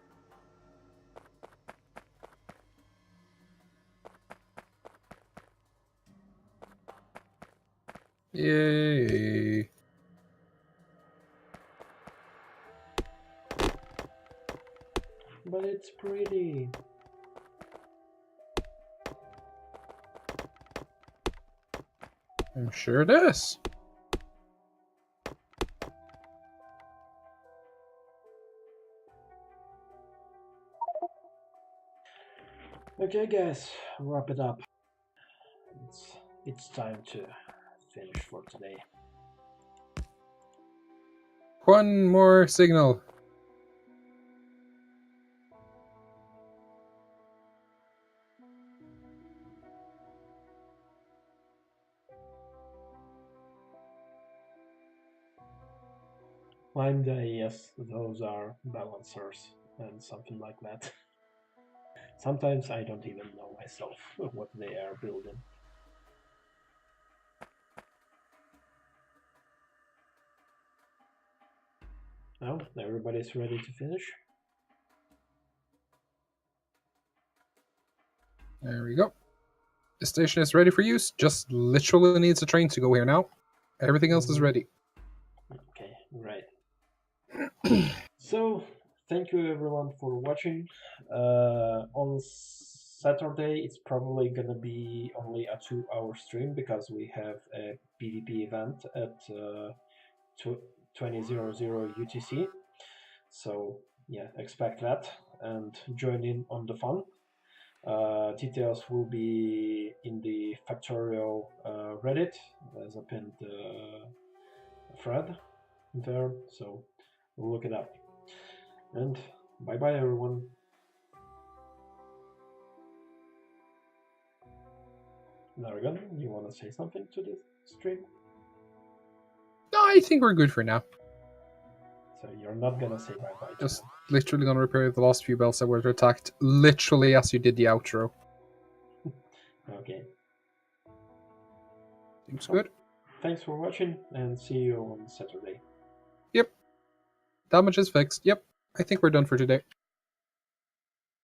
B: Yay.
A: But it's pretty.
B: I'm sure it is.
A: Okay, guys, wrap it up. It's time to finish for today.
B: One more signal.
A: Lime day, yes, those are balancers and something like that. Sometimes I don't even know myself what they are building. Now, everybody's ready to finish.
B: There we go. The station is ready for use. Just literally needs a train to go here now. Everything else is ready.
A: Okay, right. So, thank you everyone for watching. On Saturday, it's probably gonna be only a 2-hour stream because we have a PvP event at 20:00 UTC. So, yeah, expect that and join in on the fun. Details will be in the Factorio Reddit as a pinned thread there, so look it up. And bye bye everyone. Nargan, you want to say something to this stream?
B: I think we're good for now.
A: So you're not gonna say bye bye.
B: Just literally gonna repair the last few bells that were attacked literally as you did the outro.
A: Okay.
B: Seems good.
A: Thanks for watching and see you on Saturday.
B: Yep. Damage is fixed. Yep. I think we're done for today.